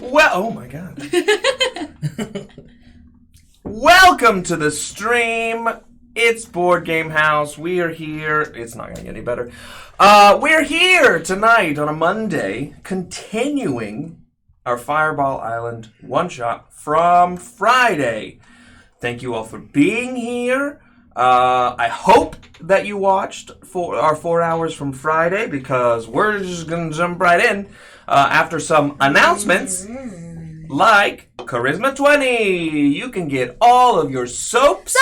Well, oh my god. Welcome to the stream. It's Board Game House. We are here. It's not going to get any better. We're here tonight on a Monday, continuing our Fireball Island one-shot from Friday. Thank you all for being here. I hope that you watched our 4 hours from Friday, because we're just going to jump right in after some announcements. Like Charisma 20, you can get all of your soaps.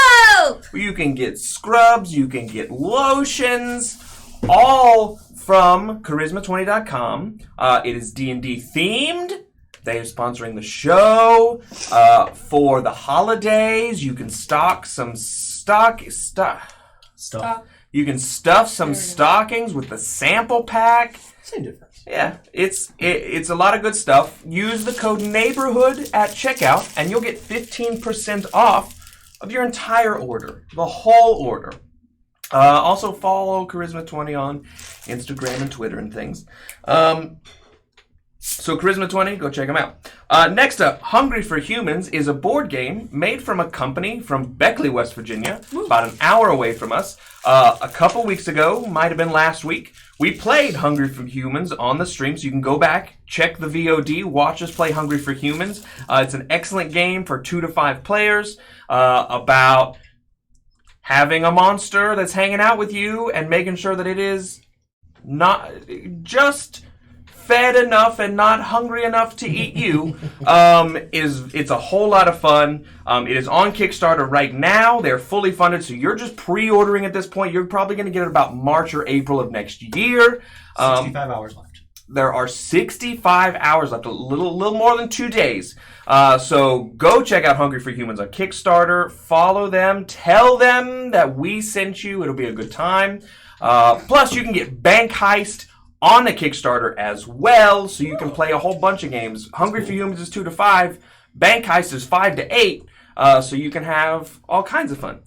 You can get scrubs. You can get lotions, all from charisma20.com. It is D&D themed. They are sponsoring the show. For the holidays, you can stock some stock. You can stuff some stockings with the sample pack. Same difference. Yeah, it's a lot of good stuff. Use the code NEIGHBORHOOD at checkout, and you'll get 15% off of your entire order, the whole order. Also follow Charisma20 on Instagram and Twitter and things. So Charisma20, go check them out. Next up, Hungry for Humans is a board game made from a company from Beckley, West Virginia, about an hour away from us. A couple weeks ago, might have been last week, we played Hungry for Humans on the stream, so you can go back, check the VOD, watch us play Hungry for Humans. It's an excellent game for 2 to 5 players about having a monster that's hanging out with you and making sure that it is not just fed enough and not hungry enough to eat you. It's a whole lot of fun. It is on Kickstarter right now. They're fully funded, so you're just pre-ordering at this point. You're probably going to get it about March or April of next year. 65 hours left. There are 65 hours left, a little more than 2 days. So go check out Hungry for Humans on Kickstarter. Follow them. Tell them that we sent you. It'll be a good time. Plus, you can get Bank Heist on the Kickstarter as well, so you can play a whole bunch of games. Hungry for Humans is 2 to 5. Bank Heist is 5 to 8. So you can have all kinds of fun.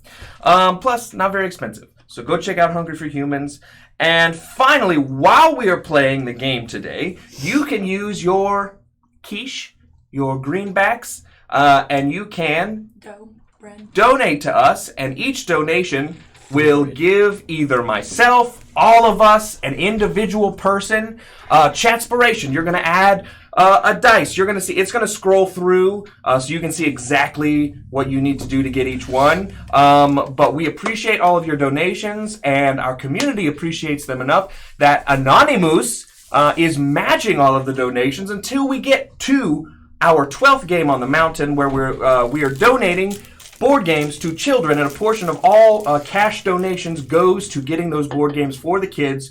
Plus, not very expensive. So go check out Hungry for Humans. And finally, while we are playing the game today, you can use your quiche, your greenbacks, and you can donate to us. And each donation will give either myself, all of us, an individual person, Chatspiration. You're going to add a dice. You're going to see, it's going to scroll through so you can see exactly what you need to do to get each one. But we appreciate all of your donations, and our community appreciates them enough that Anonymous is matching all of the donations until we get to our 12th game on the mountain, where we are donating board games to children, and a portion of all cash donations goes to getting those board games for the kids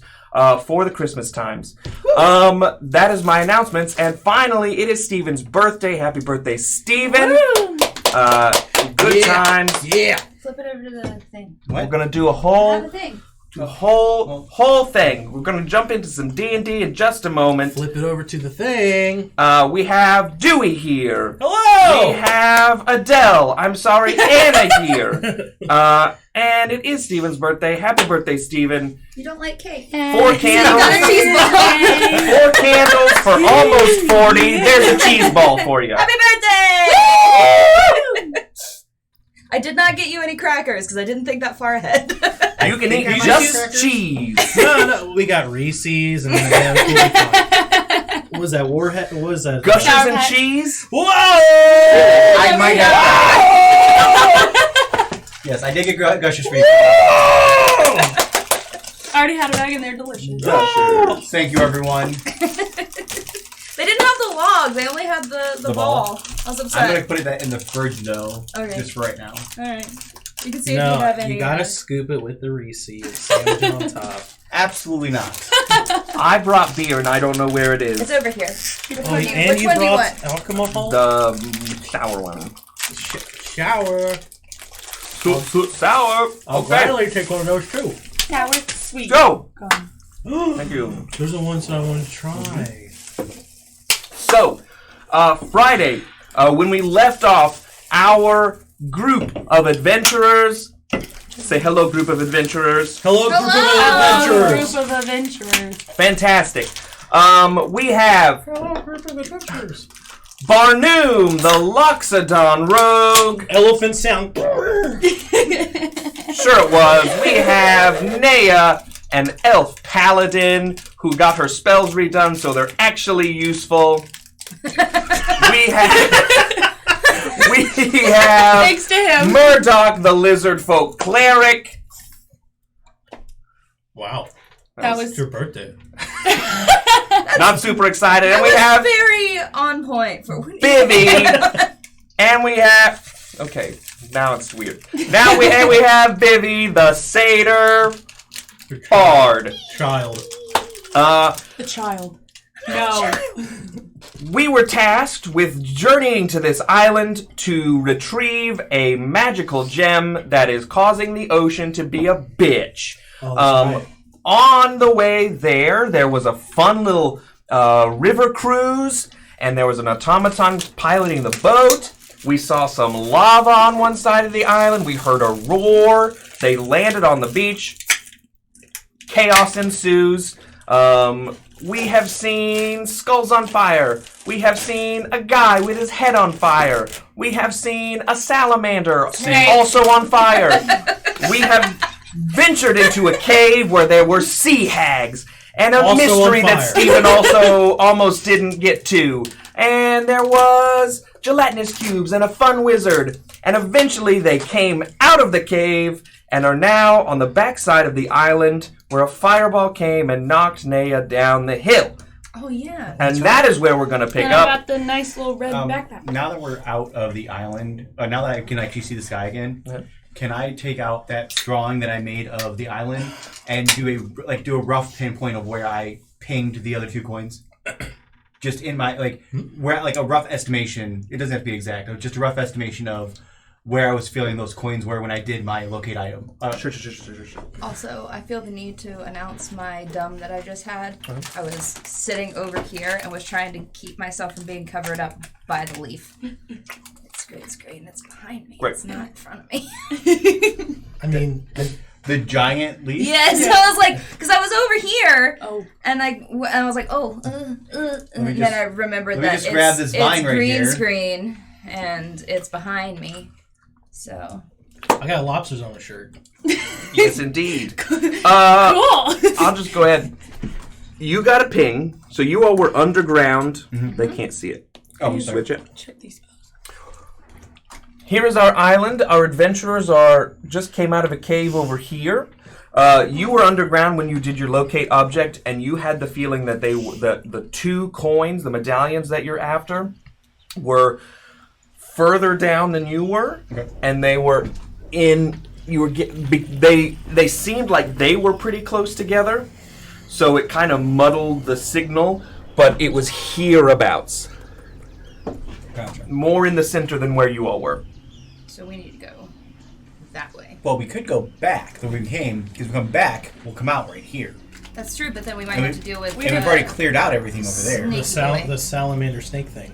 for the Christmas times. That is my announcements. And finally, it is Steven's birthday. Happy birthday, Steven. Good times. Yeah. Flip it over to the thing. We're going to do a whole thing. The whole thing. We're going to jump into some D&D in just a moment. Flip it over to the thing. We have Dewey here. Hello! We have Adele. I'm sorry, Anna here. And it is Steven's birthday. Happy birthday, Steven. You don't like cake. 4 candles. Got a cheese ball. 4 candles for almost 40. There's a cheese ball for you. Happy birthday! I did not get you any crackers because I didn't think that far ahead. You can eat just cheese. No, we got Reese's and then what was that? Warhead? What was that? Gushers and cheese? Whoa! I might have. Yes, I did get Gushers for you. I already had a bag and they're delicious. Gushers. Thank you, everyone. They didn't have the log. They only had the ball. I was upset. I'm going to put that in the fridge, though. Okay. Just for right now. Alright. You can see if you have any. You gotta scoop it with the Reese's. Sandwich it on top. Absolutely not. I brought beer and I don't know where it is. It's over here. Which one do you want? Alcohol? The sour one. Shower. Sour. I'll gladly take one of those too. Sour, sweet. Go. Gone. Thank you. Those are the ones that I want to try. So, Friday, when we left off, our group of adventurers. Say hello, group of adventurers. Hello, group of adventurers. Fantastic. We have Hello, group of adventurers. Barnoom, the Loxodon Rogue. Elephant sound. Sure it was. We have Naya, an Elf Paladin, who got her spells redone, so they're actually useful. We have Thanks to him. Murdoch, the Lizardfolk Cleric. Wow. That It's was your birthday. Not super excited. that And we was have very on point for Bibby. And we have... Okay, now it's weird. Now we have Bibby, the Satyr Bard. Child. the child. No. We were tasked with journeying to this island to retrieve a magical gem that is causing the ocean to be a bitch. Oh, that's right. On the way there was a fun little river cruise, and there was an automaton piloting the boat. We saw some lava on one side of the island. We heard a roar. They landed on the beach. Chaos ensues. We have seen skulls on fire. We have seen a guy with his head on fire. We have seen a salamander also on fire. We have ventured into a cave where there were sea hags and a Also mystery on that fire. Stephen also almost didn't get to. And there was gelatinous cubes and a fun wizard. And eventually they came out of the cave and are now on the backside of the island where a fireball came and knocked Naya down the hill. Oh yeah. And that is where we're going to pick And I up. got the nice little red backpack. Now that we're out of the island, now that I can actually see the sky again, can I take out that drawing that I made of the island and do a rough pinpoint of where I pinged the other 2 coins? Just in my where a rough estimation. It doesn't have to be exact. Just a rough estimation of where I was feeling those coins were when I did my locate item. Sure. Also, I feel the need to announce my dumb that I just had. I was sitting over here and was trying to keep myself from being covered up by the leaf. It's great, and it's behind me. Great. It's not in front of me. I mean, The giant leaf? Yes, I was like, because I was over here, Oh. and I was like, and me then just- I remembered let me that just grab this vine it's right green here. screen, and it's behind me. So I got lobsters on my shirt. Yes, indeed. Cool. I'll just go ahead. You got a ping, so you all were underground. They can't see it. Oh, You sorry. switch it. Check these spells. Here is our island. Our adventurers just came out of a cave over here. You were underground when you did your locate object, and you had the feeling that the 2 coins, the medallions that you're after, were further down than you were, and they were in. They seemed like they were pretty close together, so it kind of muddled the signal. But it was hereabouts, Gotcha. more in the center than where you all were. So we need to go that way. Well, we could go back. So we came, because we come back, we'll come out right here. That's true, but then we might And have we- to deal with. And we've already cleared out everything over there. Snake. The salamander snake thing.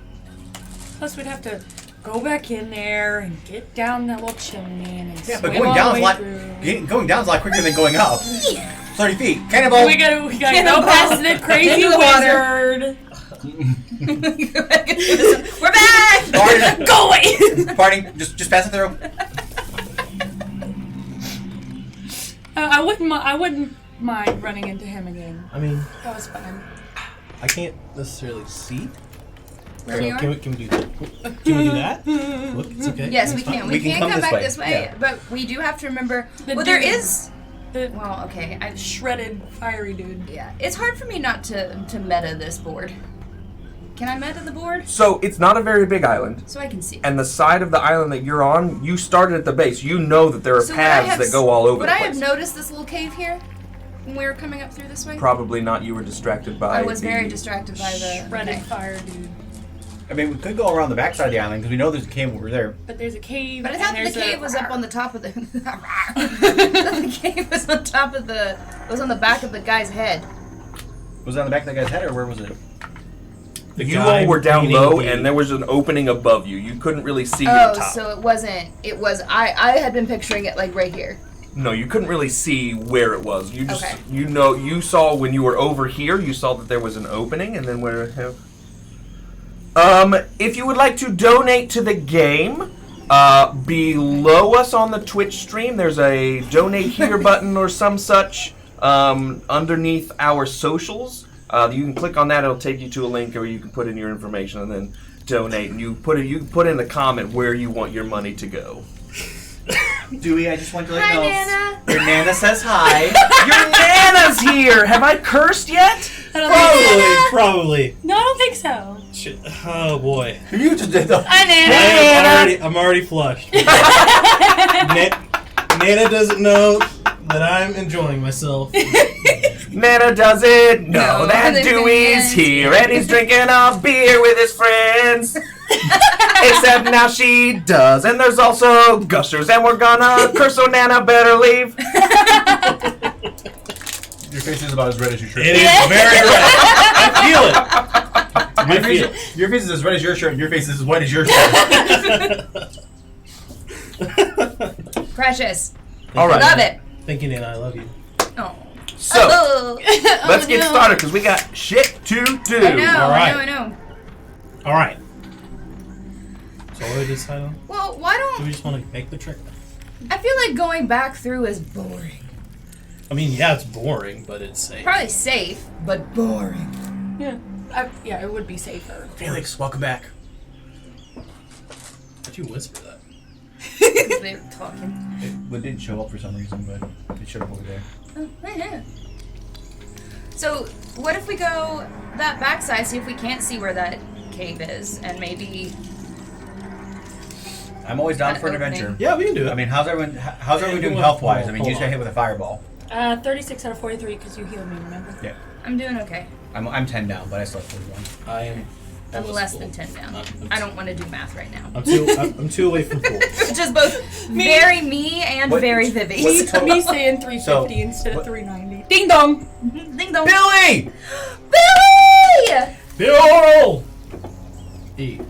Plus, we'd have to go back in there and get down that little chimney and Yeah, but swim going all down's the a way lot. through. Going down's a lot quicker than going up. 30 feet. Cannonball. We gotta go past the crazy Into the water. wizard. We're back. Parting, Go away! parting, just pass it through. I wouldn't mind running into him again. I mean, That was fun. I can't necessarily see. Where So you are? can we do that? Can we do that? Look, it's okay. Yes, we It's fine. can. We We can can come come this back way, this way, yeah. but we do have to remember. The Well, there dude- is. The Well, okay. shredded fiery dude. Yeah, it's hard for me not to meta this board. Can I meta the board So it's not a very big island, so I can see? and the side of the island that you're on, you started at the base. You know that there are So would I paths have that go all over Would the I place. have noticed this little cave here when we were coming up through this way? Probably not. You were distracted by. I was the- very distracted by the. Shredded Okay. fire dude. I mean, we could go around the backside of the island because we know there's a cave over there. But there's a cave. But I and thought that the there's cave a... was up on the top of the. The cave was on top of the. It was on the back of the guy's head. Was it on the back of that guy's head, or where was it? The You guy all were down reading low, the- and there was an opening above you. You couldn't really see Oh, your top. so it wasn't. It was. I had been picturing it like right here. No, you couldn't really see where it was. You just, Okay. you saw when you were over here, you saw that there was an opening, and then where. If you would like to donate to the game, below us on the Twitch stream, there's a donate here button or some such underneath our socials. You can click on that; it'll take you to a link, or you can put in your information and then donate. And you can put in the comment where you want your money to go. Dewey, I just want to let Hi, you know. Nana. Your Nana says hi. Your Nana's here. Have I cursed yet? I don't think so. Probably. No, I don't think so. Shit. Oh boy. You just did the. Hi, Nana. I'm already flushed. Nana doesn't know that I'm enjoying myself. Nana doesn't know No, that the Dewey's fans. here and he's drinking a beer with his friends. Except now she does, and there's also gushers, and we're gonna curse, so Nana better leave. Your face is about as red as your shirt. It is very red. I feel it. Your face is as red as your shirt, and your face is as white as your shirt. Precious. All right. Love it. Thank you, Nana. I love you. Oh. So let's get started because we got shit to do. I know, All right. I know. All right. So what do we decide on? Well, why Do don't... we just want to make the trick? I feel like going back through is boring. I mean, yeah, it's boring, but it's safe. Probably safe, but boring. Yeah, it would be safer. Felix, welcome back. How'd you whisper that? They were talking. It didn't show up for some reason, but it showed up over there. Oh, yeah. So, what if we go that backside, see if we can't see where that cave is, and maybe... I'm always down That for an opening. adventure. Yeah, we can do it. I mean, how's everyone doing Hold on, health-wise? I mean, hold you just got on. hit with a fireball. 36 out of 43 because you healed me, remember? Yeah. I'm doing okay. I'm 10 down, but I still have 41. I am. I'm almost less full. than 10 down. I'm- I don't want to do math right now. I'm two away from full. Just both very me and What- very Vivi. what's the total? Me saying 350 So, instead of what- 390. Ding dong! Ding dong. Billy! Billy! Bill! E.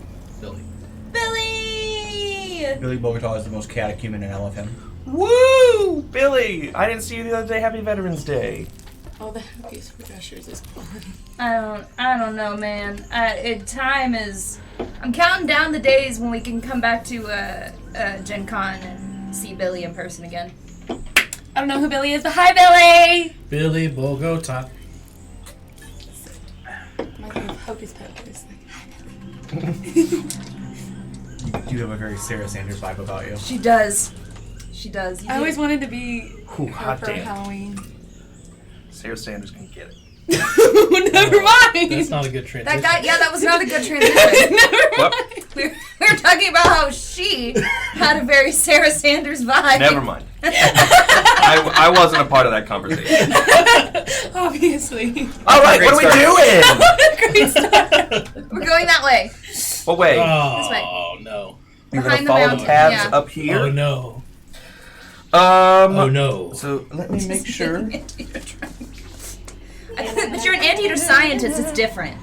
Billy. Billy! Billy Bogota is the most chaotic human, and I love him. Woo! Billy! I didn't see you the other day. Happy Veterans Day. Oh, the happiest for gushers is gone. I don't know, man. Time is... I'm counting down the days when we can come back to Gen Con and see Billy in person again. I don't know who Billy is, but hi, Billy! Billy Bogota. My little hocus pocus. You have a very Sarah Sanders vibe about you. She does. She does. You I always wanted to be Ooh, her hot for damn. Halloween. Sarah Sanders can get it. Never mind! That's not a good transition. That guy, yeah, that was not a good transition. Well, we were talking about how she had a very Sarah Sanders vibe. never mind. I wasn't a part of that conversation. Obviously. All right, Great what are we doing? Great start. We're going that way. What way? Oh no. You're behind gonna the follow mountain, tabs yeah. up here. Oh no. Oh Oh no. So let me make sure. But you're an anteater scientist. It's different.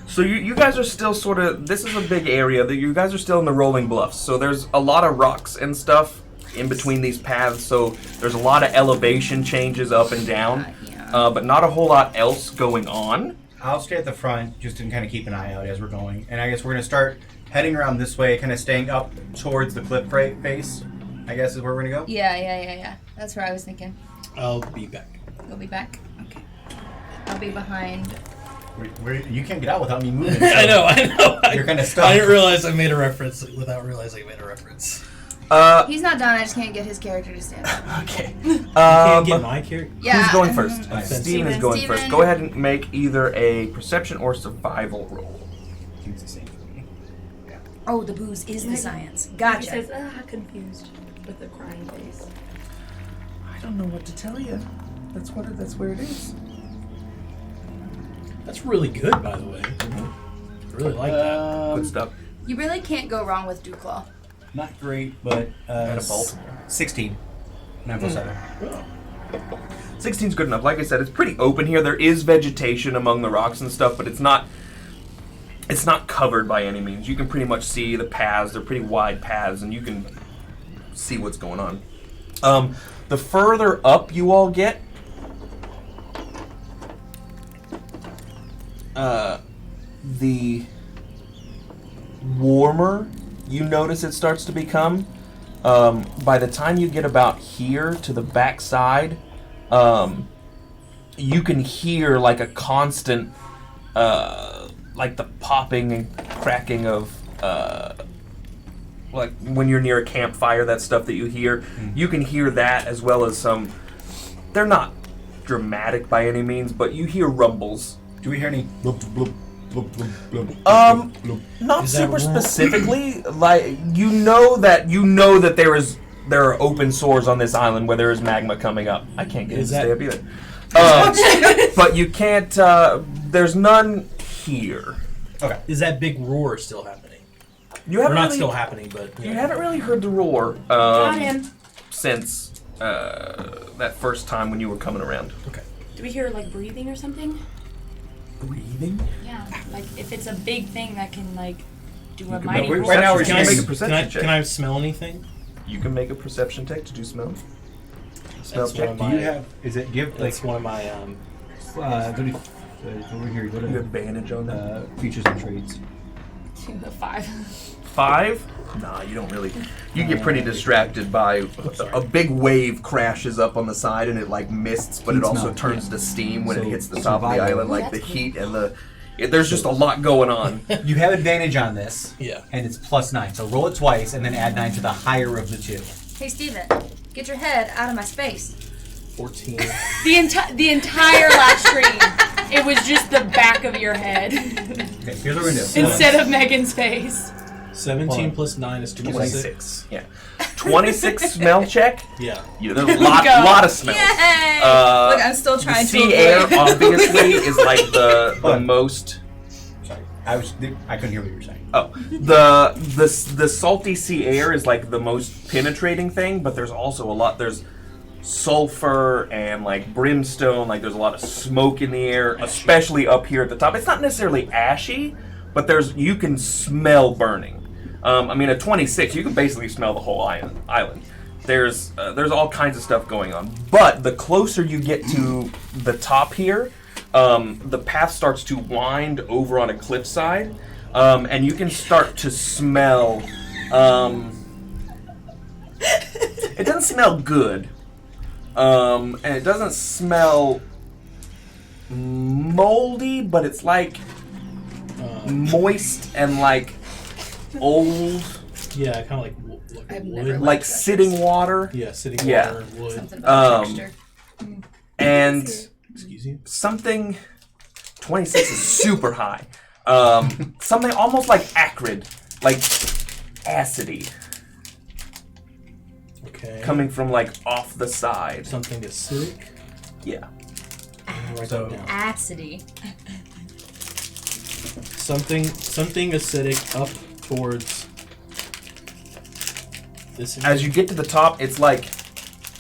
So you guys are still sort of. This is a big area that you guys are still in the rolling bluffs. So there's a lot of rocks and stuff in between these paths. So there's a lot of elevation changes up and down, Yeah. but not a whole lot else going on. I'll stay at the front just to kind of keep an eye out as we're going. And I guess we're going to start heading around this way, kind of staying up towards the cliff face, I guess is where we're going to go. Yeah. That's where I was thinking. I'll be back. You'll be back? Okay. I'll be behind. You can't get out without me moving. I know. You're kind of stuck. I didn't realize I made a reference without realizing I made a reference. He's not done. I just can't get his character to stand up. Okay. You can't get my character. Yeah. Who's going first? Steven. Steven is going first. Go ahead and make either a perception or survival roll. It's the same for me. Oh, the booze is the science. He Gotcha. says, confused with the crying face. I don't know what to tell you. That's where it is. That's really good, by the way. I really like that. Good stuff. You really can't go wrong with Dewclaw. Not great, but At a Baltimore. 16. 9 plus 7. 16's good enough. Like I said, it's pretty open here. There is vegetation among the rocks and stuff, but it's not covered by any means. You can pretty much see the paths. They're pretty wide paths, and you can see what's going on. The further up you all get, the warmer you notice it starts to become. By the time you get about here to the back side, you can hear like a constant, like the popping and cracking of, like when you're near a campfire, that stuff that you hear. You can hear that as well as some, they're not dramatic by any means, but you hear rumbles. Do we hear any blub, blub, blub, blub, blub, blub, blub? Not Is that super wrong? specifically. Like you know that there are open sores on this island where there is magma coming up. I can't get it to Is stay that- up either. But you can't. There's none here. Okay. Is that big roar still happening? You Or haven't not really, still happening, but You haven't really heard the roar Got him. since that first time when you were coming around. Okay. Do we hear like breathing or something? Breathing. Yeah. Like if it's a big thing that can like do a can mighty make- roll. right now we're Can I just make a making perception check? Can I smell anything? You can make a perception check to do smell. Smell That's check. one Do of you my- have? Is it give like That's one of my over here? Go You have to advantage on that. features and traits. 5. 5? Nah, you don't really. You get pretty distracted by a big wave crashes up on the side and it like mists, but it Heat also smell, turns to steam when it So, hits the top of the survival. island, like the That's heat and the. There's just a lot going on. You have advantage on this. Yeah. And it's +9. So roll it twice and then add 9 to the higher of the two. Hey, Steven, get your head out of my space. 14. The entire last stream, it was just the back of your head Okay, here's what we're gonna do. instead of Megan's face. 17 plus 9 is 26. 26. Yeah. 26 smell check. Yeah. Yeah, there's a lot of smells. Yay! Uh, Look, I'm still The trying to sea air, avoid. obviously, is like the Hold on. most. Sorry, I couldn't hear what you were saying. Oh, the salty sea air is like the most penetrating thing, but there's also a lot. There's sulfur and like brimstone. Like there's a lot of smoke in the air, especially up here at the top. It's not necessarily ashy, but you can smell burning. I mean, at 26, you can basically smell the whole island. There's all kinds of stuff going on, but the closer you get to the top here, the path starts to wind over on a cliffside, and you can start to smell. It doesn't smell good, and it doesn't smell moldy, but it's like moist and like old, Yeah, kind of like I've wood. never like that. sitting water, Yeah, sitting Yeah. water, wood. Something about the texture. and Excuse you. something. 26 is super high. Something almost like acrid, like acidy, Okay. coming from like off the side. Something acidic. Yeah. Write So- that down. Acidy. Something acidic up towards this. As you get to the top, it's like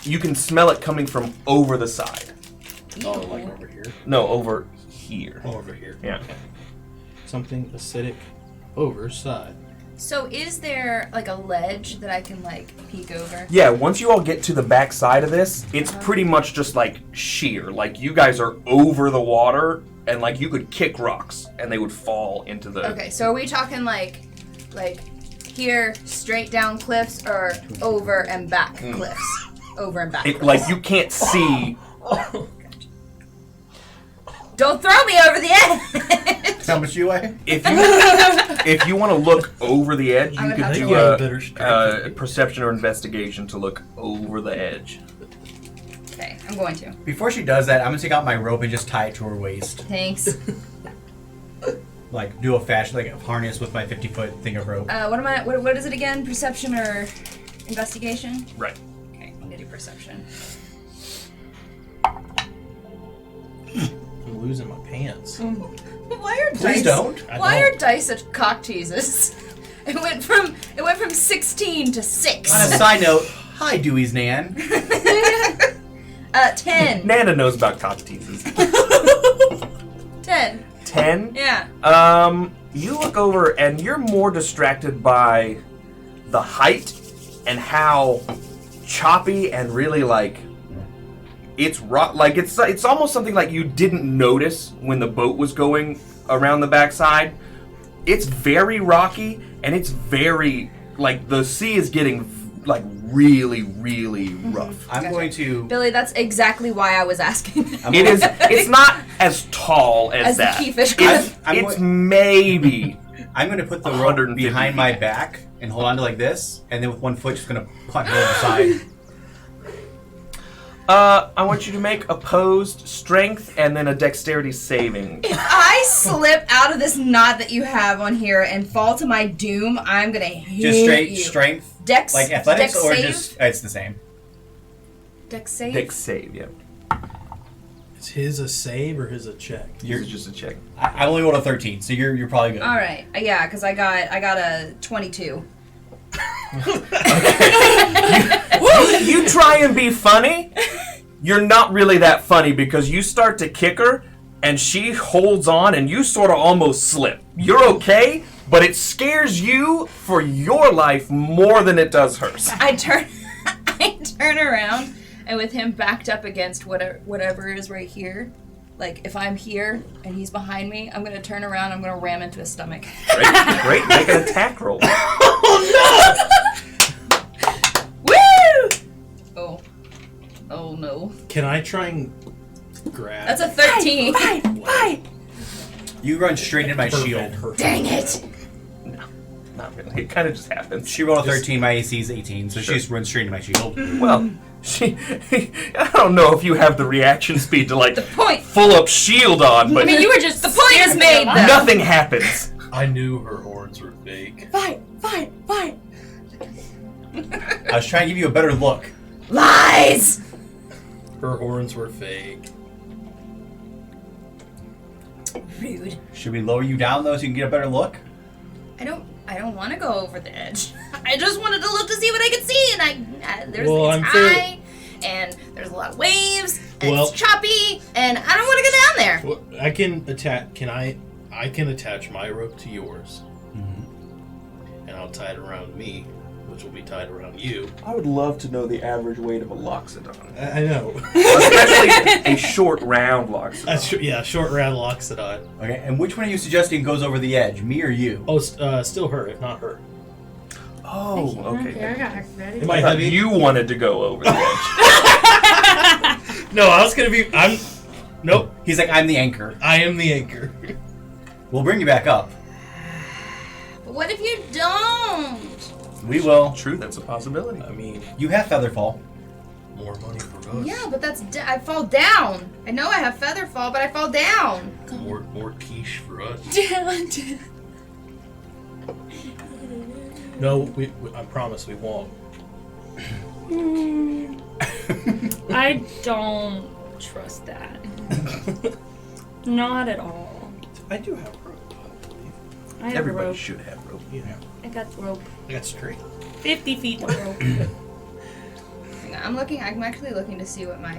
you can smell it coming from over the side. Oh, like over here. No, over here. Oh, over here. Yeah. Something acidic over side. So is there like a ledge that I can like peek over? Yeah, once you all get to the back side of this, it's pretty much just like sheer. Like you guys are over the water, and like you could kick rocks and they would fall into the. Okay, so are we talking like here straight down cliffs or over and back cliffs? Over and back. It, like you can't see. Don't throw me over the edge. How much you weigh? If you want to look over the edge, I you would could have to do get a, better strength. perception or investigation to look over the edge. Okay, I'm going to. Before she does that, I'm gonna take out my rope and just tie it to her waist. Thanks. Like do a fashion, like a harness with my 50-foot thing of rope. What is it again? Perception or investigation? Right. Okay, I'm gonna do perception. I'm losing my pants. Why are Please dice? don't. Why are dice such cock teases? It went from 16 to 6. On a side note, hi Dewey's Nan. 10. Nana knows about cock teases. 10. 10? Yeah. You look over and you're more distracted by the height and how choppy and really like it's rock. Like it's almost something like you didn't notice when the boat was going around the backside. it's very rocky, and it's very like the sea is getting like really, really rough. I'm going to. Billy, that's exactly why I was asking. It is. It's not as tall as the that. key fish cliff. It's maybe. I'm going to put the 150 rope behind feet. my back and hold on to like this, and then with one foot just going to punt her on the side. I want you to make opposed strength and then a dexterity saving. If I slip out of this knot that you have on here and fall to my doom, I'm gonna hit Just straight you. strength, Dex, like athletics, dex or save? just it's the same. Dex save. Dex save, yeah. Is his a save or his a check? Yours is just a check. I only rolled a 13, so you're probably good. All right, yeah, because I got a 22. You try and be funny. You're not really that funny because you start to kick her and she holds on and you sort of almost slip. You're okay, but it scares you for your life more than it does hers. I turn around, and with him backed up against whatever is right here, like if I'm here and he's behind me, I'm gonna turn around. I'm gonna ram into his stomach. Great. Make an attack roll. Woo! Oh no. Can I try and grab? That's a 13. You run straight into my shield. Dang it! Not really. It kind of just happens. She rolled a 13, my AC is 18, so she just runs straight into my shield. Well, I don't know if you have the reaction speed to like Point. full up shield on, but I mean, you were just The point is made, though. nothing happens. I knew her horns were fake. Fight! I was trying to give you a better look. Lies! Her horns were fake. Rude. Should we lower you down though so you can get a better look? I don't want to go over the edge. I just wanted to look to see what I could see, and there's it's high, and there's a lot of waves, and it's choppy, and I don't want to go down there. Well, I can attach. I can attach my rope to yours, and I'll tie it around me, which will be tied around you. I would love to know the average weight of a Loxodon. I know. Especially a short, round Loxodon. Short round Loxodon. Okay, and which one are you suggesting goes over the edge, me or you? Oh, still her, if not her. Oh, okay. Okay, I got her ready. Am I I thought heavy? you wanted to go over the edge. No, I was gonna be. Nope. He's like, I'm the anchor. I am the anchor. We'll bring you back up. But what if you don't? We will. True, that's a possibility. I mean, You have Featherfall. more money for us. Yeah, but I fall down. I know I have feather fall, but I fall down. More quiche for us. Damn. No, we I promise we won't. I don't trust that. Not at all. I do have rope, I believe. I have Everybody rope. should have rope. Yeah. I got rope. I got straight. 50 feet of rope. Hang on, I'm actually looking to see what my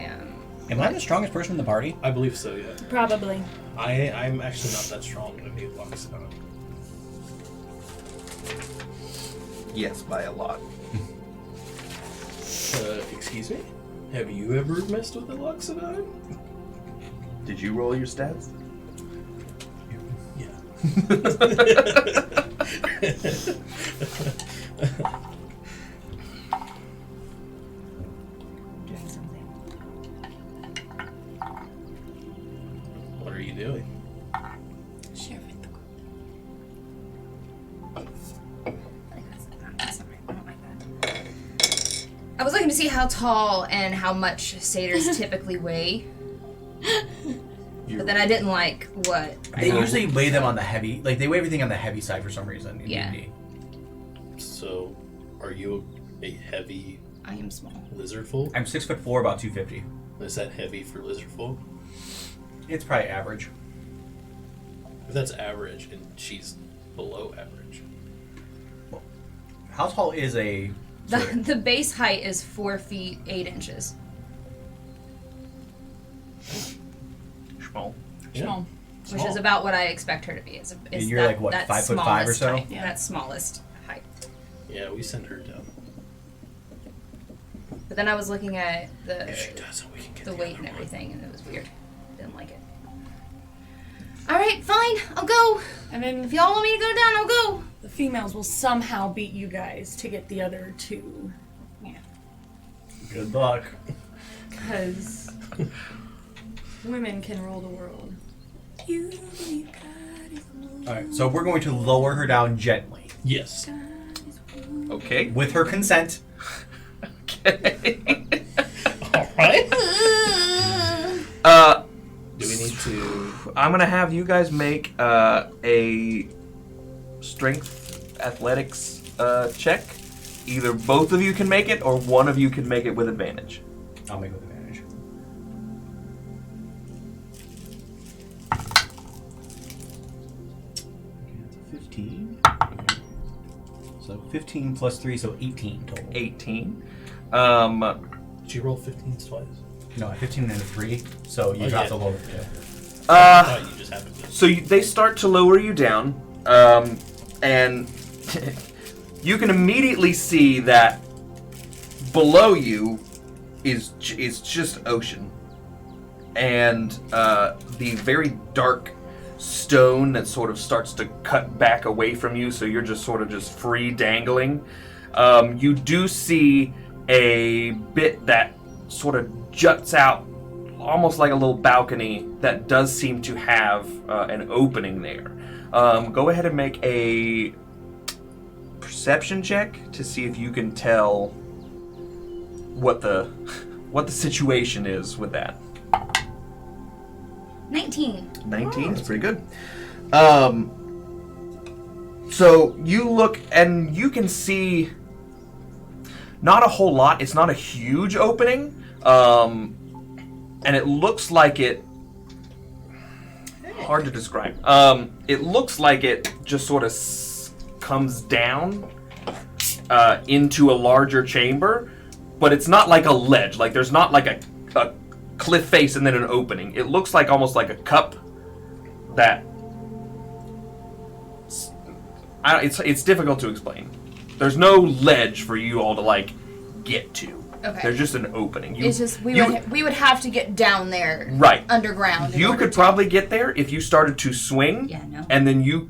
Am I the strongest person in the party? I believe so, yeah. Probably. I'm actually not that strong in a new Loxodon. Yes, by a lot. Excuse me? Have you ever messed with a Loxodon? Did you roll your stats? Yeah. What are you doing? Share with the I was looking to see how tall and how much satyrs typically weigh. But then I didn't like what. They usually weigh them on the heavy, like they weigh everything on the heavy side for some reason. In Yeah. D&D. So, are you a heavy I am small. lizardfolk? I'm 6'4", about 250. Is that heavy for lizardfolk? It's probably average. If that's average and she's below average. How tall is a? The base height is 4 feet 8 inches. Small. small. Which is about what I expect her to be. Is And you're like, what, that 5'5" or smallest so? height. That smallest height. Yeah, we send her down. But then I was looking at If she doesn't, we can get the the weight other and one. everything, and it was weird. Didn't like it. All right, fine. I'll go. And then If y'all want me to go down, I'll go. the females will somehow beat you guys to get the other two. Good luck. Because women can rule the world. Alright, so we're going to lower her down gently. Yes. Okay. With her consent. Okay. All right. Do we need to? I'm gonna have you guys make a strength athletics check. Either both of you can make it, or one of you can make it with advantage. I'll make it with advantage. Okay, 15. So 15 plus 3, so 18 total. 18. Did you roll 15s twice? No, 15 and a 3, so you Oh, got yeah. the lower. Yeah. I thought you just happened to. So they start to lower you down, and you can immediately see that below you is just ocean, and the very dark stone that sort of starts to cut back away from you, so you're just sort of just free dangling. You do see a bit that sort of juts out, almost like a little balcony that does seem to have an opening there. Go ahead and make a perception check to see if you can tell what the situation is with that. 19. 19 is pretty good. So you look and you can see not a whole lot. It's not a huge opening. And it looks like it... Hard to describe. It looks like it just sort of comes down into a larger chamber, but it's not like a ledge. Like there's not like a cliff face and then an opening. It looks like almost like a cup that... It's difficult to explain. There's no ledge for you all to like get to. Okay. There's just an opening. It's just we would have to get down there, Right. underground. in You order could to- probably get there if you started to swing. Yeah, no. And then you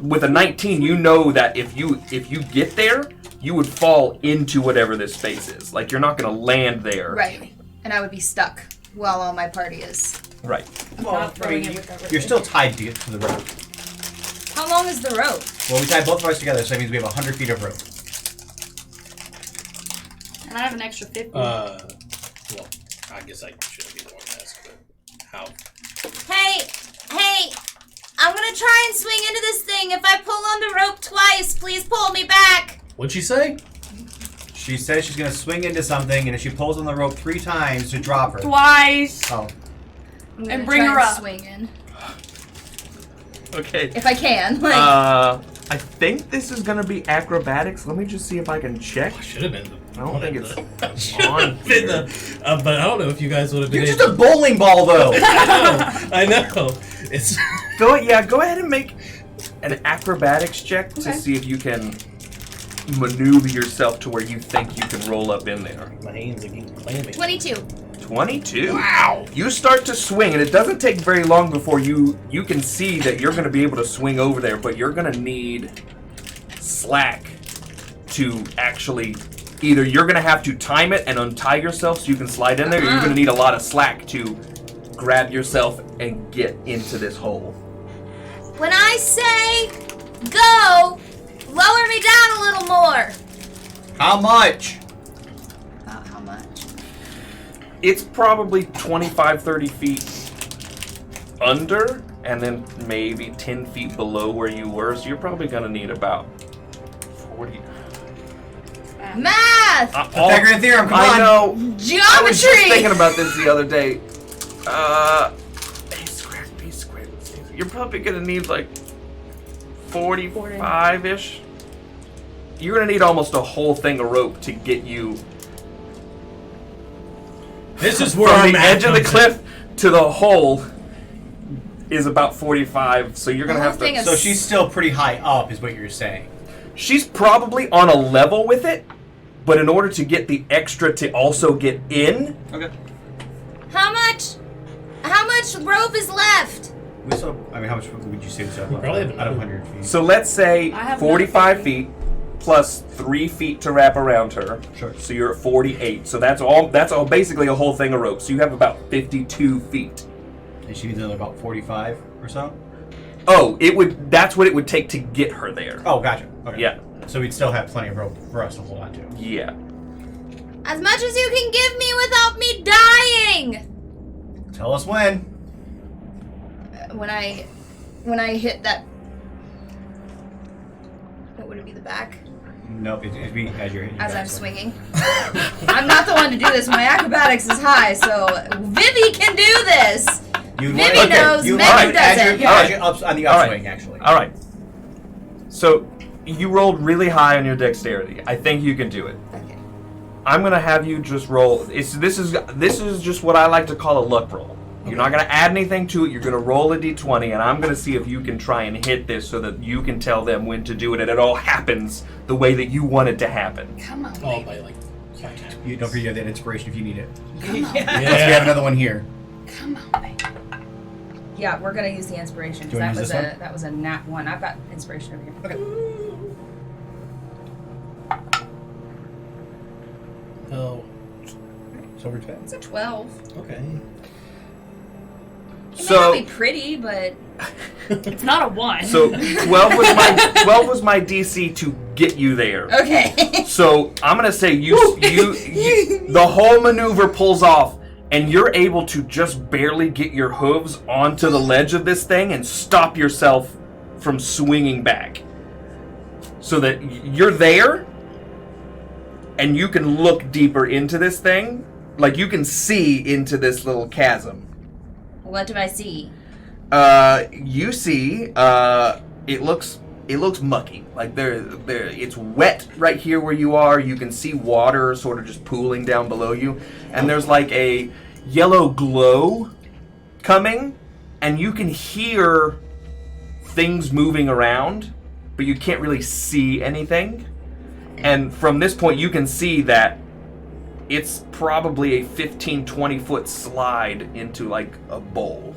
with a 19, you know that if you get there, you would fall into whatever this space is. Like you're not going to land there. Right, and I would be stuck while all my party is. Right. Not throwing it with that You're still tied to get to the rope. How long is the rope? Well, we tied both of us together, so that means we have 100 feet of rope. And I have an extra 50. Well, I guess I shouldn't be the one to ask, but how? Hey! I'm gonna try and swing into this thing. If I pull on the rope twice, please pull me back. What'd she say? She says she's going to swing into something, and if she pulls on the rope 3 times to drop her. Twice. Oh. I'm gonna And bring try her up. Swing in Okay. if I can. Like, I think this is going to be acrobatics. Let me just see if I can check. Should have been. I don't think it's Should on have been here. the. But I don't know if you guys would have been. You're just a bowling ball, though! I know. It's. Go ahead and make an acrobatics check to see if you can maneuver yourself to where you think you can roll up in there. My hands are getting clammy. 22. 22. Wow. You start to swing, and it doesn't take very long before you can see that you're going to be able to swing over there, but you're going to need slack to actually... Either you're going to have to time it and untie yourself so you can slide in there, or you're going to need a lot of slack to grab yourself and get into this hole. When I say go, lower me down a little more. How much? About how much? It's probably 25, 30 feet under, and then maybe 10 feet below where you were, so you're probably going to need about 40... Math! Pythagorean theorem, come on! I know. Geometry! I was just thinking about this the other day. B squared. You're probably going to need like 45-ish. You're going to need almost a whole thing of rope to get you This is where from I'm the at, edge of the comes cliff to the hole is about 45, so you're going to The have whole thing to... is- So she's still pretty high up, is what you're saying. She's probably on a level with it, but in order to get the extra to also get in... Okay. How much rope is left? We still. I mean, how much would you say we still have We left? probably have out of another- 100 feet. So let's say I have 45 another feet plus 3 feet to wrap around her. Sure. So you're at 48. So that's all basically a whole thing of rope. So you have about 52 feet. And she needs another about 45 or so. Oh, that's what it would take to get her there. Oh, gotcha. Okay. Yeah. So we'd still have plenty of rope for us to hold on to. Yeah. As much as you can give me without me dying! Tell us when. When I hit that... What would it be, the back? Nope, it'd be as you're hitting. As back, I'm so. swinging. I'm not the one to do this. My acrobatics is high, so Vivi can do this! You'd Vivi want- knows, you'd Megan want to add doesn't. your- add your ups on the All right. upswing, actually. All right. So you rolled really high on your dexterity. I think you can do it. Okay. I'm gonna have you just roll. This is just what I like to call a luck roll. You're not gonna add anything to it. You're gonna roll a d20, and I'm gonna see if you can try and hit this so that you can tell them when to do it, and it all happens the way that you want it to happen. Come on, Oh, baby. by like. You don't forget that inspiration if you need it. Come on, Plus, we have another one here. come on, baby. Yeah, we're gonna use the inspiration. Do you wanna use this one? That was a nat 1. I've got inspiration over here. Okay. Oh, So we're 10. It's a 12. okay. It may So not be pretty, but It's not a 1. so 12 was my DC to get you there. okay. So I'm gonna say you the whole maneuver pulls off, and you're able to just barely get your hooves onto the ledge of this thing and stop yourself from swinging back, so that you're there, and you can look deeper into this thing, like you can see into this little chasm. What do I see? You see, it looks mucky. Like it's wet right here where you are. You can see water sort of just pooling down below you, and there's like a yellow glow coming, and you can hear things moving around, but you can't really see anything. And from this point, you can see that it's probably a 15-20 foot slide into like a bowl.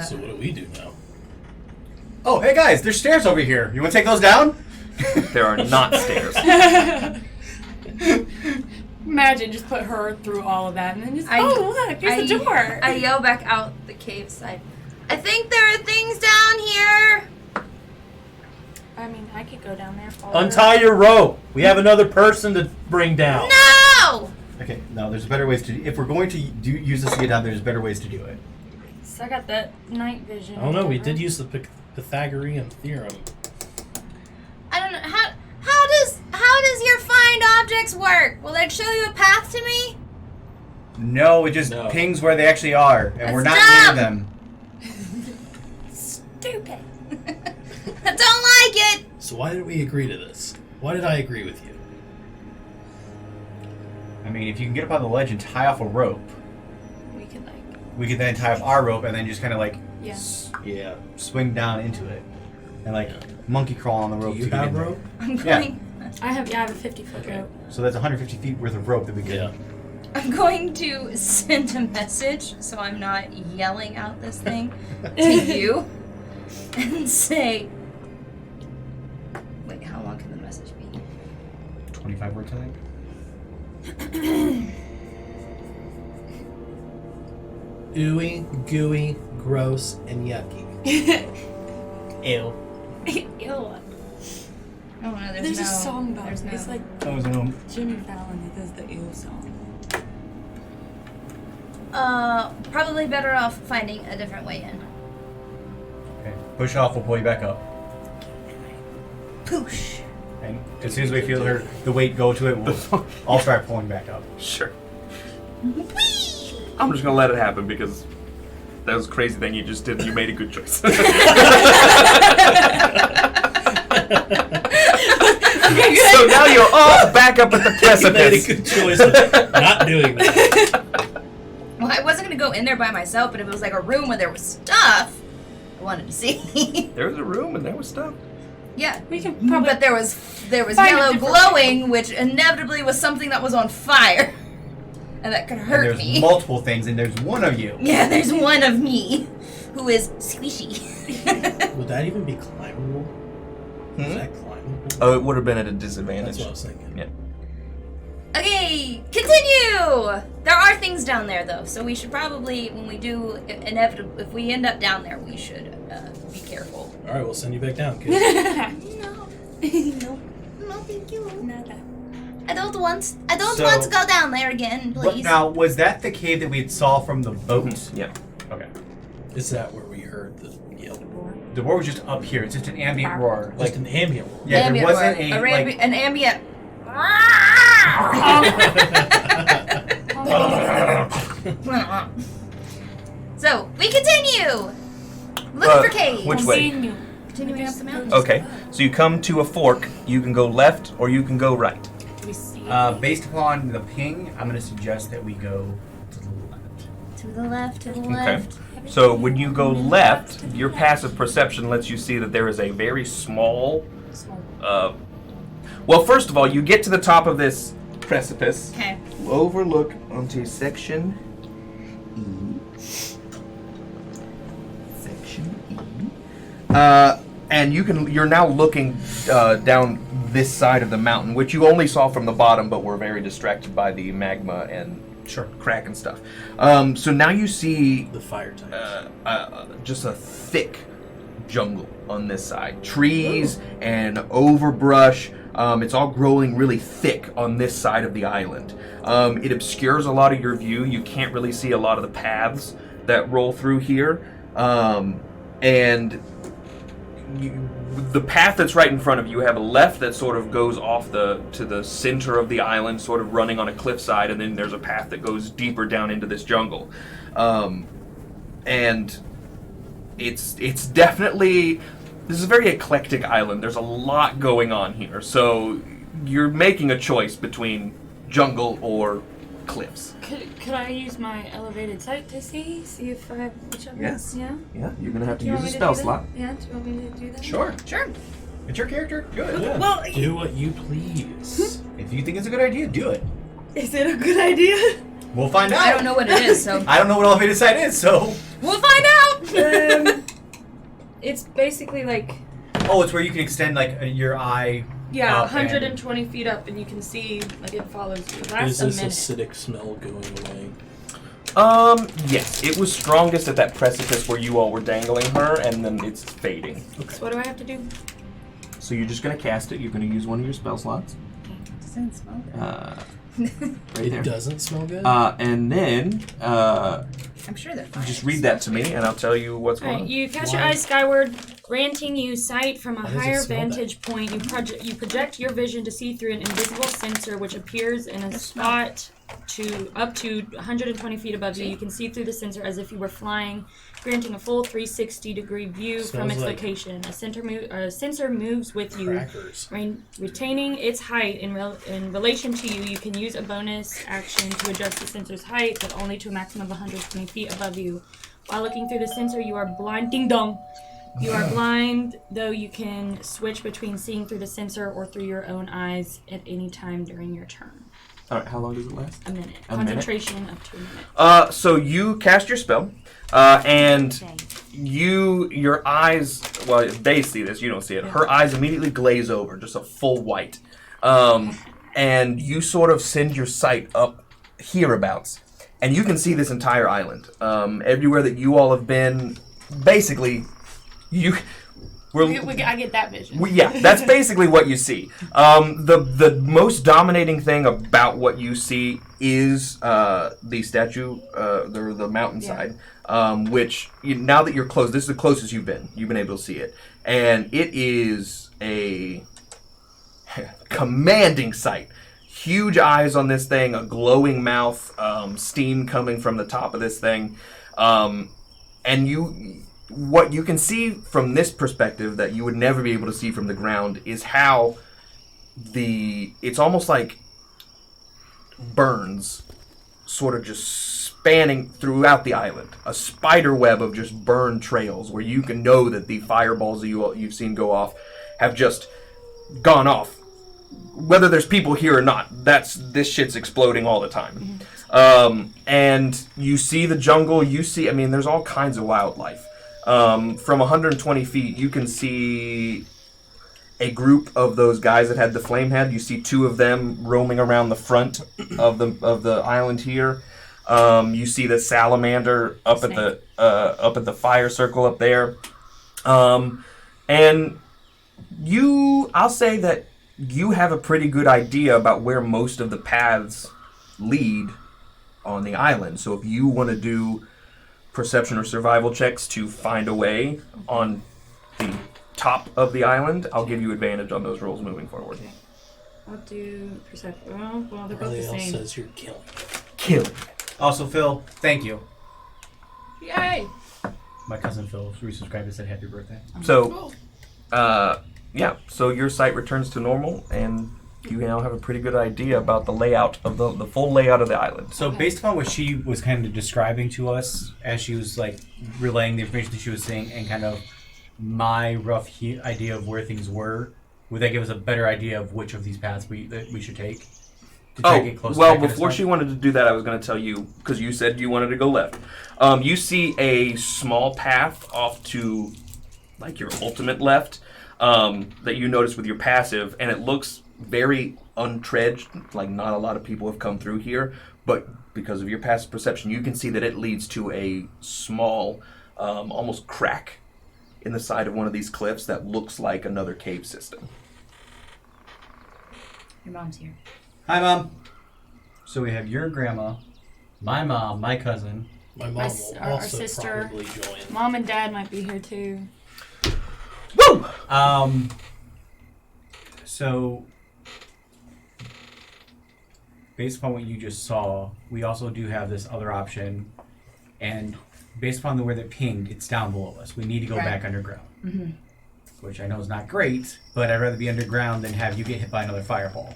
So what do we do now? Oh, hey guys, there's stairs over here. You want to take those down? There are not stairs. Imagine, just put her through all of that and then just, I- oh, look, there's a door. I yell back out the cave side. I think there are things down here. I mean, I could go down there. follow her. Untie your rope. We have another person to bring down. No! Okay, no, there's better ways to. If we're going to use this to get down, there's better ways to do it. So I got that night vision. I don't know. We did use the Pythagorean theorem. I don't know. How does your find objects work? Will it show you a path to me? No, it just No. pings where they actually are, and we're not That's near dumb. them. Stupid. I don't like it. So why did we agree to this? Why did I agree with you? I mean, if you can get up on the ledge and tie off a rope, We could, like, we could then tie up our rope and then just kind of like yeah. Yeah. swing down into it, and like monkey crawl on the Do rope. you to get have in there. rope? I'm Yeah. going. I have a 50-foot rope. So that's 150 feet worth of rope that we could. Yeah. I'm going to send a message so I'm not yelling out this thing to you and say. Wait, how long can the message be? 25 words, I think. Ooey, gooey, gross, and yucky. Ew. Ew. Oh no, There's no. a song about there's it. no. It's like That was an Jimmy Fallon that does the ew song. Probably better off finding a different way in. Okay. Push off, we'll pull you back up. Poosh. And as soon as we feel the weight go to it, we'll all start pulling back up. Sure. I'm just gonna let it happen because that was a crazy thing you just did. You made a good choice. So now you're all back up at the You made a precipice. good choice of not doing that. Well, I wasn't gonna go in there by myself, but if it was like a room where there was stuff, I wanted to see. There was a room and there was stuff. Yeah, We can probably. but there was Find a yellow different glowing, which inevitably was something that was on fire, and that could And hurt there's me. multiple things, and there's one of you. Yeah, there's one of me. who is squishy. Would that even be climbable? Is that climbable? Oh, it would have been at a disadvantage. That's what I was thinking. Yeah. Okay, continue! There are things down there, though, so we should probably, when we do, inevitably, if we end up down there, we should be careful. All right, we'll send you back down, kid. No, No. no, thank you. Nada. I don't want So- to go down there again, What, please. now, was that the cave that we had saw from the boat? Yeah. Okay. Is that where we heard the yell? The roar was just up here. It's just an ambient roar. Like an ambient roar. Yeah, Ambient there wasn't roar. An ambient. So we continue. Looking for caves. Which way? Continuing up the mountain. Okay, so you come to a fork. You can go left or you can go right. We see. Based upon the ping, I'm going to suggest that we go to the left. To the left, to the Okay. left. So when you go left, your passive perception lets you see that there is a very small. Well, first of all, you get to the top of this precipice. Okay. Overlook onto section E. Section E. And you're now looking down this side of the mountain, which you only saw from the bottom, but were very distracted by the magma and crack and stuff. So now you see The fire types. just a thick jungle on this side. Trees and overbrush. It's all growing really thick on this side of the island. It obscures a lot of your view. You can't really see a lot of the paths that roll through here. And the path that's right in front of you, have a left that sort of goes off to the center of the island, sort of running on a cliffside, and then there's a path that goes deeper down into this jungle. And it's definitely, this is a very eclectic island. There's a lot going on here, so you're making a choice between jungle or cliffs. Could I use my elevated sight to see if I have which of Yes. Yeah. Yeah, you're gonna have to Do you use want a me to spell do that? slot. Yeah. Do you want me to do that? Sure. Sure. It's your character. Do it. Yeah. Well, Do what you please. If you think it's a good idea, do it. is it a good idea? We'll find out. I don't know what it is, so I don't know what elevated sight is, so. we'll find out. It's basically like Oh, it's where you can extend like your eye. yeah, up and- 120 feet up, and you can see like it follows you. That's Is a this minute. acidic smell going away? Yes, it was strongest at that precipice where you all were dangling her, and then it's fading. So what do I have to do? So you're just gonna cast it. You're gonna use one of your spell slots. Doesn't smell good. Right It there. doesn't smell good? And then I'm sure they're fine. just read that to me, and I'll tell you what's going Alright, on. you cast your Why? eyes skyward, granting you sight from a Why does it higher smell vantage point. You project your vision to see through an invisible sensor, which appears in a spot up to 120 feet above you. You can see through the sensor as if you were flying, granting a full 360-degree view from Smells its like location. A sensor moves with you. Crackers. Retaining its height in relation to you, you can use a bonus action to adjust the sensor's height, but only to a maximum of 120 feet above you. While looking through the sensor, you are blind. Ding dong! You are blind, though you can switch between seeing through the sensor or through your own eyes at any time during your turn. All right, how long does it last? A minute. A minute? Concentration up to a minute. So you cast your spell, and your eyes, well, they see this, you don't see it. Her eyes immediately glaze over, just a full white. And you sort of send your sight up hereabouts, and you can see this entire island. Everywhere that you all have been, basically, I get that vision. yeah, that's basically what you see. The most dominating thing about what you see is the statue, the mountainside, which now that you're close, this is the closest you've been able to see it, and it is a commanding sight. Huge eyes on this thing, a glowing mouth, steam coming from the top of this thing, and what you can see from this perspective that you would never be able to see from the ground is how it's almost like burns sort of just spanning throughout the island. A spider web of just burn trails where you can know that the fireballs that you've seen go off have just gone off. Whether there's people here or not, this shit's exploding all the time. And you see the jungle, there's all kinds of wildlife. From 120 feet, you can see a group of those guys that had the flame head. You see 2 of them roaming around the front of the island here. You see the salamander up at the fire circle up there. And I'll say that you have a pretty good idea about where most of the paths lead on the island. So if you want to do perception or survival checks to find a way on the top of the island, I'll give you advantage on those rolls moving forward. I'll do perception. Well, they're both the Everybody else same. says you're killing. Kill. Also, Phil, thank you. Yay! My cousin Phil resubscribed and said happy birthday. So, so your sight returns to normal, and you now have a pretty good idea about the layout of the full layout of the island. So based upon what she was kind of describing to us as she was like relaying the information that she was saying and kind of my rough idea of where things were, would that give us a better idea of which of these paths that we should take? To try to get close to that kind of before stuff? she wanted to do that, I was going to tell you, because you said you wanted to go left. You see a small path off to, like, your ultimate left that you notice with your passive, and it looks very untreaded, like not a lot of people have come through here, but because of your passive perception, you can see that it leads to a small, almost crack in the side of one of these cliffs that looks like another cave system. Your mom's here. Hi, Mom. So we have your grandma, my mom, my cousin. My mom will our also sister. probably join. Mom and Dad might be here too. Woo! So based upon what you just saw, we also do have this other option, and based upon the way that pinged, it's down below us. We need to go back underground. Mm-hmm. Which I know is not great, but I'd rather be underground than have you get hit by another fireball.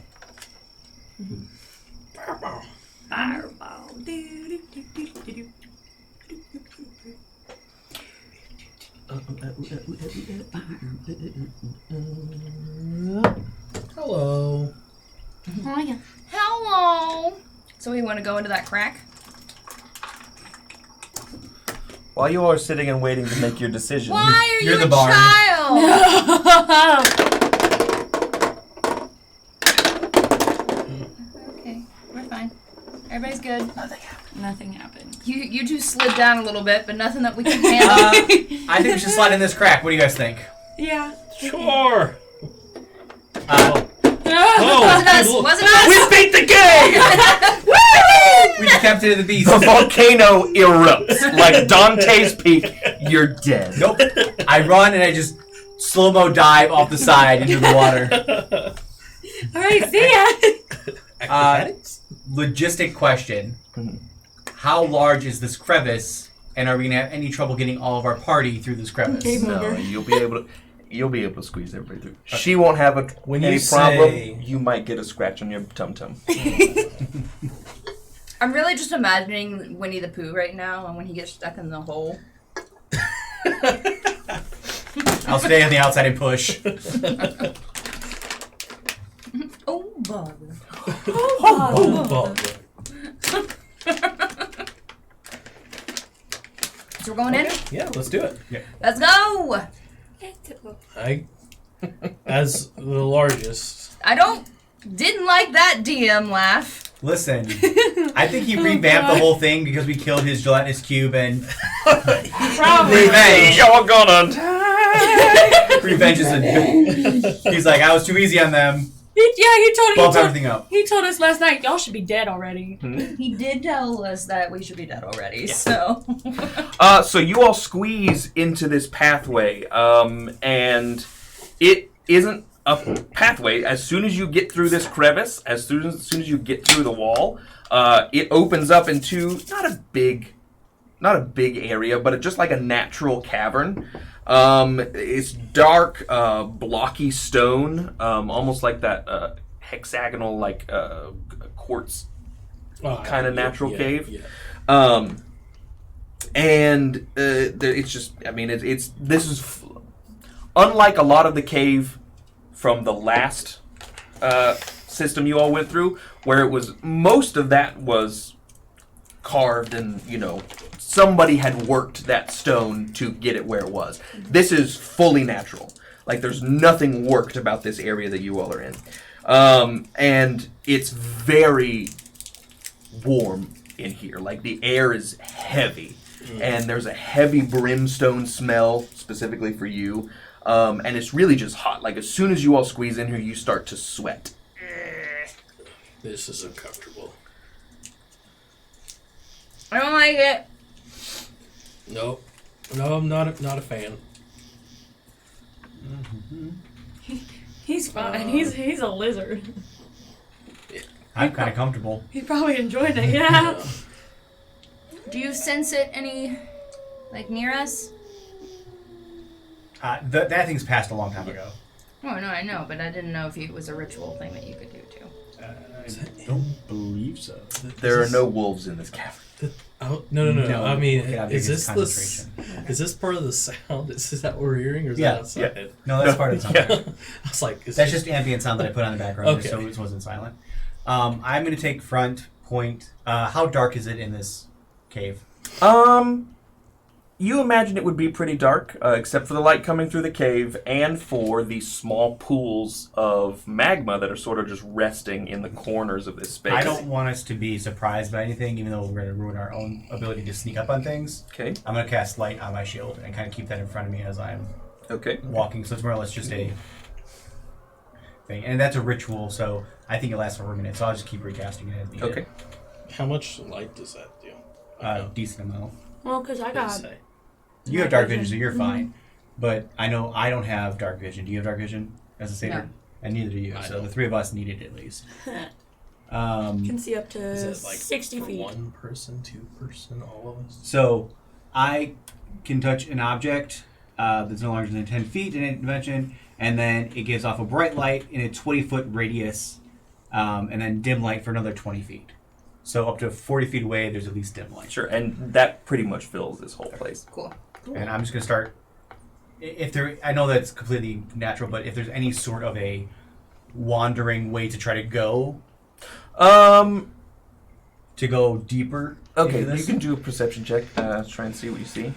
Fireball. Hello. Hiya. Hello. So we want to go into that crack? While you are sitting and waiting to make your decision, Why are You're you the a barn. child? Okay, we're fine. Everybody's good. Nothing happened. You two slid down a little bit, but nothing that we can handle. I think we should slide in this crack. What do you guys think? Yeah. Sure. Wasn't us. Wasn't us. we beat the game! We decapitated the beast. The volcano erupts like Dante's Peak. You're dead. Nope. I run and I just slow-mo dive off the side into the water. All right. See ya. Logistic question. How large is this crevice, and are we going to have any trouble getting all of our party through this crevice? Game No, over. you'll be able to squeeze everybody through. She won't have When any you problem. say- You might get a scratch on your tum-tum. I'm really just imagining Winnie the Pooh right now, and when he gets stuck in the hole. I'll stay on the outside and push. Oh, bug. Oh, So we're going in? yeah, let's do it. Let's go! I, as the largest, Oh, Didn't like that DM laugh. Listen, I think he revamped the whole thing because we killed his gelatinous cube and Probably. revenge. You're gonna die. Revenge is a. He's like, I was too easy on them. He Bump everything up. He told us last night, y'all should be dead already. He did tell us that we should be dead already, so. So you all squeeze into this pathway, and it isn't a pathway. As soon as you get through this crevice, as soon as you get through the wall, it opens up into not a big area, but just like a natural cavern. It's dark, blocky stone, almost like that hexagonal, like quartz kind of natural cave. Yeah. And it's just, I mean, this is unlike a lot of the cave from the last system you all went through, where it was most of that was carved and somebody had worked that stone to get it where it was. This is fully natural. Like, there's nothing worked about this area that you all are in. And it's very warm in here. Like, the air is heavy. And there's a heavy brimstone smell, specifically for you. And it's really just hot. Like, as soon as you all squeeze in here, you start to sweat. This is uncomfortable. I don't like it. Nope. No, I'm not a fan. He's fine. He's a lizard. I'm kind of comfortable. He probably enjoyed it. Yeah. Do you sense it any, like, near us? That thing's passed a long time ago. Oh, no, I know, but I didn't know if it was a ritual thing that you could do, too. I don't believe so. There are no wolves in this cavern. Oh, no. No, I mean, look at how big is its this is this part of the sound? Is that what we're hearing, or is that outside? Yeah. No, that's part of the sound. I was like, That's just ambient sound that I put on the background, Okay. so it wasn't silent. I'm going to take front point. How dark is it in this cave? You imagine it would be pretty dark, except for the light coming through the cave and for the small pools of magma that are sort of just resting in the corners of this space. I don't want us to be surprised by anything, even though we're going to ruin our own ability to sneak up on things. Okay. I'm going to cast light on my shield and kind of keep that in front of me as I'm Okay. walking, so it's more or less just a thing. And that's a ritual, so I think it lasts for a minute, so I'll just keep recasting it as needed. Okay. How much light does that do? Decent amount. Well, because I got. Say. You have dark vision, so you're fine. But I know I don't have dark vision. Do you have dark vision as a satyr? No. And neither do you. I So don't. the three of us need it at least. Can see up to Is it like 60 for feet. one person, two person, all of us? So I can touch an object that's no larger than 10 feet in a dimension, and then it gives off a bright light in a 20-foot radius, and then dim light for another 20 feet. So up to 40 feet away, there's at least dim light. Sure, and that pretty much fills this whole place. Cool. And I'm just going to start. If there, I know that's completely natural, but if there's any sort of a wandering way to try to go deeper. Okay, into this? you can do a perception check. Try and see what you see.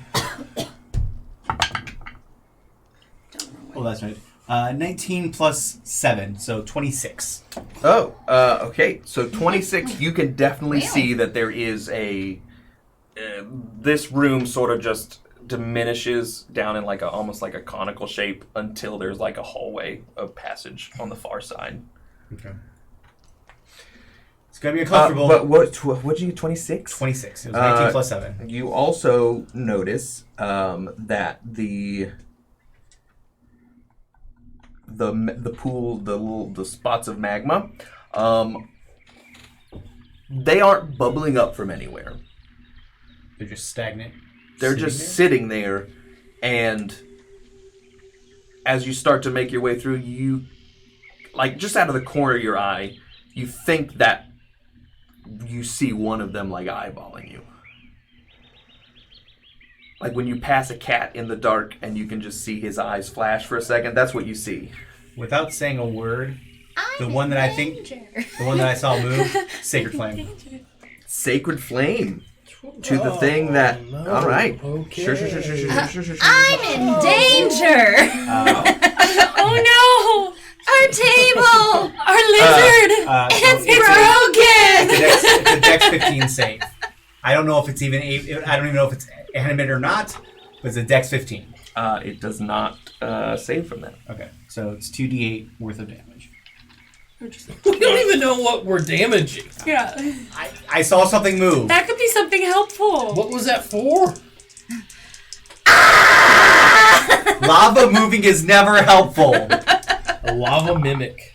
Oh, that's right. 19 plus 7, so 26. Oh, okay. So 26, you can definitely Wow. see that there is a... this room sort of just diminishes down in like a almost like a conical shape until there's like a hallway of passage on the far side. Okay. It's going to be uncomfortable. But what'd you get, 26? 26. It was 19 plus 7. You also notice that the pool, the spots of magma, they aren't bubbling up from anywhere. They're just stagnant. They're just sitting there, and as you start to make your way through, you, like, just out of the corner of your eye, you think that you see one of them, like, eyeballing you. Like when you pass a cat in the dark and you can just see his eyes flash for a second, that's what you see. Without saying a word, the one that I saw move, Sacred Flame. Sacred Flame. To the thing that... no. All right. Okay. Sure. I'm in danger! Oh no! Our table! Our lizard! It's broken! It's a Dex 15 save. I don't know if it's even... I don't even know if it's animate or not, but it's a Dex 15. It does not save from that. Okay, so it's 2d8 worth of damage. We don't even know what we're damaging. Yeah. I saw something move. That could be something helpful. What was that for? Lava moving is never helpful. A lava mimic.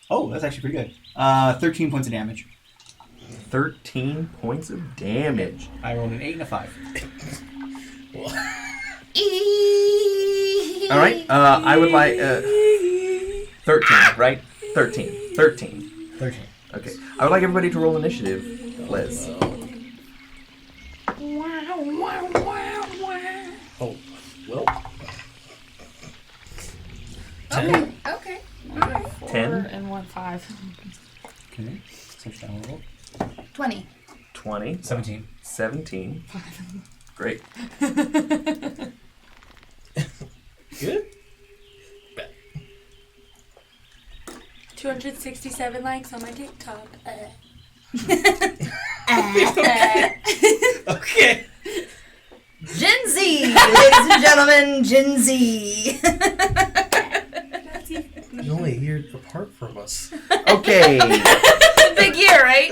Oh, that's actually pretty good. 13 points of damage. 13 points of damage. I rolled an 8 and a 5. All right. I would like 13, right? 13. 13. Okay. I would like everybody to roll initiative, Liz. Oh, well. Okay. 10. 4 and 1 5. Okay. Switch down a little. 20. 20. 17. 17. Great. Good. 267 likes on my TikTok. Okay. Gen Z, ladies and gentlemen, Gen Z. You're only a year apart from us. Okay. Big year, right?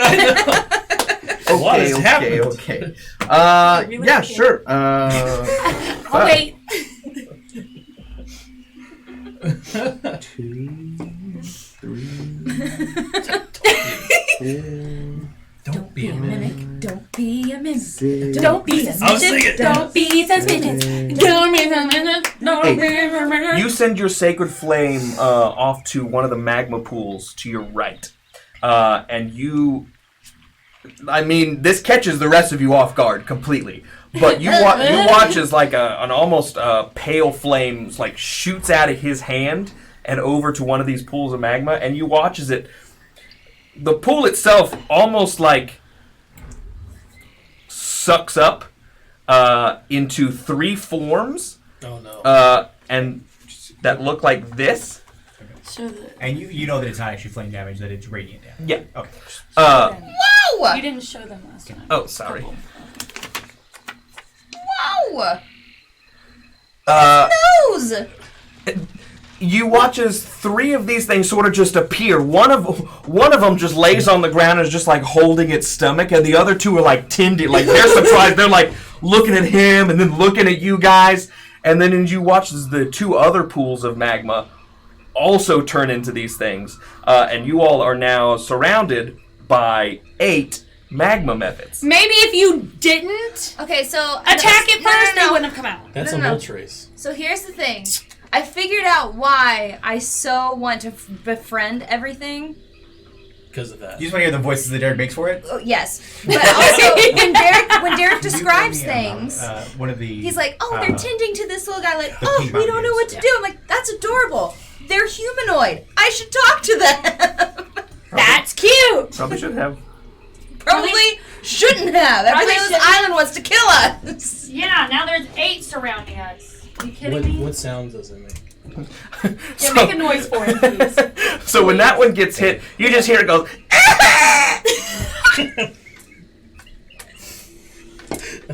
What is happening? Okay. Really Yeah, okay. sure. Oh, wait. 2, 3, 4. Don't be a mimic. Don't be a mimic. 6. Don't be I was suspicious. thinking. Don't be suspicious. Don't be suspicious. Don't be You send your sacred flame off to one of the magma pools to your right, and you. I mean, this catches the rest of you off guard completely. But you watch as like an almost pale flame like shoots out of his hand and over to one of these pools of magma, and you watch as the pool itself almost like sucks up into 3 forms, Oh no. and that look like this. Show the. And you know that it's not actually flame damage, that it's radiant damage. Yeah. Okay. Wow! You didn't show them last time. Oh, sorry. Wow! Uh, Nose! you watch as 3 of these things sort of just appear. One of them just lays on the ground and is just like holding its stomach, and the other 2 are like tending, like they're surprised. They're like looking at him and then looking at you guys, and then as you watch as the 2 other pools of magma also turn into these things, and you all are now surrounded by 8 magma methods. Maybe if you didn't Okay, so attack it first, they no. wouldn't have come out. That's no, a no. Moltres. So here's the thing. I figured out why I so want to befriend everything. Because of that. You just want to hear the voices that Derek makes for it? Oh, yes, but also when Derek describes Could you give me, things, one of the. he's like, "Oh, they're tending to this little guy. Like, the oh, pink we don't know what mountains. to do." I'm like, "That's adorable. They're humanoid. I should talk to them." That's cute. Probably should have. Probably shouldn't have. Everything on this shouldn't. island wants to kill us. Yeah, now there's 8 surrounding us. Are you kidding me? What sound does it make? Yeah, make a noise for him, please. So when that one gets hit, you just hear it go.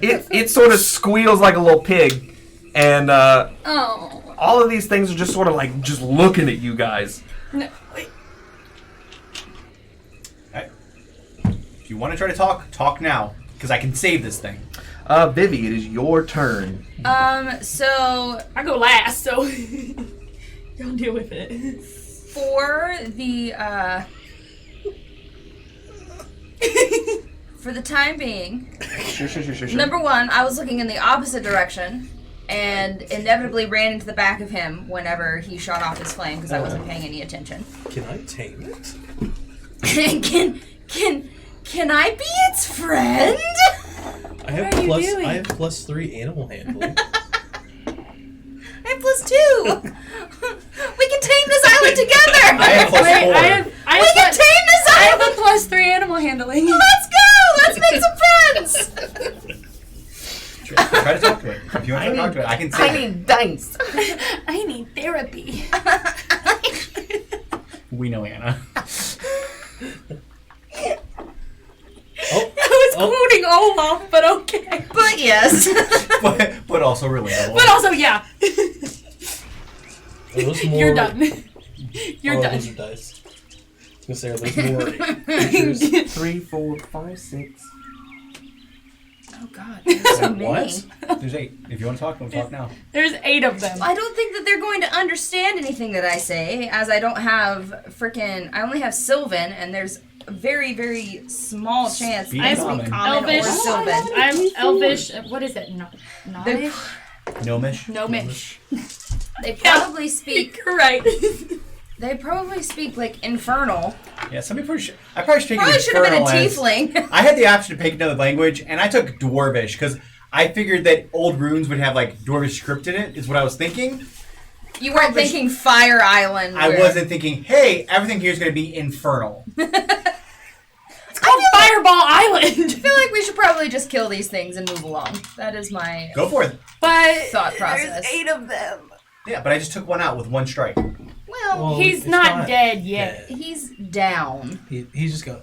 It sort of squeals like a little pig, and Oh. all of these things are just sort of like just looking at you guys. No, wait. If you want to try to talk now, because I can save this thing. Vivi, it is your turn. So I go last, so y'all deal with it. for the for the time being, Sure. number 1, I was looking in the opposite direction and inevitably ran into the back of him whenever he shot off his flame because I wasn't paying any attention. Can I tame it? Can I be its friend? I have are you plus. doing? I have +3 animal handling. I have +2. We can tame this island together. I have +4. We can tame this I have island. a +3 animal handling. Let's go. Let's make some friends. Try to talk to it. If you want to talk to it, I can save it. need dice. I need therapy. We know Anna. I was quoting Olaf, but okay. But yes. but also relatable. But also, yeah. Are those more, You're done. You're done. Those are dice. I was gonna say, are those more creatures? 3, 4, 5, 6. Oh God, there's so many. What? There's 8. If you want to talk, we'll talk now. There's 8 of them. I don't think that they're going to understand anything that I say, as I don't have I only have Sylvan, and there's a very, very small chance Speak that I common. speak Common Elvish. or Sylvan. I'm Elvish. What is it? They're- Gnomish? Gnomish. They probably speak. You're right. They probably speak like Infernal. Yeah, some people I probably should take Probably should have been a Infernal as- Tiefling. I had the option to pick another language, and I took Dwarvish, because I figured that old runes would have, like, Dwarvish script in it, is what I was thinking. You weren't thinking Fire Island. I where- wasn't thinking, hey, everything here is going to be infernal. It's called Fireball Island. feel like we should probably just kill these things and move along. That is my Go for it. But thought process. 8 of them. Yeah, but I just took one out with one strike. Well, He's it's not dead yet. dead. he's down. He's just going.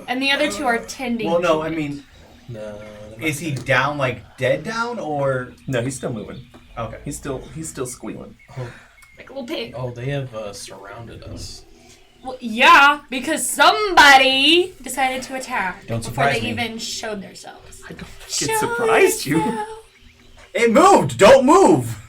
And the other 2 are tending. Well, no, to I it. mean, No. is he down like dead down or? No, he's still moving. Okay. He's still squealing. Like a little pig. Oh, they have surrounded us. Well, yeah, because somebody decided to attack Don't before surprise they me. even showed themselves. I don't think it surprised you. It moved. Don't move.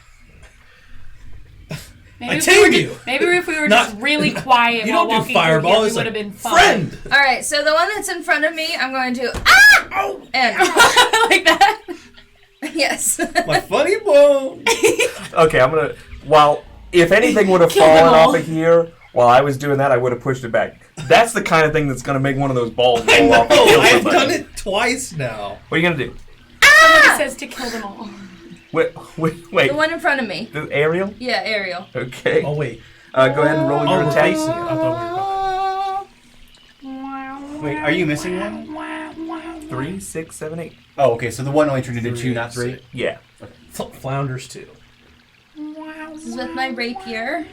Maybe I if tamed we were, you. Maybe if we were Not- just really quiet You while don't do walking fireball. through here, It's we would like, have been fine. friend. All right, so the one that's in front of me, I'm going to and Like that. yes. My funny bone. Okay, I'm gonna. While if anything would have Kill them fallen all. off of here while I was doing that, I would have pushed it back. That's the kind of thing that's gonna make one of those balls I roll know. off and kill I've somebody. done it twice now. What are you gonna do? Somebody says to kill them all. Wait. The one in front of me. The Ariel? Yeah, Ariel. Okay. Oh wait. Go ahead and roll your Oh, attack. replacing it. I thought we were. Wait, are you missing one? 3, 6, 7, 8. Oh, okay. So the one only turned into 2, not 3. Yeah. Flounders too. This is with my rapier.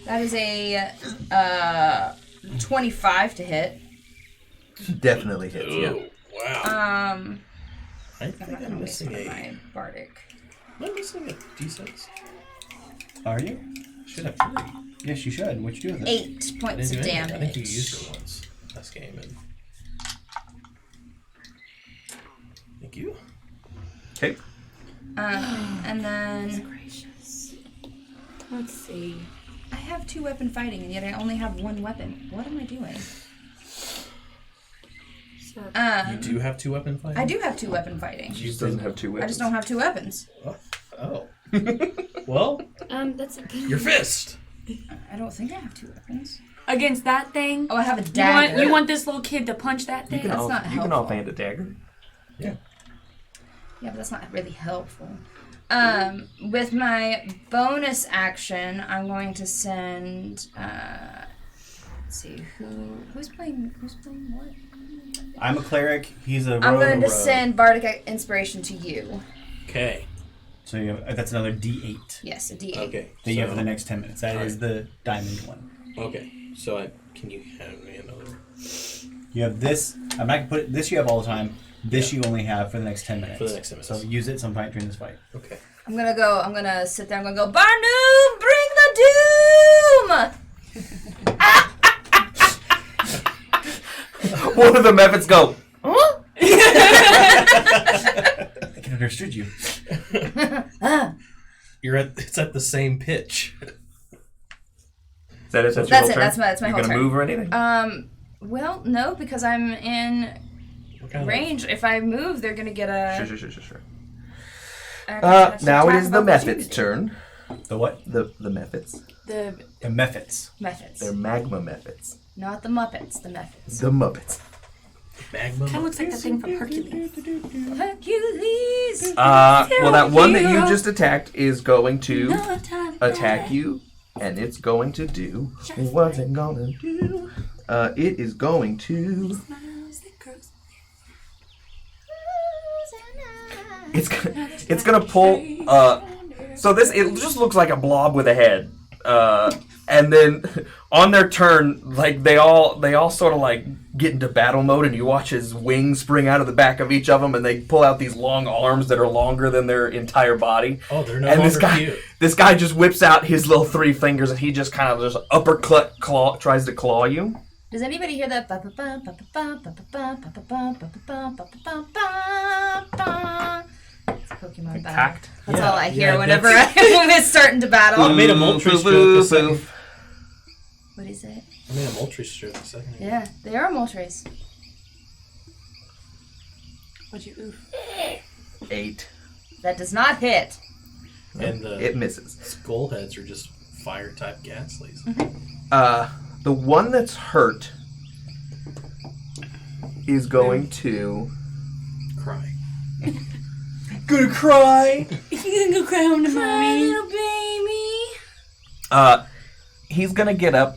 That is a 25 to hit. Definitely hits. Yeah. Wow. I I'm think not I'm gonna waste missing one of a. my bardic. Am I missing a D6? Are you? Should have 3. Yes, you should. What'd you do with it? 8 I didn't points do of anything. damage. I think you used it once last game. And thank you. Okay. And then Gracious. Let's see. I have 2 weapon fighting, and yet I only have 1 weapon. What am I doing? So, You do have 2 weapon fighting. I do have 2 weapon fighting. She just doesn't have 2 I weapons. just don't have 2 weapons. Oh. Well, that's your fist. I don't think I have 2 weapons. against that thing. Oh, I have a You dagger. want, you want this little kid to punch that You thing? can, That's not you can helpful. offhand a dagger. Yeah. Yeah, but that's not really helpful. With my bonus action, I'm going to send. Let's see who's playing what. I'm a cleric. He's a rogue. I'm going to rogue. send bardic inspiration to you. Okay. So you have, that's another D8 Yes, a D8. Okay. that you have for so- the next 10 minutes. That is the diamond one. Okay. So can you hand me another? You have this. I'm not gonna put it. This you have all the time. This you only have for the next 10 minutes. For the next 10 minutes. So use it sometime during this fight. Okay. I'm gonna sit there. I'm gonna go. Barnu, bring the doom. One of the methods go. I can understood you. It's at the same pitch. Is that it? That's, your That's whole it. turn? That's my You're whole gonna turn. move or anything? Well, no, because I'm in What kind range. If I move, they're gonna get a. Sure. action Now it attack is of the Mephits' opportunity. turn. The what? The Mephits. The The Mephits. Methods. They're magma Mephits. Not the Muppets, the methods. The Muppets. Magma. kind of looks like that thing from Hercules. Hercules! Well, that one that you just attacked is going to No time attack you, and it's going to do. What's it gonna do? It is going to. It's gonna pull. So this it just looks like a blob with a head. And then on their turn, like they all sort of like get into battle mode, and you watch his wings spring out of the back of each of them, and they pull out these long arms that are longer than their entire body. Oh, they're no And longer cute. this guy just whips out his little 3 fingers, and he just kind of just uppercut tries to claw you. Does anybody hear that? It's Pokemon battle. Cocked. That's Yeah, all I hear yeah, whenever I'm starting to battle. I made a Moltres joke a second. What is it? I made a Moltres joke a second ago. Yeah, they are Moltres. What'd you oof? 8. That does not hit. And the It misses. skull heads are just fire type Gaslies. The one that's hurt is going to. Cry. Gonna cry. You can go cry home to mommy. Little baby. He's gonna get up,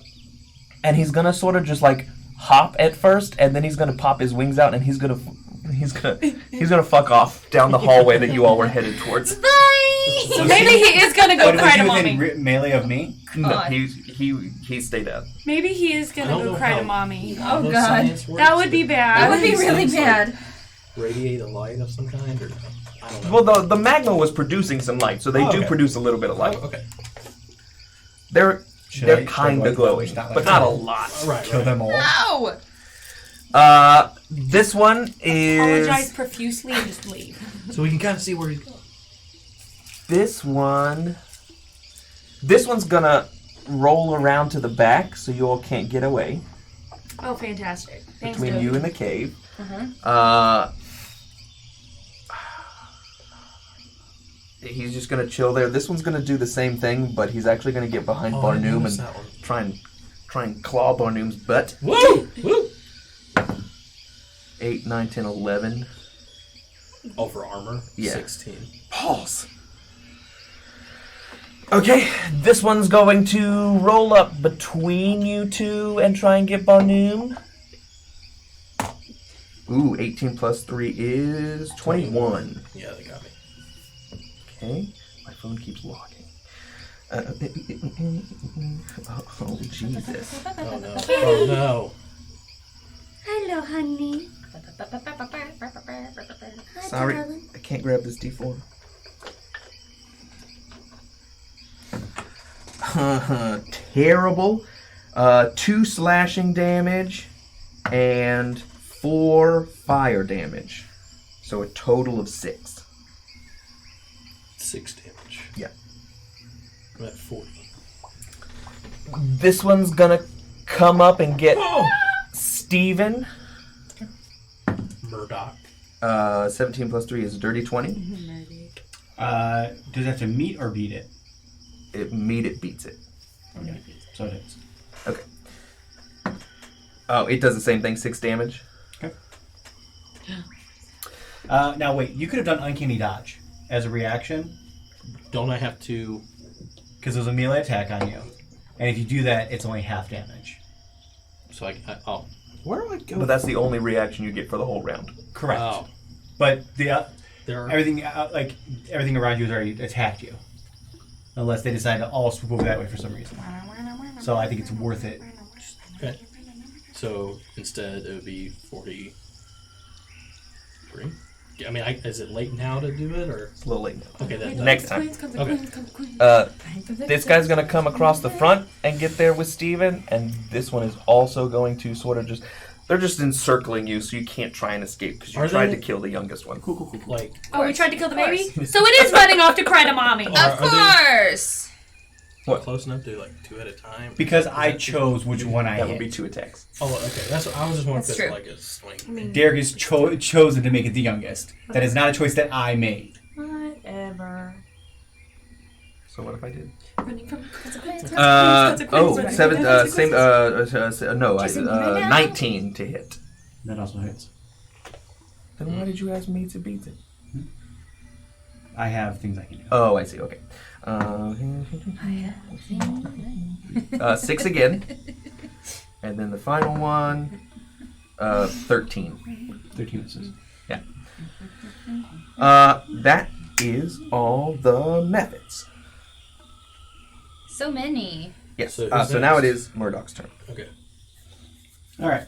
and he's gonna sort of just like hop at first, and then he's gonna pop his wings out, and he's gonna fuck off down the hallway that you all were headed towards. Bye! So maybe he is gonna go But cry to was he mommy. within melee of me? No, he stayed out. Maybe he is gonna I don't go know cry how to mommy. all Oh, those God. science works, That would be but bad. That would be these really things, like, bad. radiate a light of some kind, or I don't know. Well, the magma was producing some light, so they Oh, do okay. produce a little bit of light. Oh, okay. They're Should I kind go of glowing, not like but not a that? lot. Right. Kill them all. No! This one is Apologize profusely and just leave. So we can kind of see where he's going. this one. This one's gonna roll around to the back, so you all can't get away Oh, fantastic. Thanks, between Dewey. you and the cave. He's just gonna chill there. This one's gonna do the same thing, but he's actually gonna get behind Oh, I Barnoom noticed and that one. try and claw Barnoom's butt. Woo! Woo! 8, 9, 10, 11. Oh, for armor? Yeah. 16. Pulse. Okay, this one's going to roll up between you two and try and get Barnoom. Ooh, 18 plus 3 is 21. Yeah, they got me. Okay, my phone keeps locking. Oh, Jesus. Oh, no. Oh, no. Hello, honey. Sorry, I can't grab this D4. Terrible. 2 slashing damage and 4 fire damage. So a total of 6. 6 damage. Yeah. I'm at 40. This one's gonna come up and get Steven. Murdoch. 17 plus 3 is a dirty 20. Does it have to meet or beat it? It beats it. Okay. So it is. Okay. Oh, it does the same thing, 6 damage. Okay. Now wait, you could have done Uncanny Dodge as a reaction, Don't I have to... because there's a melee attack on you. And if you do that, it's only half damage. So oh. Where do I go? But that's the only reaction you get for the whole round. Correct. Oh. But the There are... everything around you has already attacked you, unless they decide to all swoop over that way for some reason. So I think it's worth it. Okay. So instead, it would be 43. I mean, is it late now to do it, or It's a little late. okay? That Next time. Okay. This guy's going to come across the front and get there with Steven, and this one is also going to sort of just... They're just encircling you, so you can't try and escape, because you Are tried they- to kill the youngest one. Like, Oh, we tried to kill the Of baby? course. So it is running off to cry to mommy. Of Are they- course! What? close enough to like 2 at a time? Because Is I that- chose which one I That hit. would be 2 attacks. Oh, okay. That's what I was just wondering if That's it's true. like a swing. I mean, Derek has chosen to make it the youngest. That is not a choice that I made. whatever. So what if I did? Running from consequence. No, Just ignore it now. 19 to hit. That also hits. Then why did you ask me to beat it? I have things I can do. Oh, I see. Okay. 6 again, and then the final one, 13. 13 misses. Yeah. That is all the methods. So many. Yes. So So, who's now it next? is Murdoch's turn. Okay. All right.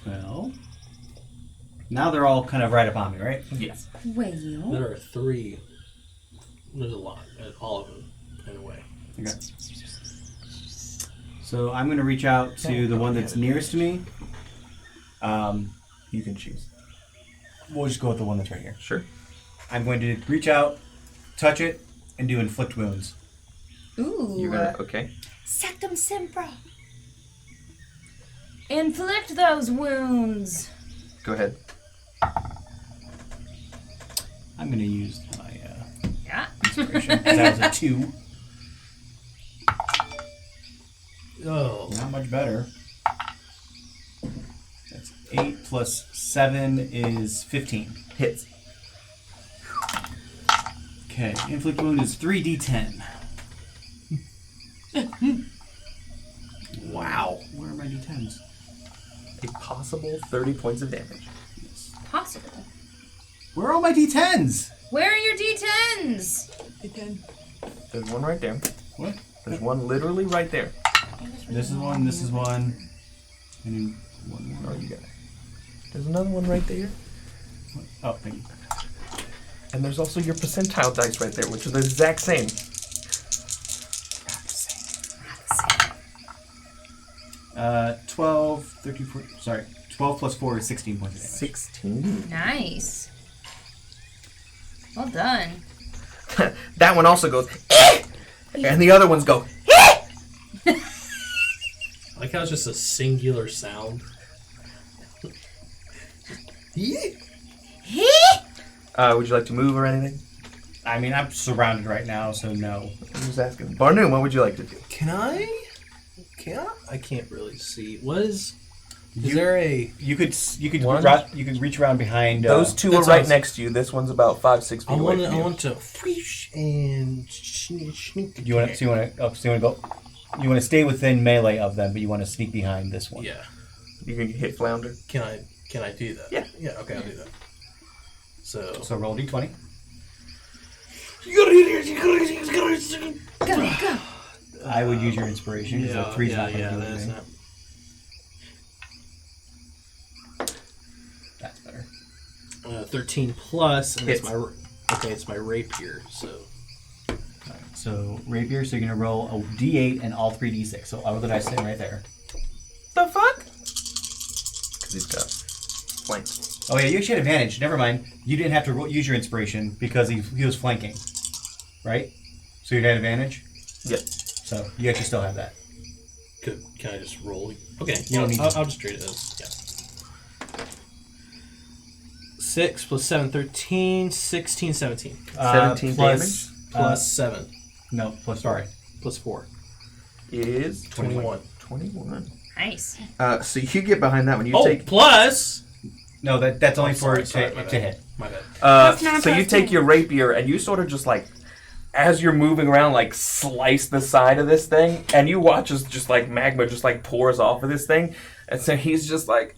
Well, now they're all kind of right up on me, right? Yes. Well. There are 3. There's a lot. All of them, in a way. Okay. So I'm going to reach out to the one that's nearest to me. You can choose. We'll just go with the one that's right here. Sure. I'm going to reach out, touch it, and do inflict wounds. Ooh. You're gonna okay. Sectum Sempra. Inflict those wounds. Go ahead. I'm going to use my Yeah. inspiration. That was a 2. Oh. Not much better. That's 8 plus 7 is 15. Hits. Okay, inflict wound is 3d10. Wow. Where are my d10s? A possible 30 points of damage. Possible. Where are all my d10s? Where are your D10s? There's one right there. What? There's one literally right there. This is one, and then one more. Oh, you got it. There's another one right there. Oh, thank you. And there's also your percentile dice right there, which are the exact same. 12, 13, 14, sorry. 12 plus 4 is 16 points of damage. 16. Nice. Well done. That one also goes, eh! And the other ones go, I like how it's just a singular sound. would you like to move or anything? I mean, I'm surrounded right now, so no. I'm just asking. Barnoon, what would you like to do? Can I? I can't really see. Is there a? You could One? you could reach around behind. Those two are that's right awesome. next to you. This one's about 5-6 feet I away want from you. to fish and sneak. You want to go. You want to stay within melee of them, but you want to sneak behind this one. Yeah. You can hit Flounder. Can I do that? Yeah. Yeah. Okay, I'll do that. So roll d20. Go, go. I would use your inspiration because a 3's not going to do that's anything. not. That's better. 13 plus, and Hits. it's my rapier. So Alright, so rapier. So you're going to roll a d8 and all 3d6. So all the dice sitting right there. The fuck? Because he's got flanks. Oh yeah, you actually had advantage. Never mind. You didn't have to use your inspiration because he was flanking, right? So you had advantage. Yep. So you actually still have that. can I just roll? Okay, You don't need to. I'll just treat it as 6 plus 7, 13, 16, 17. 17 plus, Plus 7. No, plus sorry. Plus 4. Is 21. 21. Nice. So you get behind that one. You Oh, take. plus! No, that's only Sorry, to my bad. hit. My bad. That's not So you plus take 10. your rapier and you sort of just like, as you're moving around, like slice the side of this thing, and you watch as just like magma just like pours off of this thing, and so he's just like,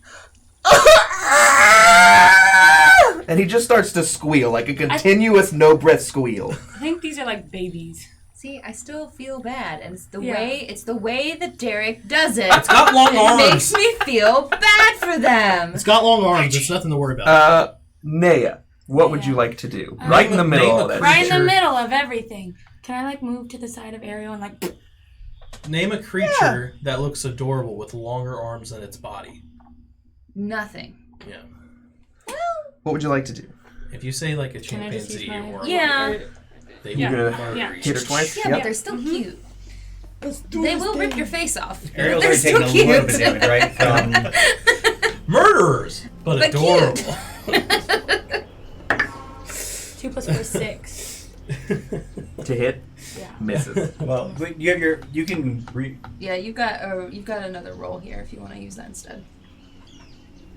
and he just starts to squeal like a continuous no breath squeal. I think these are like babies. See, I still feel bad, and it's the Yeah. way that Derek does it. It's got long It arms. makes me feel bad for them. It's got long arms. There's nothing to worry about. Naya, what would you like to do? Right in the middle of all that. Right in the Creature. middle of everything. Can I like move to the side of Ariel and like? Name a creature that looks adorable with longer arms than its body. Nothing. Yeah. What would you like to do? If you say like a Can I just use chimpanzee my- or Yeah. they Yeah. will You're murder Yeah. you. Hit her twice? Yeah, but they're still cute. They will rip your face off. Ariel's They're already taking a still little bit of cute. damage, right? From Murderers, but But adorable. 2 plus 4 is 6. To hit? Yeah. Misses. well, but you can Yeah, you've got another roll here if you want to use that instead.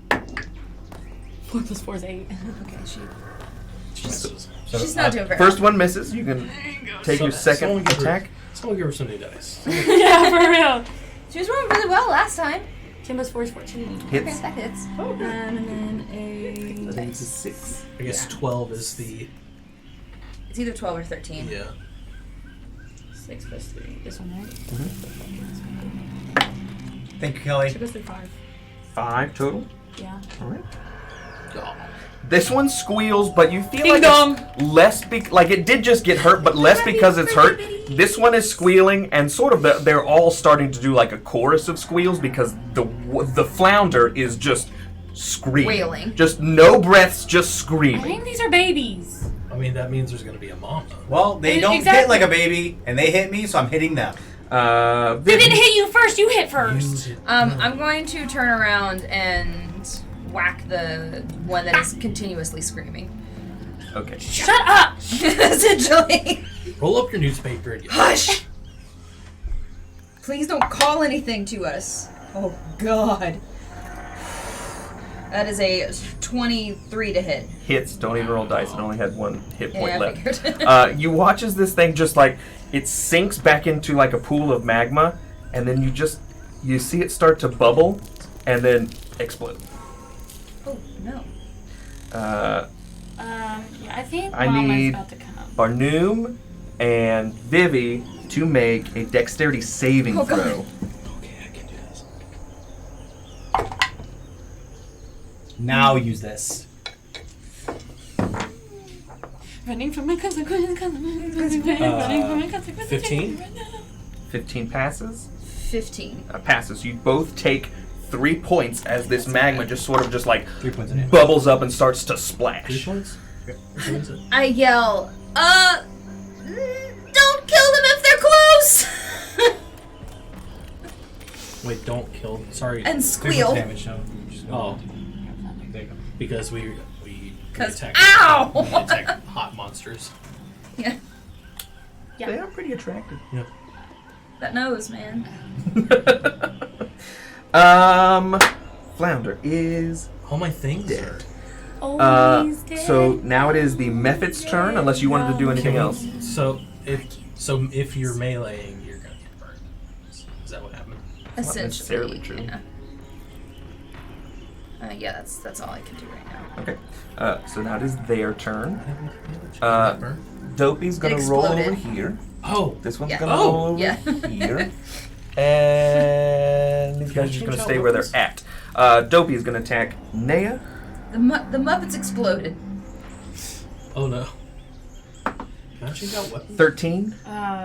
4 plus 4 is 8. Okay, Misses. she's not doing very First one misses. You can take your Someone second give her- attack. Someone give her some new dice. Yeah, for real. She was rolling really well last time. 10 plus 4 is 14. Hits. Okay, that hits. And then I think it's a 6. I guess 12 is the It's either 12 or 13. yeah. 6 plus 3. This one, right? Thank you, Kelly. 2 plus 3, 5. 5 total. Yeah. Alright. This one squeals, but you feel Ding like dong. it's less like it did just get hurt, but less because it's hurt. This one is squealing, and sort of they're all starting to do like a chorus of squeals because the flounder is just screaming, Wailing. just no breaths, just I screaming. think these are babies. I mean that means there's gonna be a mom. Well, they don't hit Exactly. like a baby, and they hit me, so I'm hitting them. They didn't hit you first. You hit first. I'm going to turn around and whack the one that is continuously screaming. Okay. Shut up. Essentially. Roll up your newspaper and Hush! Please don't call anything to us. Oh, God. That is a 23 to hit. Hits. Don't even roll dice. It only had 1 hit point Yeah, I left. figured. You watch as this thing just like it sinks back into like a pool of magma, and then you see it start to bubble, and then explode. Oh no. Yeah, I think I Mama's need about to come. Barnoom and Vivi to make a dexterity saving Oh, God. throw. Okay, I can do this. Now use this. Running from my consequences. Running from my consequences. 15? 15 passes. 15. Passes. You both take 3 points as this magma just sort of just like 3 points in it. bubbles up and starts to 3 splash. points? Okay. Which one is it? I yell, don't kill them if they're close! Wait, don't kill. Sorry. And 3 points squeal. damage, no. Just go. Oh, There you go. because we 'Cause- attack. ow! We attack hot monsters. Yeah, They are pretty attractive. Yep. that nose, man. Flounder is All my things dead. are. Always dead. So now it is the Mephit's turn, unless you wanted to do anything else. So if you're meleeing, you're gonna get burned. Is that what happened? Essentially. necessarily true. Yeah. Yeah, that's all I can do right now. Okay. So now it is their turn. Uh, Dopey's gonna roll over Exploded. here. oh, This one's Yeah. gonna Oh! roll over Yeah. here. And these guys are just gonna stay where they're at. Dopey is gonna attack Nea. The Muppets exploded. oh no. Can I change out weapons? 13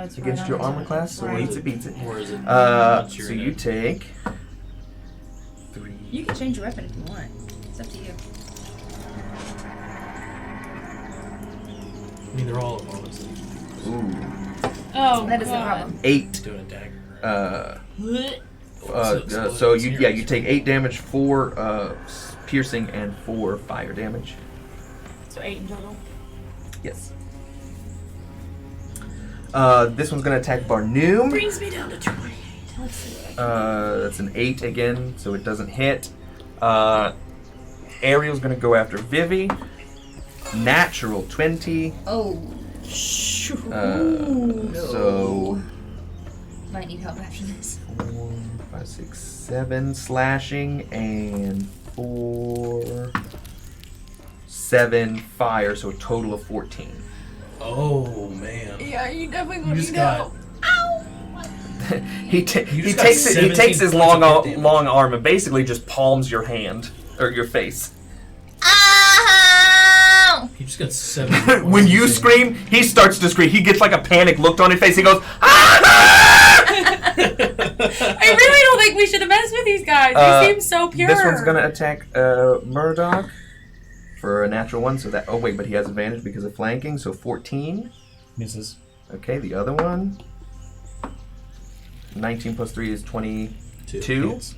It's against right your on armor the class, so right. beats it, beats it. Or is it? So you take 3. You can change your weapon if you want. It's up to you. I mean, they're all honestly Ooh. Oh, That is the God. problem. 8. doing a dagger. So you take 8 damage, 4 piercing, and 4 fire damage. So 8 in total. Yes. This one's gonna attack Barnoom. Brings me down to 28. Let's see what I That's an 8 again, so it doesn't hit. Ariel's gonna go after Vivi. Natural 20. Oh. So Might need help after this. 4, 5, 6, 7 slashing and 4, 7 fire, so a total of 14. Oh man. Yeah, you definitely You just got. he You just got takes 17 his points long of hit damage. long arm and basically just palms your hand or your face. Ow! You just got 7. When you scream, he starts to scream. He gets like a panic look on his face. He goes, "Ah!" I really don't think we should have messed with these guys. They seem so pure. This one's gonna attack Murdoch for a natural 1. So that. Oh wait, but he has advantage because of flanking. So 14 Misses. Okay, the other one. 19 plus 3 is 22. Hits.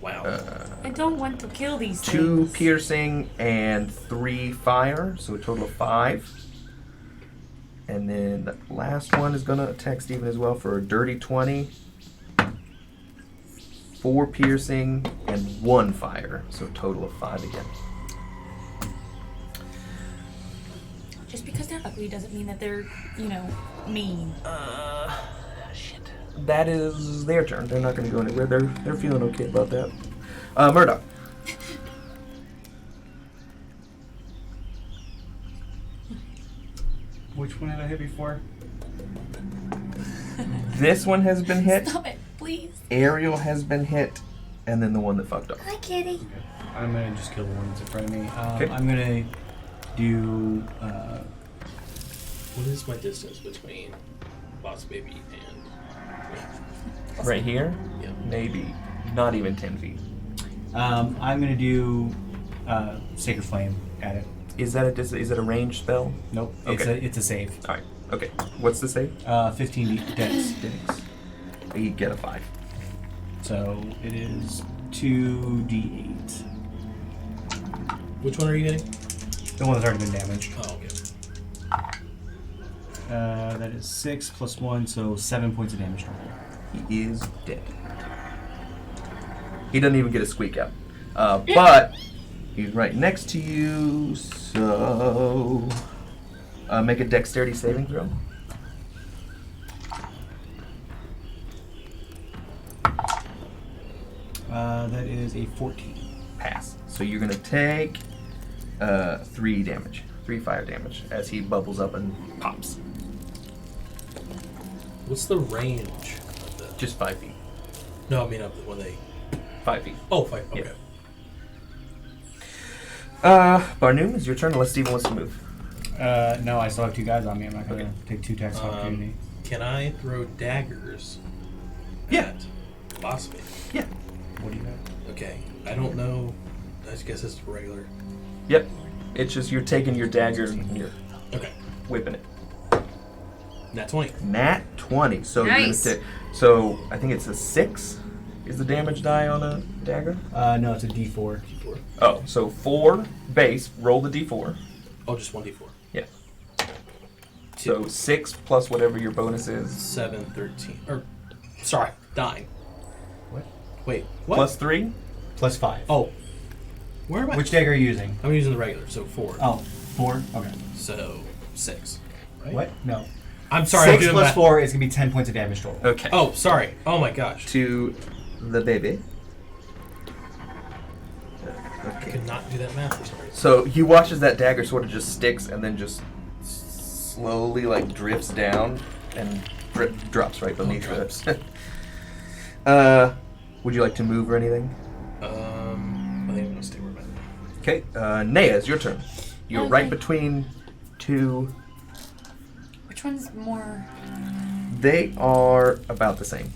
Wow. I don't want to kill these 2 things. piercing and 3 fire, so a total of 5. And then the last one is going to attack Steven as well for a dirty 20. 4 piercing and 1 fire, so a total of 5 again. Just because they're ugly doesn't mean that they're, mean. Shit. That is their turn. They're not going to go anywhere. They're feeling okay about that. Murdoch. Which one did I hit before? This one has been hit. Stop it, please. Ariel has been hit. And then the one that fucked off. Hi, kitty. I'm gonna just kill the one that's in front of me. Okay. I'm gonna do. What is my distance between Boss Baby and me? Right here? Yeah. Maybe. Not even 10 feet. I'm gonna do Sacred Flame at it. Is that a ranged spell? Nope. Okay. It's a save. Alright. Okay. What's the save? 15 dex. You get a 5. So it is 2d8. Which one are you getting? The one that's already been damaged. Oh, okay. That is 6 plus 1, so 7 points of damage total. He is dead. He doesn't even get a squeak out. But he's right next to you, so make a dexterity saving throw. That is a 14. Pass. So you're gonna take 3 damage, 3 fire damage, as he bubbles up and pops. What's the range of the... Just 5 feet. No, I mean of the, when they... 5 feet. Oh, 5. Okay. Barnoom, it's your turn unless Steven wants to move. No, I still have 2 guys on me. I'm not going to take 2 attacks of opportunity. Can I throw daggers Yeah. at philosophy? Yeah. What do you have? Okay. I don't know. I guess it's regular. Yep. It's just you're taking your dagger and you're Okay. whipping it. Nat 20. Nat 20. So Nice. you're gonna so I think it's a 6 is the damage die on a dagger? No, it's a D4. D4. Oh, so 4 base, roll the D4. Oh, just 1d4. Yeah. So 6 plus whatever your bonus is. 7, 13. Or, sorry, 9. What? Wait, what? Plus 3? Plus 5. Oh. Where am I? Which dagger are you using? I'm using the regular, so 4. Oh, 4? Okay. So, 6. Right? What? No. I'm sorry. 6 plus 4 is going to be 10 points of damage total. Okay. Oh, sorry. Oh my gosh. To the baby. I Okay. could not do that math. I'm sorry. So he watches that dagger sort of just sticks and then just slowly like drifts down and drops right beneath drops. it. Would you like to move or anything? I think I'm going to stay where I'm at. Okay, Naya, it's your turn. You're Okay. right between 2. Which one's more? They are about the same.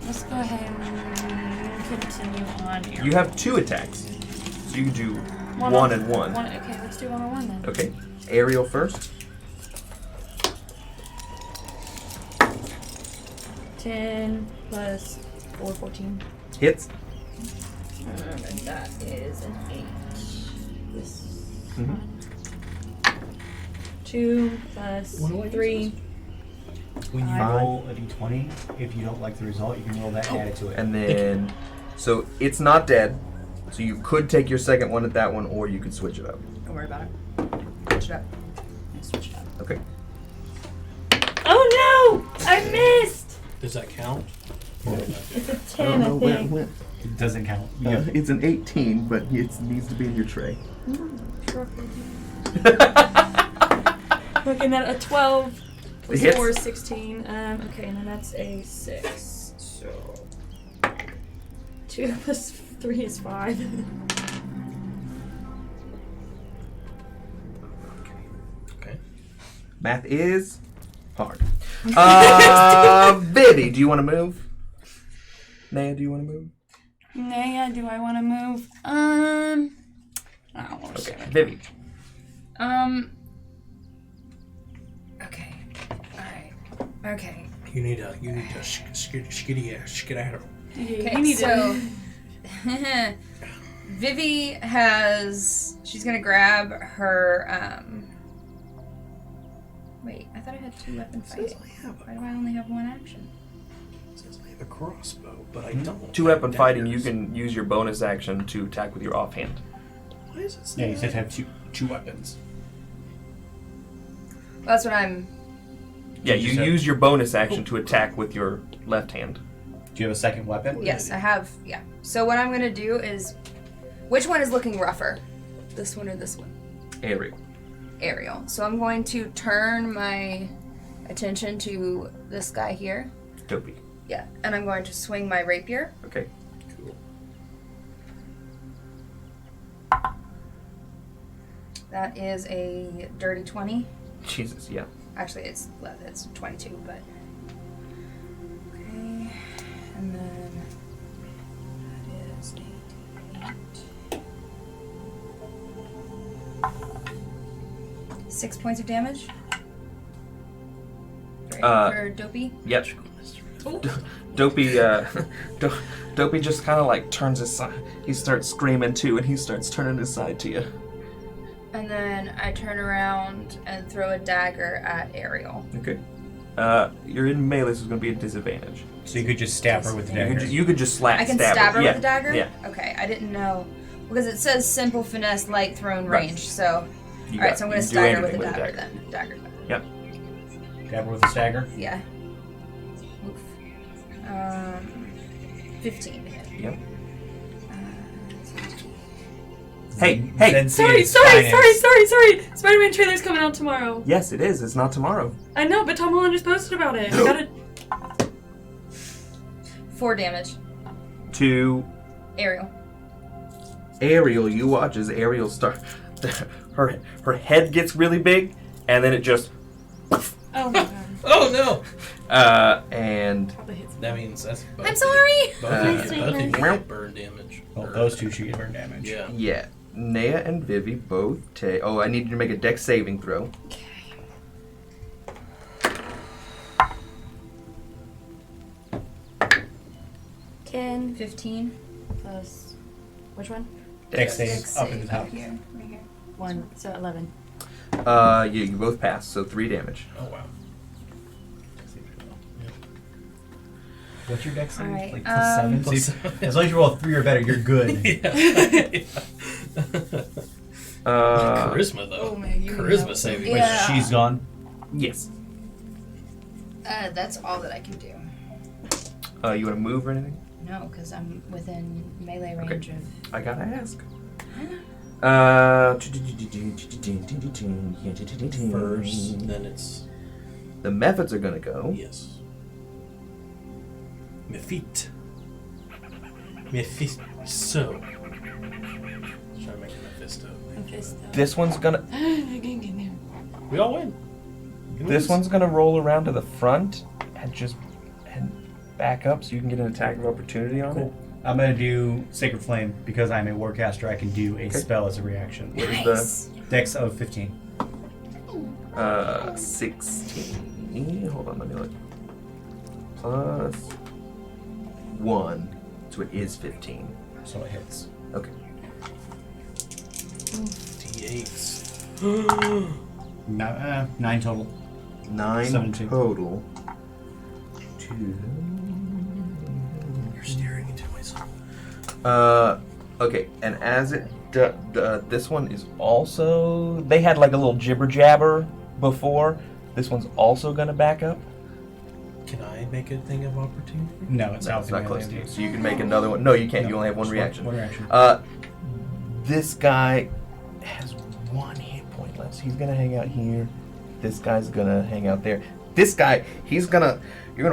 Let's go ahead and continue on here. You have 2 attacks, so you can do 1 and 1. Okay, let's do 1 on 1 then. Okay, aerial first. 10 plus 4, 14. Hits. And that is an 8. This Mhm. 2 plus What do I use 3. When you 5. roll a D20, if you don't like the result, you can roll that and add it to it. And then, so it's not dead. So you could take your second one at that one, or you could switch it up. Don't worry about it. Switch it up. Switch it up. Okay. Oh no! I missed! Does that count? It's a 10, I think. It doesn't count. It's an 18, but it needs to be in your tray. Looking at a 12 plus Hits. 4 is 16. Okay, and then that's a 6. So 2 plus 3 is 5. Okay. Math is hard. Bibby, do you want to move? Naya, do you want to move? Naya, do I want to move? I don't want to. Okay, Bibby. Okay. Alright. Okay. You need to skedaddle. Okay, you need so Vivi has she's gonna grab her wait, I thought I had 2 weapon fighting. Why do I only have 1 action? It says I have a crossbow, but I don't. 2 weapon have fighting, you daggers. can use your bonus action to attack with your offhand. Why is it Yeah, you say said to have two weapons. Well, that's what I'm. Yeah, You you said- use your bonus action to attack with your left hand. Do you have a second weapon? Yes, I have. Yeah. So what I'm gonna do is, which one is looking rougher? This one or this one? Aerial. Aerial. So I'm going to turn my attention to this guy here. Dopey. Yeah, and I'm going to swing my rapier. Okay. Cool. That is a dirty 20. Jesus, yeah. Actually, it's 22, but okay. And then that is 8. 6 points of damage. For Dopey. Yep. Dopey, Dopey just kind of like turns his side. He starts screaming too, and he starts turning his side to you. And then I turn around and throw a dagger at Ariel. Okay. You're in melee, so it's going to be a disadvantage. So you could just stab her with the dagger. You could just stab I can stab her Yeah. with a dagger? Yeah. Okay, I didn't know. Because it says simple finesse, light thrown Right. range, so. You Alright, got- so I'm going you to can do stab her with a anything dagger then. Dagger. Yep. Stab her with a stagger. Yeah. Oof. 15 to hit. Yep. Uh, Hey. Then Sorry. see its finest. Spider-Man trailer's coming out tomorrow. Yes, it is. It's not tomorrow. I know, but Tom Holland just posted about it. I gotta. 4 damage. To Ariel. Ariel, you watch as Ariel start. Her head gets really big, and then it just. Oh my god. Oh no! And Probably hits. That means that's both. I'm sorry! Both of you Sweetness. get burn damage. Well, those two should get burn damage. Yeah. yeah, Nea and Vivi both take. Oh, I need you to make a dex saving throw. 10 15. plus. Which one? Dex save Dex up save at the top. Here, right here. 1. So 11. Yeah, you both pass, so 3 damage. Oh wow. What's your dex save? Alright, Like +7? Plus See, seven. as long as you roll a 3 or better, you're good. Charisma though. Oh, man, you Charisma know. saving. Wait, Yeah. she's gone. Yes. That's all that I can do. You want to move or anything? No, because I'm within melee Okay. range of. I gotta ask. First, then it's The methods are gonna go. yes. Mephit. Mephisto. Try to make it Mephisto. This one's gonna. We all win. You This lose. one's gonna roll around to the front and just and back up, so you can get an attack of opportunity on it. I'm gonna do Sacred Flame because I'm a warcaster. I can do a Okay. spell as a reaction. What is Nice. Dex of 15. the 16? Hold on, let me look. Plus 1, so it is 15. So it hits. Okay. D8s. 9 total. 9 17. total. 2. You're staring into my soul. Okay, and as it this one is also, they had like a little jibber jabber before. This one's also gonna back up. Can I make a thing of opportunity? No, it's No, not it's not gonna close to land. you, so you can make another one. No, you can't. No, You only have one just reaction. One reaction. This guy has 1 hit point left. So he's gonna hang out here. This guy's gonna hang out there. This guy, you're gonna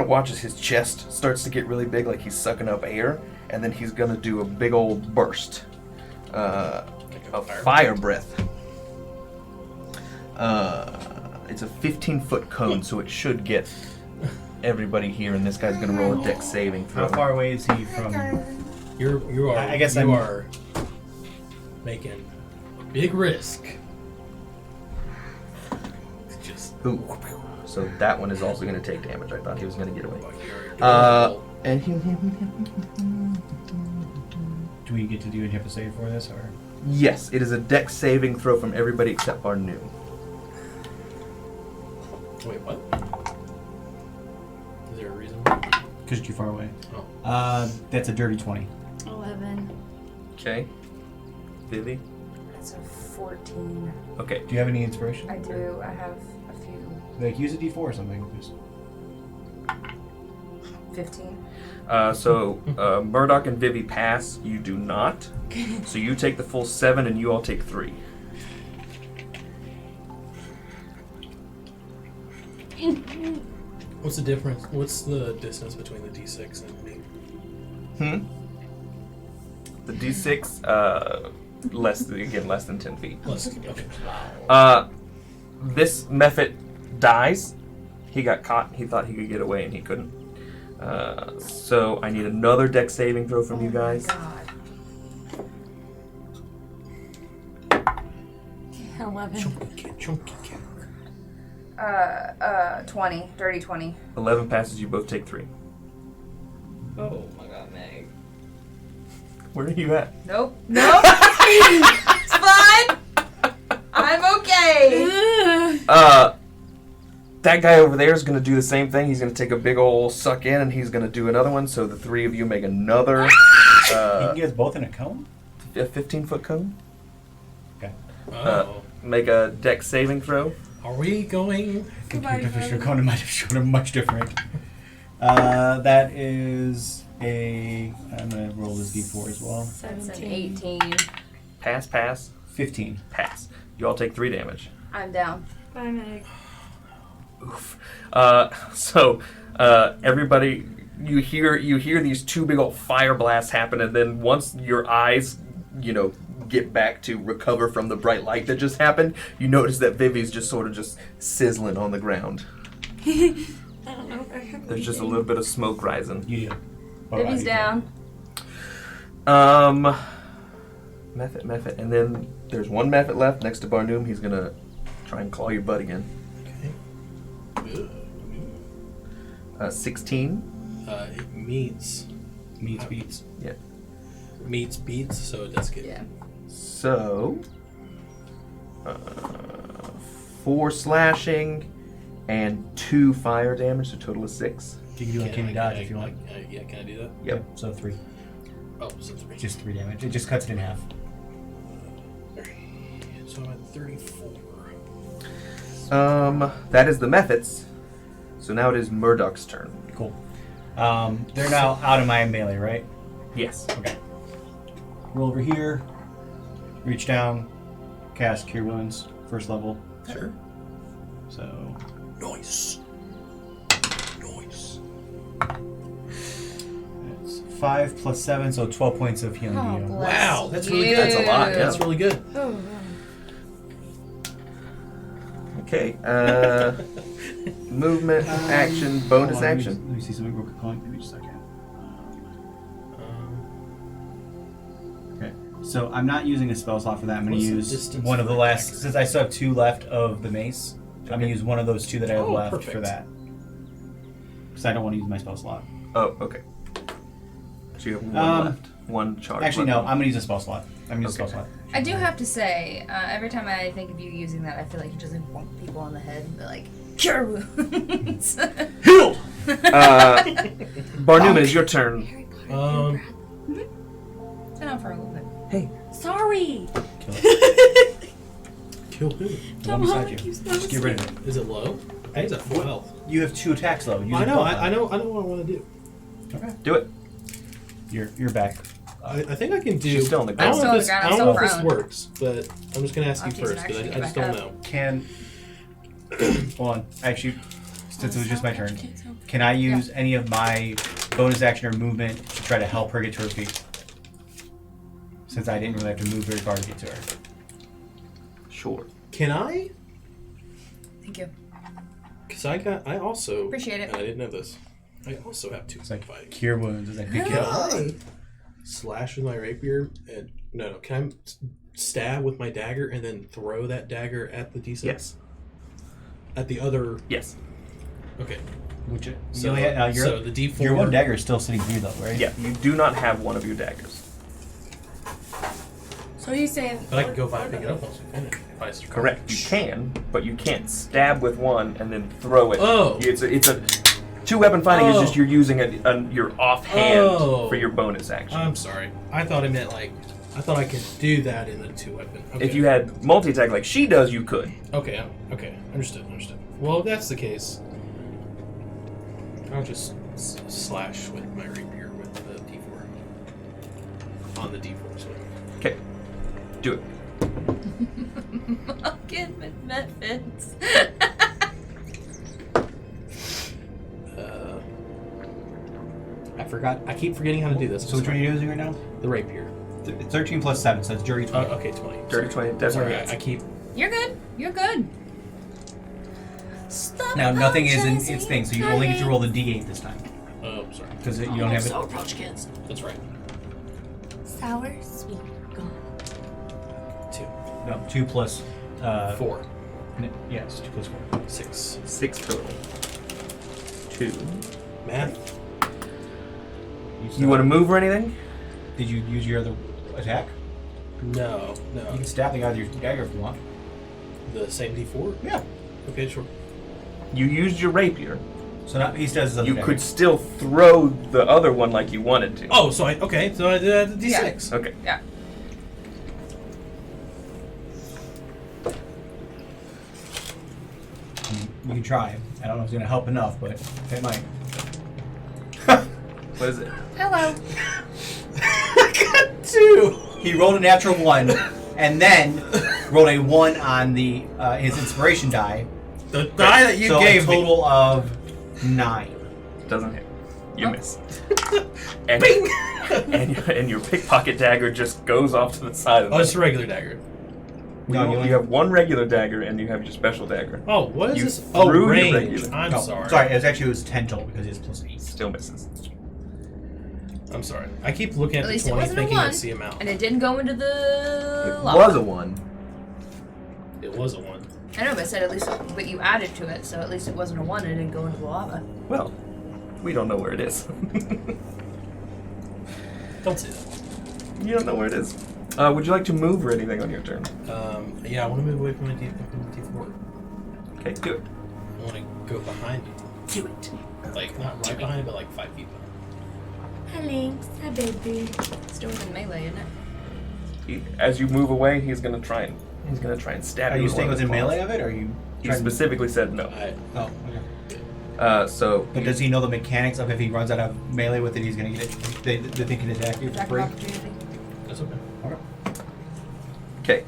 watch as his chest starts to get really big, like he's sucking up air, and then he's gonna do a big old burst of fire breath. It's a 15-foot cone, so it should get everybody here, and this guy's gonna roll a dex saving throw. How far away is he from? You are. I guess you I'm- are making a big risk. Just Ooh. So that one is also gonna take damage. I thought he was gonna get away. like you're And he. Do we get to do a hip save for this, or? Yes, it is a dex saving throw from everybody except Barnu. Wait, what? Is there a reason? Because you're too far away. Oh. That's a dirty 20. 11. Okay. Vivi? That's a 14. Okay. Do you have any inspiration? I do. I have a few. Like use a D4 or something. Just 15. So Murdoch and Vivi pass. You do not. So you take the full 7 and you all take 3. What's the difference? What's the distance between the D6 and me? The D6, less than 10 feet. Okay. This Mephit dies. He got caught. He thought he could get away and he couldn't. So I need another dex saving throw from you guys. God. 11. Chunky cat. 20. Dirty 20. 11 passes. You both take 3. Oh my god, Meg. Where are you at? Nope. Nope. It's fine. I'm okay. that guy over there is going to do the same thing. He's going to take a big old suck in, and he's going to do another one. So the three of you make another You can get us both in a cone? a 15-foot cone. Okay. Oh. Make a dex saving throw. Are we going? Computer fish cone might have shown him much different. That is a... I'm going to roll this d4 as well. That's an 17. 18. Pass, pass, 15. pass. You all take 3 damage. I'm down. Bye, Meg. Oof. Everybody, you hear these 2 big old fire blasts happen, and then once your eyes, get back to recover from the bright light that just happened, you notice that Vivi's just sort of just sizzling on the ground. I don't know if I have There's just a little bit of smoke rising. You do. Vivi's down. Mephit, and then there's one Mephit left next to Barnoom. He's gonna try and claw your butt again. Okay. 16. It meets beats. Yeah. Meets beats, so it does get. Yeah. So, 4 slashing and 2 fire damage, so total of 6. You can do a candy dodge if you want. Yeah, can I do that? Yep. So 3. Oh, so 3. Just 3 damage. It just cuts it in half. So I'm at 34. That is the Mephits. So now it is Murdoch's turn. Cool. They're now out of my melee, right? Yes. Okay. Roll over here. Reach down. Cast Cure Wounds. First level. Sure. So... Nice. It's 5 plus 7, so 12 points of healing. Oh, to you. bless Wow, that's really you. good. That's a lot. Yeah. That's really good. Oh, wow. Okay. Movement, action, bonus Hold on, action. Let me see something real quick. Give me just a second. Okay. So I'm not using a spell slot for that. I'm going What's to the use distance one of the for last... axe? Since I still have 2 left of the mace, I'm going to use one of those 2 that I have Oh, left for perfect. that. Because I don't want to use my spell slot. Oh, okay. So you have 1 left. 1 charge. Actually, left. no. I'm going to use a spell slot. I'm going to use a spell slot. I do have to say, every time I think of you using that, I feel like you just like bonk people on the head and be like, cure wounds. Healed! Barnoom, it is your turn. Harry Potter. Um, Sit down for a little bit. Hey. Sorry. Kill it. kill who? The Don't one wanna beside you. keep Just get rid of it. Is it low? I think it's at 12. You have 2 attacks, though. Use I a know. profile. I know what I want to do. Okay. Do it. You're back. I think I can do. She's still on the I ground. don't I'm know if still this, on I the don't know ground, if I'm this still works, but I'm just gonna ask I'll you use an first because action I to just get don't back know. Can... Hold on. Actually, since it was just my turn, can I use any of my bonus action or movement to try to help her get to her feet? Since I didn't really have to move very far to get to her. Sure. Can I? Thank you. Because I also Appreciate it. And I didn't know this. I also have 2 It's like fighting. Cure Wounds. It's like big Can kill. I slash with my rapier and no? Can I stab with my dagger and then throw that dagger at the D6? Yes. At the other. Yes. Okay. Which, So, your so the D4. your one dagger is still sitting here, though, right? Yeah, you do not have one of your daggers. So are you saying? But I can go by and pick it up once we finish. If I survive. Correct. You can, but you can't stab with one and then throw it. Oh. It's a 2-weapon fighting is Oh. just you're using your offhand Oh. for your bonus action. I'm sorry. I thought it meant I thought I could do that in the 2-weapon. Okay. If you had multi-attack like she does, you could. Okay. Understood. Well, if that's the case, I'll just slash with my rapier with the D4 on the D4 swing. Okay. Do it. Fucking methods. I forgot. I keep forgetting how to do this. So which one are you using right now? The rapier. 13 plus 7, so it's jury 20. Okay, 20. Dirty 20. That's Sorry, right. I keep. You're good. You're good. Now, nothing is in its thing, so you only get to roll the d8 this time. Oh, sorry. Because you don't have it. approach kids. That's right. Sour, sweet, gone. 2. No, 2 plus... 4. Yes, 2 plus 4. 6. 6 total. 2. Math. You want to move or anything? Did you use your other attack? No. You can stab the guy with your dagger if you want. The same D4? Yeah. Okay, sure. You used your rapier. So now he does his other You dagger. could still throw the other one like you wanted to. Oh, so I did the D6. Okay. Yeah. We can try. I don't know if it's gonna help enough, but it might. What is it? Hello. Got 2. He rolled a natural 1, and then rolled a 1 on the his inspiration die. The die that you so gave a me. total of 9. Doesn't hit. You Oh. miss. And, and your pickpocket dagger just goes off to the side of Oh, it. it's a regular dagger. No, you only you have one regular dagger and you have your special dagger. Oh, what is You this? Oh, threw your range. regular. I'm No, sorry. Sorry, it was 10 total because it's plus 8. Still misses. I'm sorry. I keep looking at At the least it 20 wasn't a thinking 1. it's the amount. And it didn't go into the It lava. was a 1. It was a 1. I know, but I said at least, but you added to it, so at least it wasn't a 1 and it didn't go into the lava. Well, we don't know where it is. Don't say that. You don't know where it is. Would you like to move or anything on your turn? Yeah, I want to move away from my D4. Okay, do it. I want to go behind you. Do it. Like, not right behind it, but like 5 feet behind. Hi, Lynx. Hi, baby. Still in melee, isn't it? As you move away, he's gonna try and stab Are you. you with staying one of within his claws. melee of it, or are you He trying specifically said no. Oh, okay. So But does he know the mechanics of if he runs out of melee with it, he's gonna get it? They think can attack you for Attack of free? opportunity. That's okay.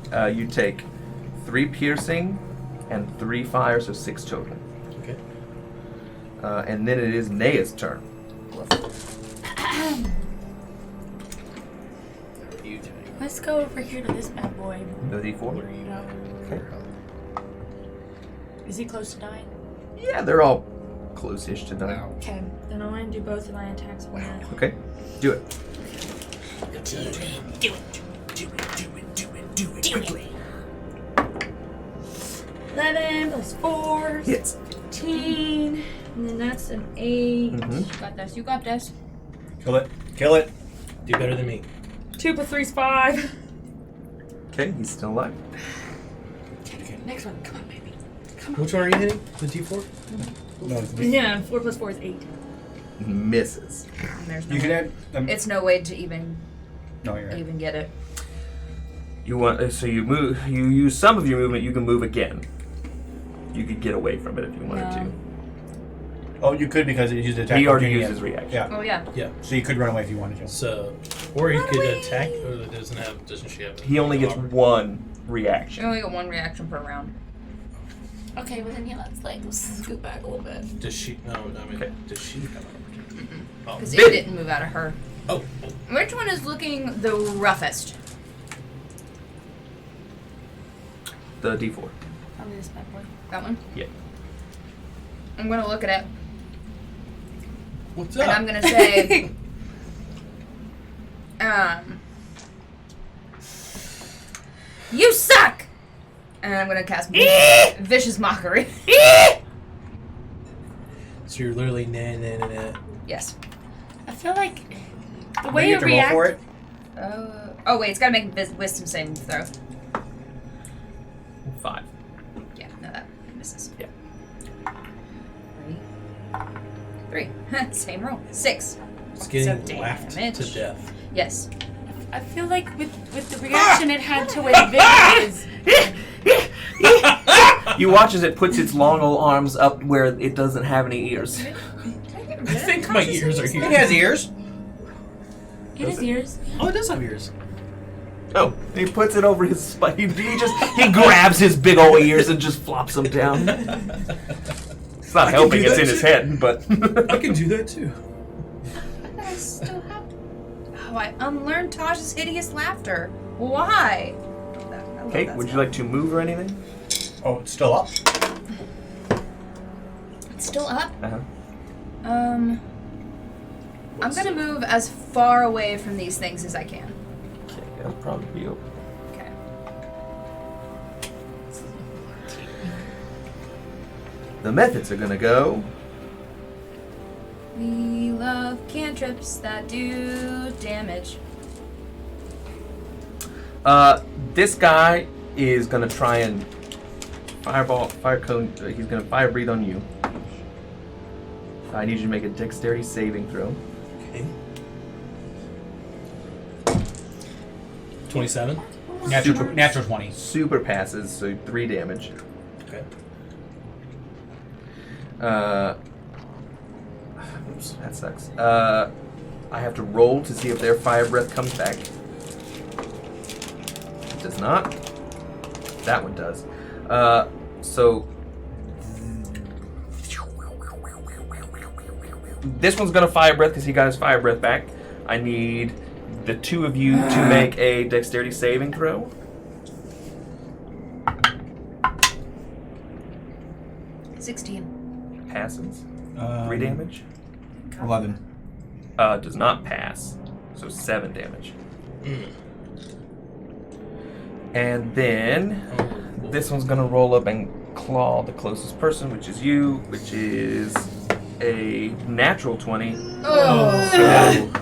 okay, you take 3 piercing and 3 fire, so 6 total. Okay. And then it is Nea's turn. You take. Let's go over here to this bad boy. The D4. Okay. Is he close to dying? Yeah, they're all close-ish to die. Okay. Then I want to do both of my attacks for now. Okay, do it. Do it. 11 plus 4 is Hits. 15. And then that's an 8. You got this. You got this. Kill it. Kill it. Do better than me. 2 plus 3 is 5. Okay, he's still alive. Okay, next one. Come on, baby. Which one are you hitting? The D4? No, it's Yeah, 4 plus 4 is 8. Misses. And there's no you can way. add. It's no way to even No, you're right. even get it. You want so you move. You use some of your movement. You can move again. You could get away from it if you wanted No. to. Oh, you could because it used attack. He already opportunity used and- his reaction. Yeah. Oh yeah. Yeah. So you could run away if you wanted to. So, or you could attack, or doesn't she have? He only gets one You reaction. only get 1 reaction per round. Okay, well then yeah, let's like scoot back a little bit. Does she? No, I mean, Okay. does she have an opportunity? Oh. Because he Bit. didn't move out of her. Oh. Which one is looking the roughest? The D4. Probably this bad boy. That one? Yeah. I'm gonna look at it What's and up? I'm gonna say you suck! And I'm gonna cast Vicious Mockery. So you're literally nah. Yes. I feel like the Do way you you get to roll react. for it? Oh wait, it's gotta make a wisdom saving throw. 5. Yeah, no, that misses. Yeah. 3. Same roll. 6. It's getting So laughed damage. to death. Yes. I feel like with the reaction it had to with Vic is You watch as it puts its long old arms up where it doesn't have any ears. I think my ears are It here. has ears. it is ears. Oh, it does have ears. Oh, he puts it over his spine. He grabs his big old ears and just flops them down. It's not I can helping. do It's that in his too. head, but I can do that too. I still have. Oh, I unlearned Taj's hideous laughter. Why? I love Okay, that would you stuff. like to move or anything? Oh, it's still up. It's still up. Uh-huh. I'm gonna move as far away from these things as I can. Okay, that'll probably be open. Okay. The methods are gonna go. We love cantrips that do damage. This guy is gonna try and fire cone. He's gonna fire breathe on you. I need you to make a dexterity saving throw. Okay. 27. Natural 20. Super passes, so 3 damage. Okay. Oops, that sucks. I have to roll to see if their fire breath comes back. It does not. That one does. So this one's gonna fire breath because he got his fire breath back. I need the 2 of you to make a dexterity saving throw. Passes. 3 damage. 11. Does not pass. So 7 damage. And then this one's gonna roll up and claw the closest person, which is you, which is a natural 20. Oh. So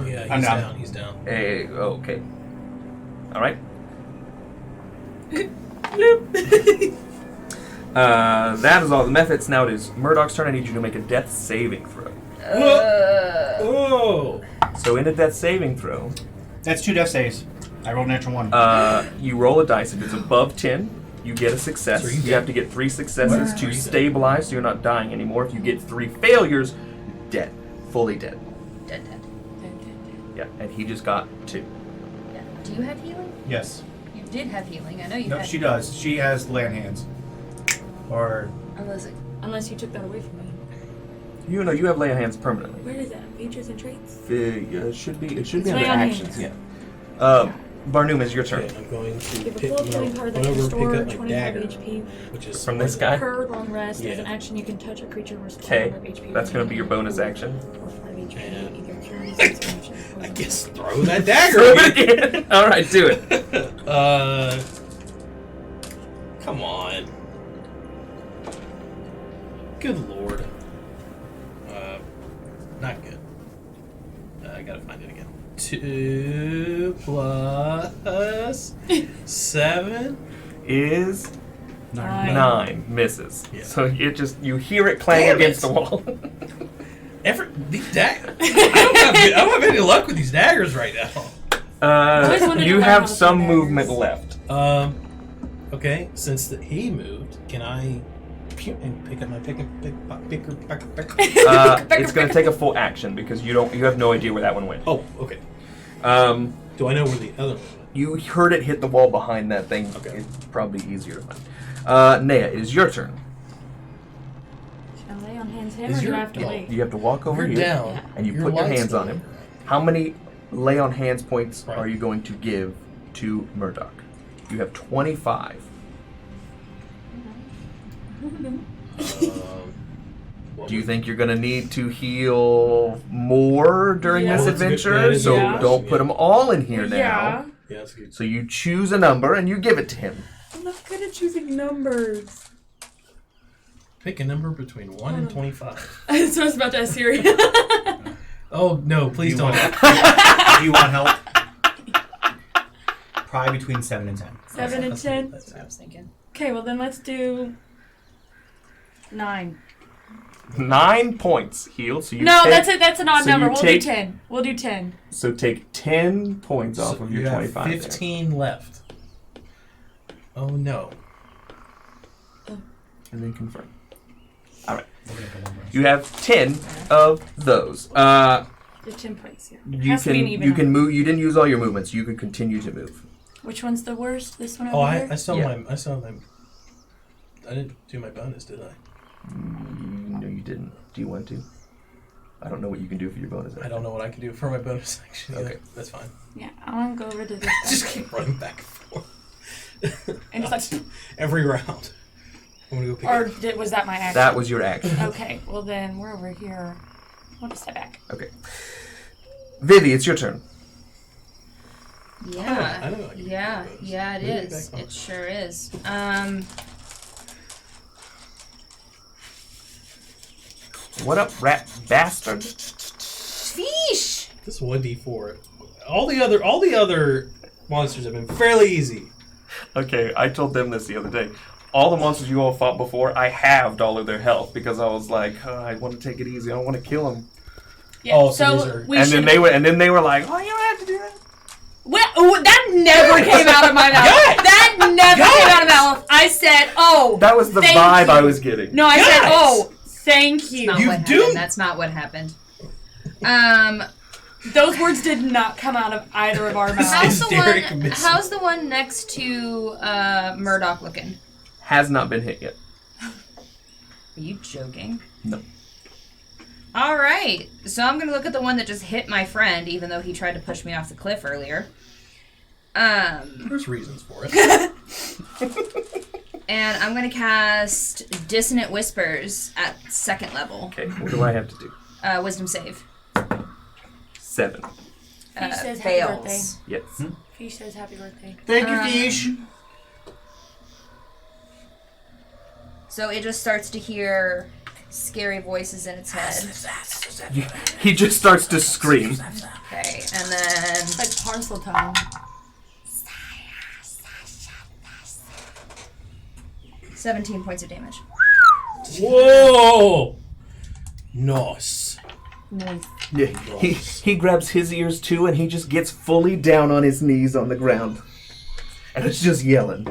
Yeah, I'm he's down. down. He's down. okay. All right. That is all the methods. Now it is Murdoch's turn. I need you to make a death saving throw. Oh. So in a death saving throw, That's 2 death saves. I rolled a natural 1. you roll a dice. If it's above 10, you get a success. So You have to get 3 successes to stabilize, so you're not dying anymore. If you get 3 failures, dead, fully dead. Dead. Yeah, and he just got 2. Yeah. Do you have healing? Yes. You did have healing. I know you No, had. she does. She has land hands. Or Unless you took that away from me. You know, you have lay on hands permanently. Where is that? Features and traits? It should be. It should It's be under lay on actions. hands. Yeah. Barnum, it's your turn. Okay, I'm going to Give a pick, full healing card that run can over, restore pick up my 25 dagger, HP. which is From this guy. Per long rest, as Yeah. an action, you can touch a creature and restore Okay, 5 HP. that's going to be your bonus action. Or 5 HP, And- either cures, expansion, I poison. guess throw that dagger. Throw it again. All right, do it. Come on. Good lord. Not good. I gotta find it again. 2 plus 7 Is 9 misses. Yeah. So it just you hear it clang Damn against it. the wall. These daggers. I don't have any luck with these daggers right now. always wanted to You learn how have to some play movement daggers. left. Okay. Since he moved, can I and pick up my picker? It's going to take a full action because you have no idea where that one went. Oh, okay. Do I know where the other one went? You heard it hit the wall behind that thing. Okay. It's probably easier to find. Nea, it is your turn. Should I lay on hands him, Is or do your- I have to no. wait? You have to walk over You're here down. Yeah. and you Your put your light's hands on still him. How many lay on hands points Right. are you going to give to Murdoch? You have 25. Do you think you're going to need to heal more during Yeah. this Well, that's a good- adventure? that is a So good question, don't put them all in here now. Yeah. Yeah, that's good. So you choose a number and you give it to him. I'm not good at choosing numbers. Pick a number between 1 and 25. So I was about to ask Siri. Oh, no, please don't. Do you want help? Probably between 7 and 10. 7 and 10. That's what I was thinking. Okay, well then let's do 9. 9 points healed. So you No, take, that's an odd so number. you We'll take- do 10. We'll do 10. So take 10 points off So of your you have 25. there. 15 left. Oh, no. And then confirm. All right. You have 10 of those. The 10 points, yeah. You Has to be an can even you can number. move. You didn't use all your movements. You can continue to move. Which one's the worst? This one over Oh, here? I still Yeah. my. I didn't do my bonus, did I? No, you didn't. Do you want to? I don't know what you can do for your bonus. I don't know what I can do for my bonus action. Okay. Yeah, that's fine. Yeah, I want to go over to this Just guy. keep running back and forth. And it's like, Every round. I'm gonna go pick or it. was that my action? That was your action. Okay, well then we're over here. I'll just step back. Okay. Vivi, it's your turn. Yeah. I know I can do Yeah, those. yeah, it Maybe is. back on. It sure is. What up, rat bastard? Fish! This 1d4. All the other monsters have been fairly easy. Okay, I told them this the other day. all the monsters you all fought before, I halved all of their health because I was like, I want to take it easy. I don't want to kill them. Yeah. Oh, so so these are- we And should. then they were like, oh, you don't have to do that. That never came out of my mouth. That never came out of my mouth. I said, "Oh." That was the Thank vibe you. I was getting. No, I said, "Oh, thank That's you." not what happened. That's not what happened. Those words did not come out of either of our mouths. How's the one next to Murdoch looking? Has not been hit yet. Are you joking? No. All right, so I'm gonna look at the one that just hit my friend, even though he tried to push me off the cliff earlier. There's reasons for it. And I'm gonna cast Dissonant Whispers at 2nd level. Okay, what do I have to do? Wisdom save. 7. Fish says happy birthday. Fails. Yes. Fish says happy birthday. Thank you, Fish. So it just starts to hear scary voices in its head. He just starts to scream. Okay, and then It's like parcel tongue. 17 points of damage. Whoa! Nice. Yeah, he grabs his ears too, and he just gets fully down on his knees on the ground, and it's just yelling.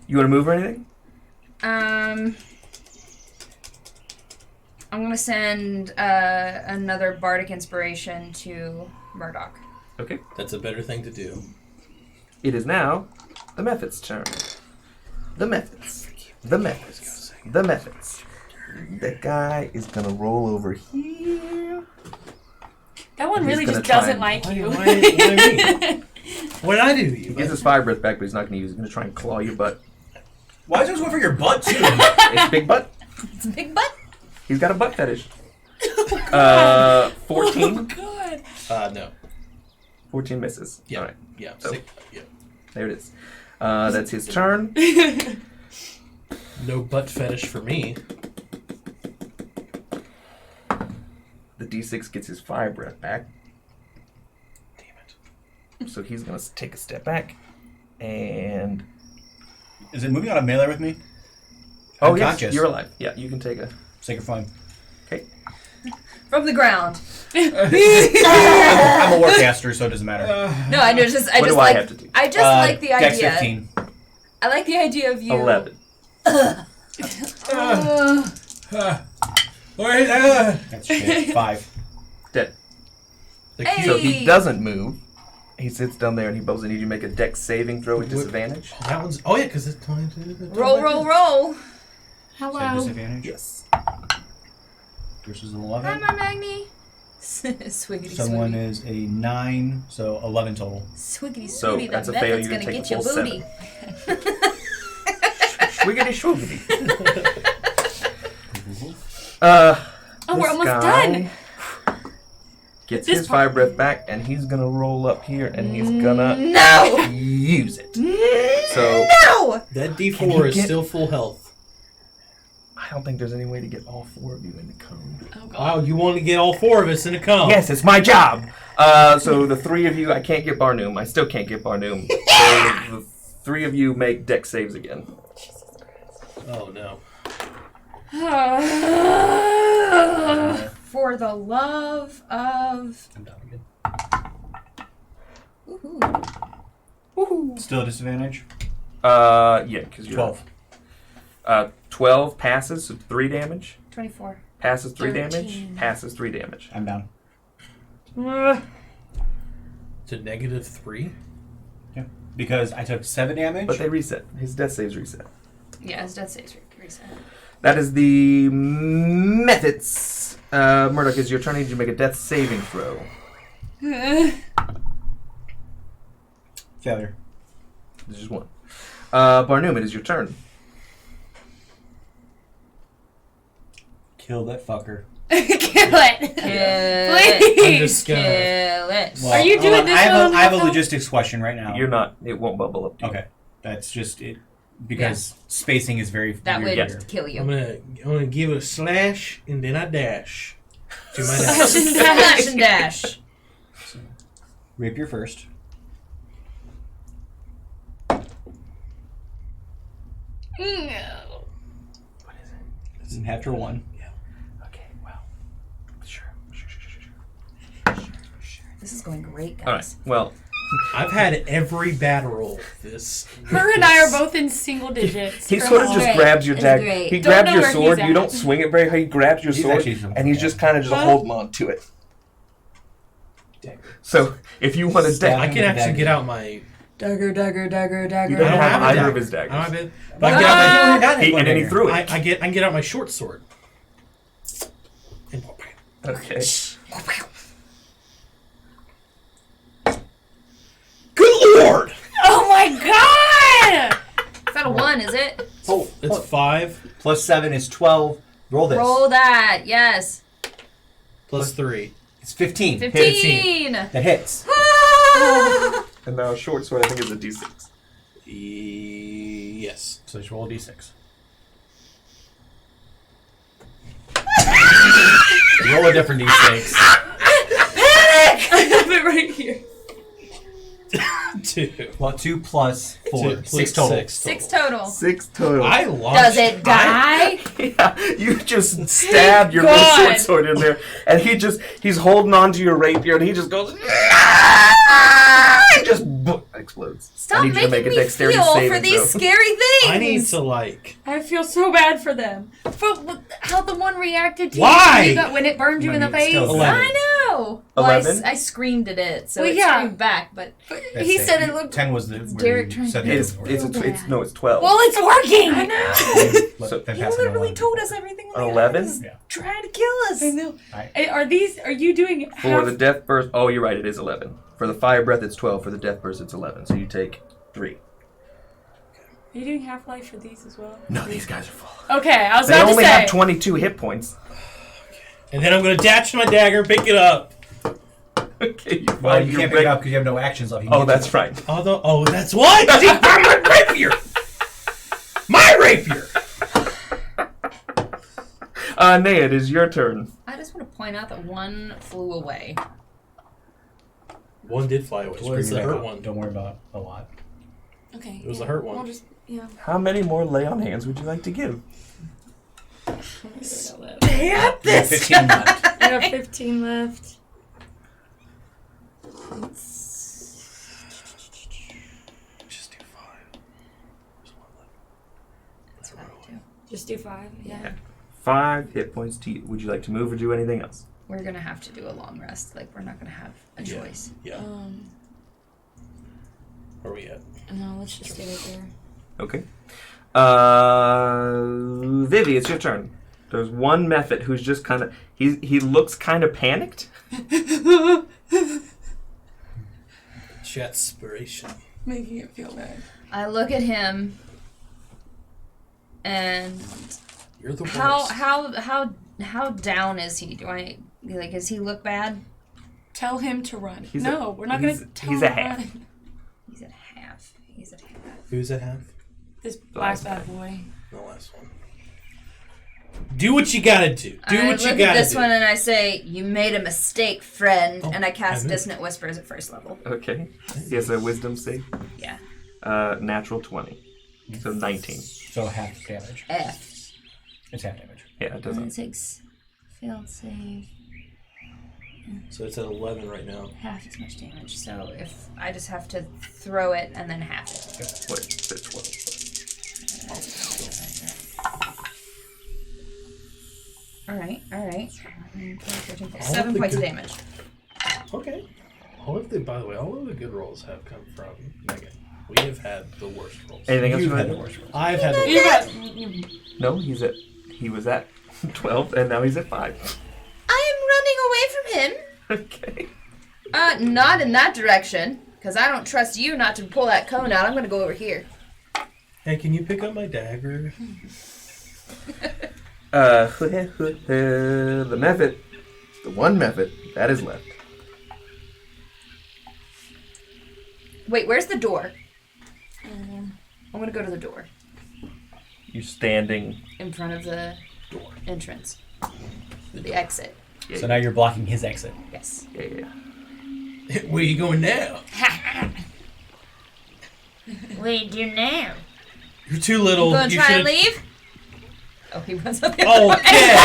You want to move or anything? I'm gonna send another bardic inspiration to Murdoch. Okay. That's a better thing to do. It is now the Method's turn. The Methods. The Methods. The Methods. That guy is gonna roll over here. That one He's really gonna just try doesn't and- like you. Why me? What did I do to He you? gets his fire breath back, but he's not gonna use it. He's gonna try and claw your butt. Why is this one for your butt too? It's big butt. It's a big butt. He's got a butt fetish. 14. God. No. 14 misses. Yeah. All right. Yeah. So- Yeah. There it is. That's his turn. No butt fetish for me. The D6 gets his fire breath back. Damn it. So he's going to take a step back. And... Is it moving on a melee with me? Oh, I'm yes. conscious. You're alive. Yeah, you can take a... Sake of fun. Okay. From the ground. I'm a warcaster, so it doesn't matter. No, I know. Just I What just do I like have to do? I just like the Dex idea. 15. I like the idea of you. 11. That's shit. 5. Dead. The Hey! So he doesn't move. He sits down there and he bows. I need you to make a dex saving throw with disadvantage. Oh, that one's. Oh yeah, because it's 20. Roll, roll, roll. So Hello. disadvantage. Yes. Versus an Hi, 11. my Magni. Swiggity, Someone swiggy. is a 9, so 11 total. Swiggity, So, swiggy. that's That a fail. method's You're gonna gonna get take your a full booty. Swiggity shwiggity. Oh, we're This almost guy done. Gets This his part- fire breath back, and he's gonna roll up here, and he's gonna No! use it. So No! That Can you D4 is get- still full health. I don't think there's any way to get all 4 of you in the cone. Oh, God. Wow, you want to get all 4 of us in a cone. Yes, it's my job. So the 3 of you, I can't get Barnoom. I still can't get Barnoom. So the 3 of you make dex saves again. Oh no. For the love of. I'm down again. Woohoo. Still a disadvantage? Yeah, because you're 12. 12 passes, so 3 damage. 24. Passes 3 damage. 13. Passes 3 damage. I'm down. To -3. Yeah. Because I took 7 damage. But they reset. His death saves reset. Yeah, his death saves reset. That is the methods. Murdoch, is your turn. I need you to make a death saving throw. Failure. There's just one. Barnoom, it is your turn. Kill that fucker. Kill it. Kill I'm just gonna. Kill it. Well, Are you hold doing on. this I on have a yourself? logistics question right now. You're not. It won't bubble up to you. Okay. That's just it. Because spacing is very That weird would here. kill I'm you. gonna give it a slash and then I dash to my Slash dash. and Slash and dash. Rapier first. What is it? It's natural 1. Okay, well. Sure. This is going great, guys. All right. Well, I've had every battle roll this. Her and I are both in single digits. he for sort of how- just Great. grabs your It's dagger. great. He Don't grabs know your where sword. he's You at. don't swing it very high. He grabs your He's sword, actually some- and he's just kind of just Huh? holding on to it. So if you want to Stab I dagger, can actually get out my. Dagger. you I don't don't have have a either dagger. of his I don't daggers. have it. But I can get out my. And then he threw it. I can get out my short sword. And Okay. good lord! Oh my god! It's not a 1, is it? Oh, it's 5 Plus 7 is 12. Roll this. Roll that. Yes. plus 3. It's 15. 15. That hits. And now short sword, I think, is a d6. Yes. So just roll a d6. Roll a different d6. I have it right here. 2. Well, 2 plus 4. Two, 6 total. 6 total. 6 total. I lost. Does it die? Yeah, you just stabbed your God. little short sword in there, and he's holding on to your rapier, and he just goes, and just explodes. Stop I need you to making make a me dexterity feel saving for these throw. scary things. I need to like. I feel so bad for them. For how the one reacted to Why? you when it burned you in the No, it's face. still 11. I know. Well, 11? I screamed at it, so Well, it yeah. screamed back. But That's He it. said it looked. 10 was the. Derek trying to- It's 12. Well, it's working. I know. So You literally told us everything. An 11? Yeah. Trying to kill us. I know. Alright. Are you doing For half? the death burst, oh, you're right, it is 11. For the fire breath, it's 12. For the death burst, it's 11. So you take 3. Are you doing Half-Life for these as well? No, these guys are full. Okay, I was They about to only say. have 22 hit points. And then I'm going to dash my dagger and pick it up. Okay, you Well, find you your can't pick it up because you have no actions left. You can Oh, get that's to it. right. Oh, that's why? Because he grabbed my rapier! My rapier! Nea, it is your turn. I just want to point out that one flew away. One did fly away. Just What is bring the it hurt back. one? Don't worry about a lot. Okay. It was the hurt one. We'll just, yeah. How many more lay on hands would you like to give? Stab You have 15 left. I have 15 left. Just do 5. There's one left. That's what I do. Just do 5. Yeah. 5 hit points to you. Would you like to move or do anything else? We're gonna have to do a long rest. Like we're not gonna have a Yeah. choice. Yeah. Where are we at? No, let's just stay right there. Okay. Vivi, it's your turn. There's one Mephit who's just kind of... He looks kind of panicked. Chatspiration. Making it feel bad. I look at him, and You're the worst. how down is he? Do I like? Does he look bad? Tell him to run. He's No, we're not going to tell he's him a to half. run. He's at half. He's at half. Who's at half? This last last bad boy. The last one. Do what you gotta do. Do I what you look gotta at this do. one and I say, "You made a mistake, friend." Oh, and I cast I moved. Dissonant Whispers at first level. Okay. He has a wisdom save. Yeah. Natural 20. So 19. So half damage. F. It's half damage. Yeah, it And doesn't. it takes failed save So it's at 11 right now. half as much damage. So if I just have to throw it and then half it. Wait, it's 12. All right. 13, 7 points of good- damage. Okay. By the way, all of the good rolls have come from Megan. We have had the worst rolls. Anything else You've you had want the to do? worst. I've had the You got. No, he was at 12, and now he's at 5. I am running away from him. Okay. Not in that direction, because I don't trust you not to pull that cone out. I'm gonna go over here. Hey, can you pick up my dagger? The method, the one method that is left. Wait, where's the door? I'm gonna go to the door You're standing. in front of the entrance, the exit. So now you're blocking his exit. Yes. Yeah. Where are you going now? What do you do now? You're too little. You gonna You try and should've- leave? Oh, he runs up the other way. Okay.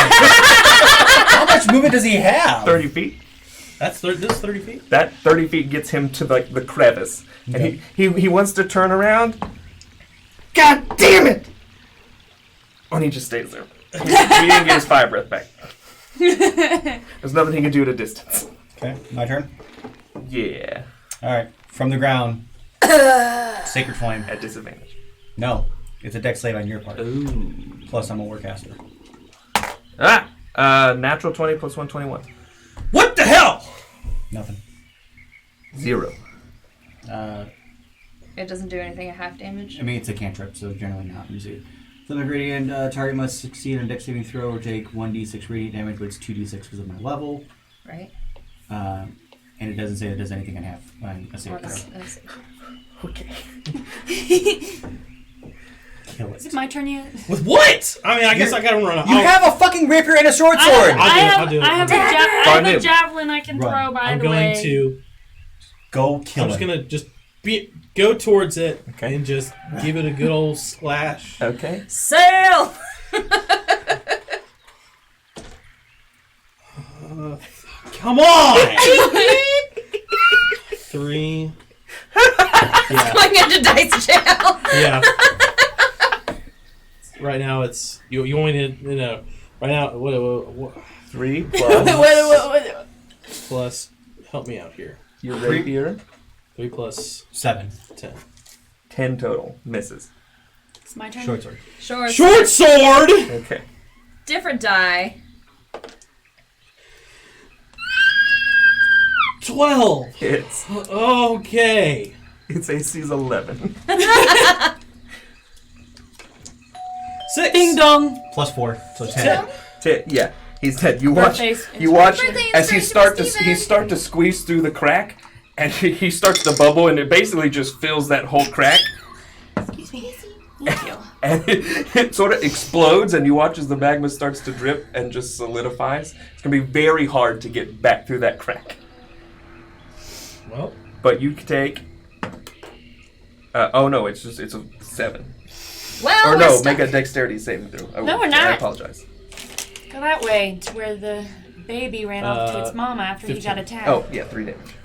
How much movement does he have? 30 feet. This is 30 feet? That 30 feet gets him to the crevice. And he wants to turn around. God damn it! And he just stays there. He didn't get his fire breath back. There's nothing he can do at a distance. Okay, my turn. Yeah. Alright, from the ground. Sacred Flame. At disadvantage. No, it's a dex save on your part. Ooh. Plus, I'm a warcaster. Natural 20 plus 121. What the hell? Nothing. 0. It doesn't do anything at half damage. I mean, it's a cantrip, so generally not. Let me see. Thunder Gradient, target must succeed on a dex saving throw or take 1d6 radiant damage, but it's 2d6 because of my level. Right? And it doesn't say it does anything on a saving throw. Okay. Kill Is it. it my turn yet? With what? I mean, I guess I gotta run out. You have a fucking rapier and a short sword! I'll do it. I have Find a him. javelin I can Run. throw, by I'm the way. going to... Go kill I'm it. just gonna go towards it Okay. and just give it a good old splash. Okay. Sail! Come on! 3. Yeah. Going into dice jail. Yeah. Right now it's you only need right now what 3 plus plus help me out here. your rapier. 3 plus 7. 10. 10 total. Misses. It's my turn. Short sword. Short sword. Okay. Different die. 12. It's Okay. AC's 11. 6. Ding dong. Plus 4, so 10. Yeah, he's dead. You watch. Birthdays. You watch Birthday as he inspiration, start to squeeze through the crack, and he starts to bubble, and it basically just fills that whole crack, Excuse me. Thank you. and it sort of explodes, and you watch as the magma starts to drip and just solidifies. It's gonna be very hard to get back through that crack. Well, But you can take. Oh no, it's a 7. Well, Or we're no, stuck. make a dexterity saving throw. Oh, No, we're I not. apologize. Go that way to where the baby ran off to its mama after he 15. got attacked. Oh yeah, 3 damage.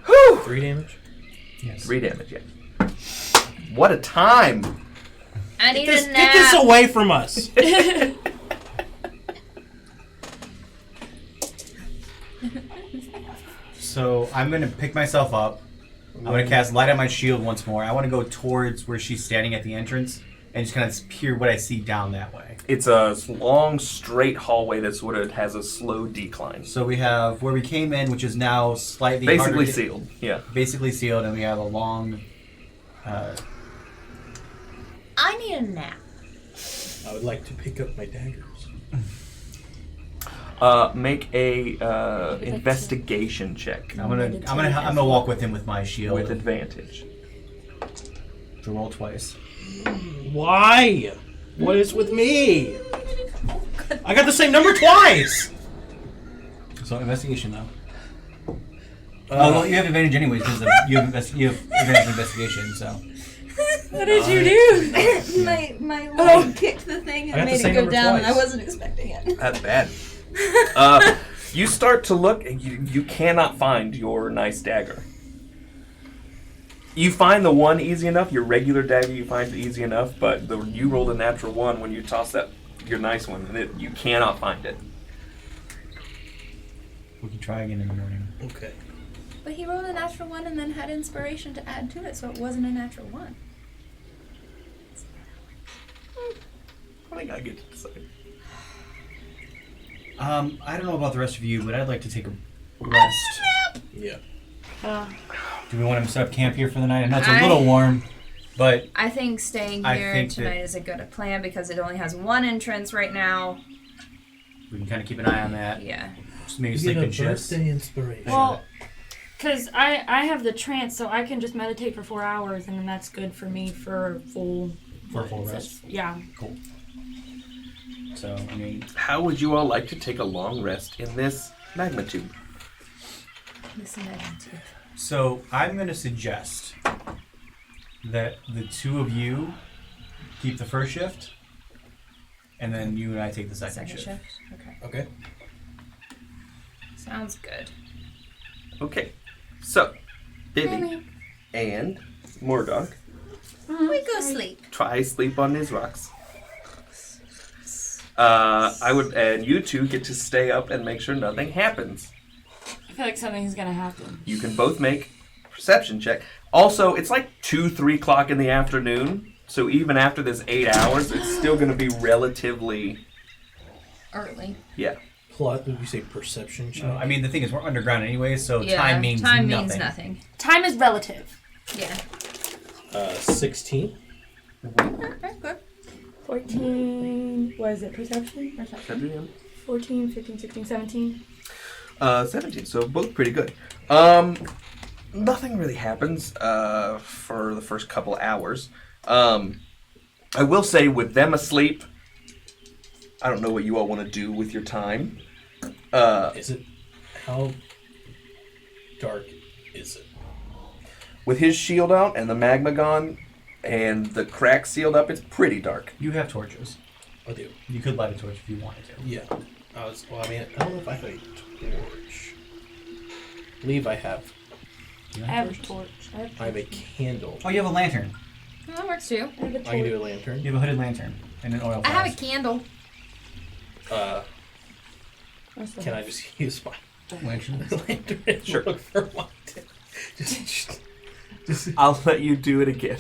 Whew! 3 damage. Yes. 3 damage, yeah. What a time! I need Get a nap. this away from us. So I'm going to pick myself up. I'm going to cast Light on my shield once more. I want to go towards where she's standing at the entrance and just kind of peer what I see down that way. It's a long, straight hallway that sort of has a slow decline. So we have where we came in, which is now slightly Basically harder to- sealed, yeah. Basically sealed, and we have a long... I need a nap. I would like to pick up my daggers. Make a investigation check I'm gonna walk with him with my shield. with advantage. To roll twice. Why? What is with me? I got the same number twice. So investigation though. Well, you have advantage anyways because you have advantage investigation. So What did you do? my leg kicked the thing I got and the made same it go number down, and I twice. wasn't expecting it. That's bad. You start to look, and you cannot find your nice dagger. You find the one easy enough, your regular dagger you find easy enough, but you rolled a natural 1 when you toss that your nice one, and you cannot find it. we can try again in the morning. Okay. But he rolled a natural 1 and then had inspiration to add to it, so it wasn't a natural 1. I think I get to decide. I don't know about the rest of you, but I'd like to take a rest. Yeah. Do we want to set up camp here for the night? I know it's a little warm, but I think staying I here think tonight that- is a good plan because it only has one entrance right now. we can kind of keep an eye on that. Yeah. Just maybe You sleep get a in shifts. birthday inspiration. Well, because I have the trance, so I can just meditate for 4 hours, and then that's good for me for full... For a full rest. Yeah. Cool. So, I mean, How would you all like to take a long rest in this magma tube? Listen, I want to. so I'm going to suggest that the two of you keep the first shift, and then you and I take the second shift. Okay. Okay. Sounds good. Okay. So, Billy and Mordog We go sleep. try sleep on these rocks. And you two get to stay up and make sure nothing happens. I feel like something's gonna happen. You can both make a perception check. Also, it's like 2, 3 o'clock in the afternoon, so even after this 8 hours, it's still going to be relatively, Early. yeah. Plot, did you say perception check? No, I mean, the thing is, we're underground anyway, so Yeah, time means time nothing. means nothing. Time is relative. Yeah. 16. Okay, good. 14. What is it? Perception? Perception. 14, 15, 16, 17. 17, so both pretty good. Nothing really happens for the first couple hours. I will say, with them asleep, I don't know what you all want to do with your time. Is it... How dark is it? With his shield out and the magma gone and the crack sealed up, it's pretty dark. You have torches. I do. You could light a torch if you wanted to. Yeah. I don't know if I have a torch. I believe I have. You I have a torch. I have a candle. Oh, you have a lantern. Well, that works too. I have a I can do torch. a lantern. You have a hooded lantern and an oil I have a flask. candle. Can I just use my Lantern. lantern and Sure. look for one? Just I'll let you do it again.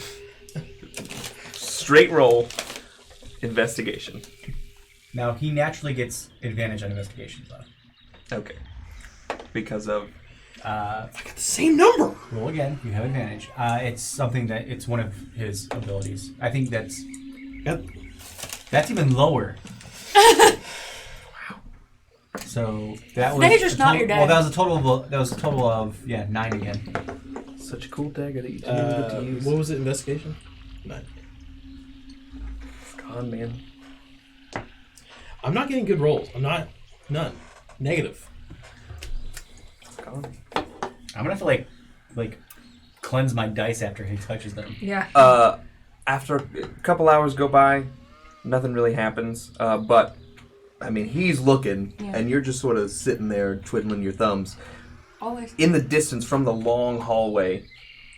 Straight roll. Investigation. Now, he naturally gets advantage on investigations, though. Okay. Because of... I got the same number. Roll again. You have advantage. It's something that... It's one of his abilities. I think that's... Yep. That's even lower. Wow. So, that was... Now you're just not your dad. Well, that was a total of 9 again. Such a cool dagger that you didn't even get to use. What was it? Investigation? 9. It's gone, man. I'm not getting good rolls. I'm not. None. Negative. It's gone. I'm gonna have to, like cleanse my dice after he touches them. Yeah. After a couple hours go by, nothing really happens. But, I mean, he's looking, and you're just sort of sitting there twiddling your thumbs. Always. In the distance from the long hallway,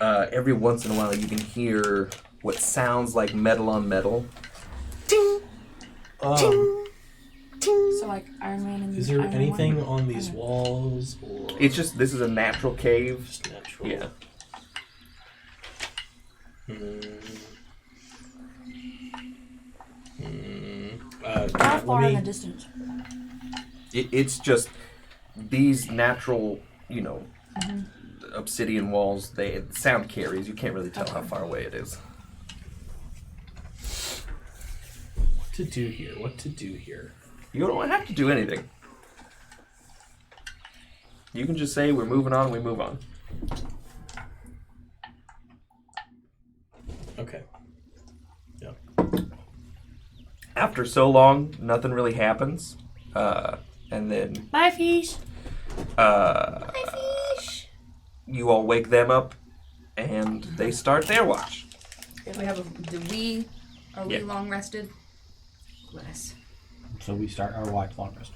every once in a while you can hear what sounds like metal on metal. Ting! Ting! Ting! So like Iron Man and Is there Iron anything Man? on these walls? Or It's just, this is a natural cave. just natural? Yeah. How far in the me, distance? It's just these natural, obsidian walls, sound carries. You can't really tell how far away it is. What to do here? What to do here? You don't have to do anything. You can just say, we're moving on, we move on. Okay. Yeah. After so long, nothing really happens. And then Bye, fish. you all wake them up, and they start their watch. Are we Yeah. long rested? Bless. So we start our watch long rest.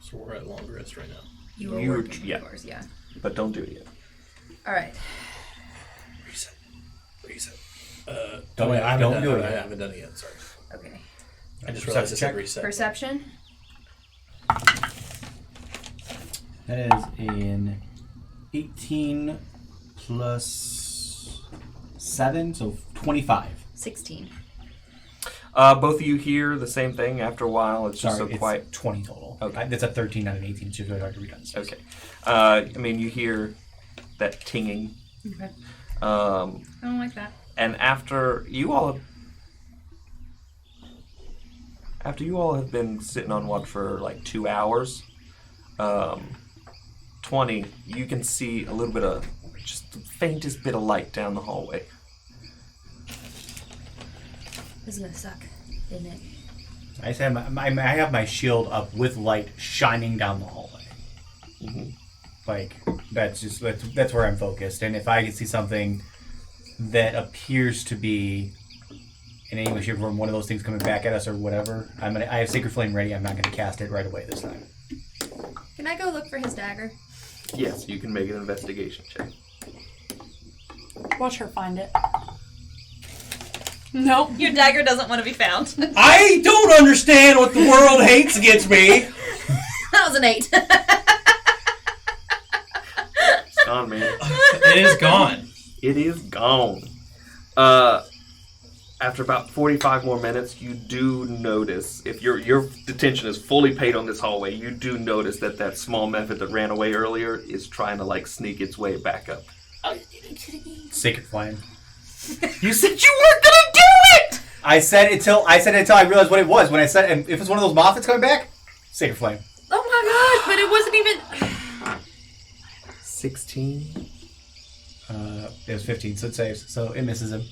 So we're at long rest right now. You were You were- working yeah. yours, yeah. But don't do it yet. All right. Reset. Don't- wait, I haven't don't do done, it I yet. haven't done it yet. Sorry. Okay. I just realized I said Check. reset. Perception. That is an 18 plus 7, so 25. 16. Both of you hear the same thing after a while. It's just Sorry, so it's quiet. 20 total. Okay. That's a 13, not an 18. It's just really hard to read on this. Okay. I mean, you hear that tinging. Okay. I I don't like that. And after you all have been sitting on watch for like 2 hours, 20, you can see a little bit of just the faintest bit of light down the hallway. This is gonna suck, isn't it? I just have I have my shield up with light shining down the hallway. Mm-hmm. Like that's where I'm focused. And if I can see something that appears to be in any way, shape, or form, one of those things coming back at us or whatever, I have Sacred Flame ready. I'm not going to cast it right away this time. Can I go look for his dagger? Yes, you can make an investigation check. Watch her find it. Nope. Your dagger doesn't want to be found. I don't understand what the world hates against me. That was an 8. It's gone, man. It is gone. It is gone. After about 45 more minutes, you do notice, if your attention is fully paid on this hallway, you do notice that small method that ran away earlier is trying to sneak its way back up. Sacred Flame. You said you weren't gonna do it! I said until I realized what it was. When I said, and if it's one of those moths that's coming back, Sacred Flame. Oh my gosh, but it wasn't even... 16. It was 15, so it saves. So it misses him.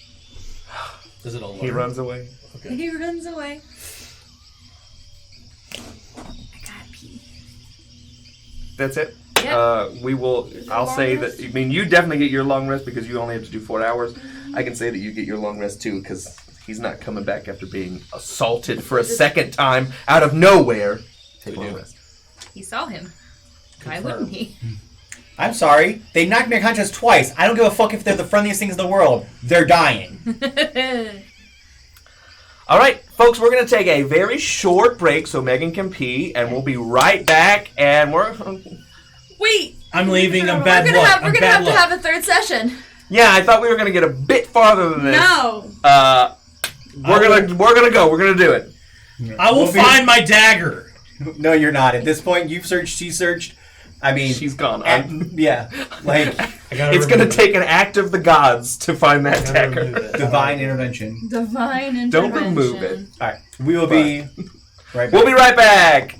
Does it all He runs away. Okay. He runs away. I gotta pee. That's it. Yep. We will. I'll long say rest? that. I mean, you definitely get your long rest because you only have to do 4 hours. I can say that you get your long rest too because he's not coming back after being assaulted for a second time out of nowhere. Take long rest. He saw him. Why wouldn't he? I'm sorry. They knocked me unconscious twice. I don't give a fuck if they're the friendliest things in the world. They're dying. All right, folks, we're going to take a very short break so Megan can pee, and we'll be right back. And we're... Wait! I'm leaving. I'm We're bad gonna luck. have, we're I'm gonna bad have to luck. have a third session. Yeah, I thought we were going to get a bit farther than this. No. We're gonna go. We're gonna do it. I will find my dagger. No, you're not. At this point, you've searched, she searched. I mean... She's gone. Yeah. Like, It's going to take an act of the gods to find that dagger. divine intervention. Divine intervention. Don't remove it. All right. We will be right back. We'll be right back.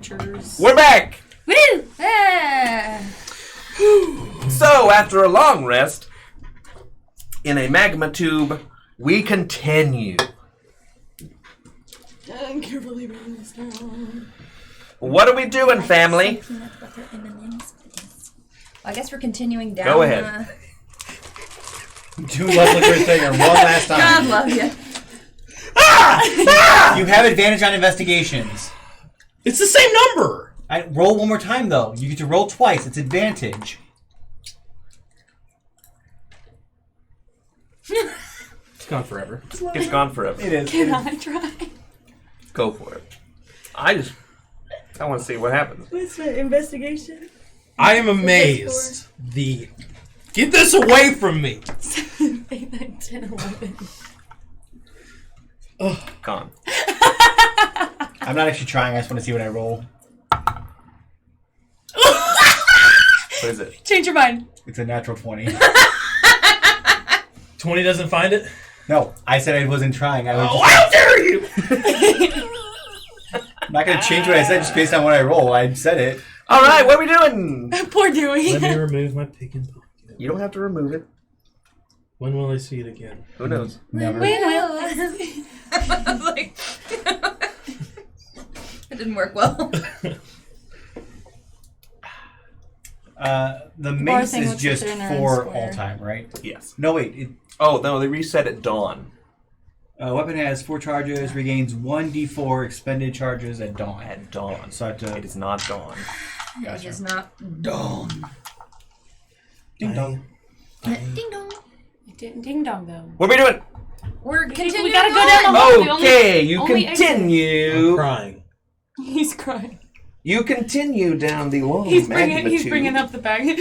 creatures. We're back! Woo! Ah. So, after a long rest, in a magma tube, we continue. I'm carefully bringing this down. What are we doing, family? Peanut butter M&Ms, please. Well, I guess we're continuing down. Go ahead. Do lovely great thing one last God time. love you. You have advantage on investigations. It's the same number. Roll one more time, though. You get to roll twice. It's advantage. It's gone forever. It's gone forever. It is. Can I try? Go for it. I want to see what happens. What's my investigation? I am amazed. Get this away from me. 8, 9, 10, 11. Gone. I'm not actually trying. I just want to see what I roll. What is it? Change your mind. It's a natural 20. 20 doesn't find it? No, I said I wasn't trying. I was How dare you! I'm not going to change what I said just based on what I roll. I said it. All right, what are we doing? Poor Dewey. Let me remove my pick and pocket. You don't have to remove it. When will I see it again? Who knows? Never. I was like, it didn't work well. The bar mace thing is looks just like they're in a for square. all time, right? Yes. No, wait. Oh, no, they reset at dawn. Weapon has 4 charges, regains 1d4 expended charges at dawn. At dawn. So I have to... It is not dawn. It is not dawn. Ding dong. ding dong. It didn't ding dong though. What are we doing? We're continuing. We gotta go down the hall. The Okay, you only exit. I'm continue. crying. He's crying. You continue down the long He's magma bringing tube. up the bag.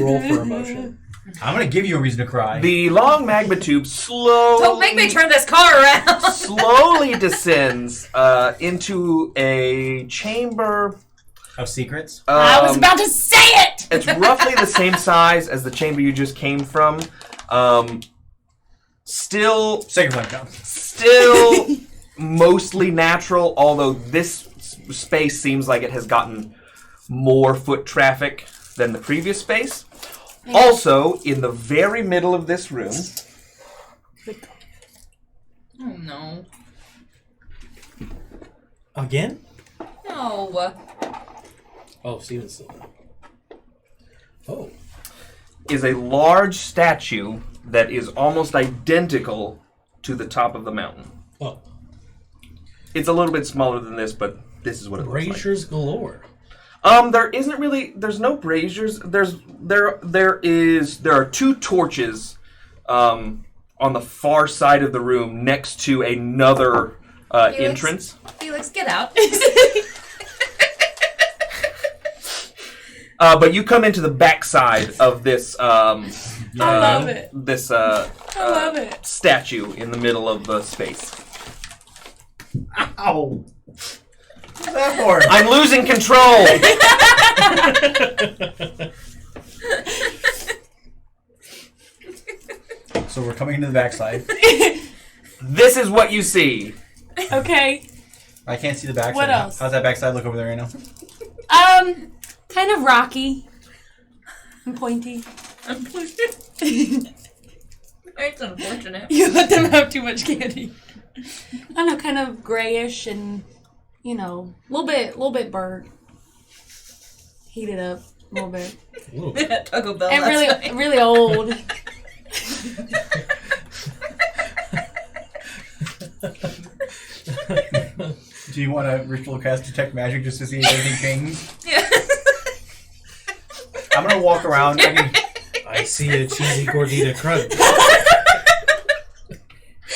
Roll for emotion. I'm going to give you a reason to cry. The long magma tube slowly... Don't make me turn this car around. slowly descends into a chamber. Of secrets? I was about to say it! It's roughly the same size as the chamber you just came from. Still Second one, go. Still mostly natural, although this space seems like it has gotten more foot traffic than the previous space. Also, in the very middle of this room... Oh no. Again? No. Oh, Steven's still there. Oh. is a large statue that is almost identical to the top of the mountain. Oh. It's a little bit smaller than this, but this is what it looks like. Braziers galore. There isn't really. There's no braziers. There are 2 torches, on the far side of the room next to another entrance. Felix, get out. But you come into the backside of this. I love it. This I love it. statue in the middle of the space. Ow! What's that for? I'm losing control. So we're coming into the backside. This is what you see. Okay. I can't see the backside. What else? How's that backside look over there right now? Kind of rocky. And pointy. It's unfortunate. You let them have too much candy. I don't know, kind of grayish and, you know, a little bit burnt. Heated up a little bit. Taco Bell. And last night. really old. Do you want a ritual cast detect magic just to see if anything changes? Yeah. I'm gonna walk around. I see a cheesy gordita crunch.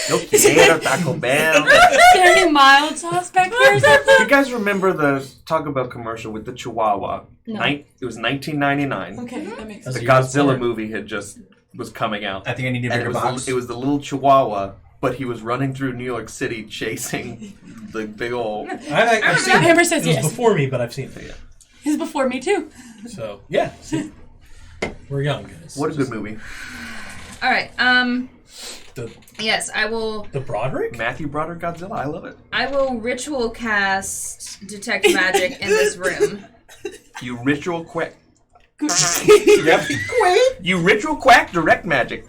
No quiero Taco Bell. Is there any mild sauce back there or something? You guys remember the Taco Bell commercial with the Chihuahua? No. It was 1999. Okay, that makes sense. The That's a US Godzilla porn. movie was coming out. I think I need a And bigger box. it was the little Chihuahua, but he was running through New York City chasing the big old... I've seen Hammer it. says It was yes. before me, but I've seen it. He's before me too. So, yeah. See? We're young, guys. What a good movie. All right. Yes, I will. The Broderick? Matthew Broderick Godzilla. I love it. I will ritual cast detect magic in this room. You ritual quack. Yep. You ritual quack direct magic.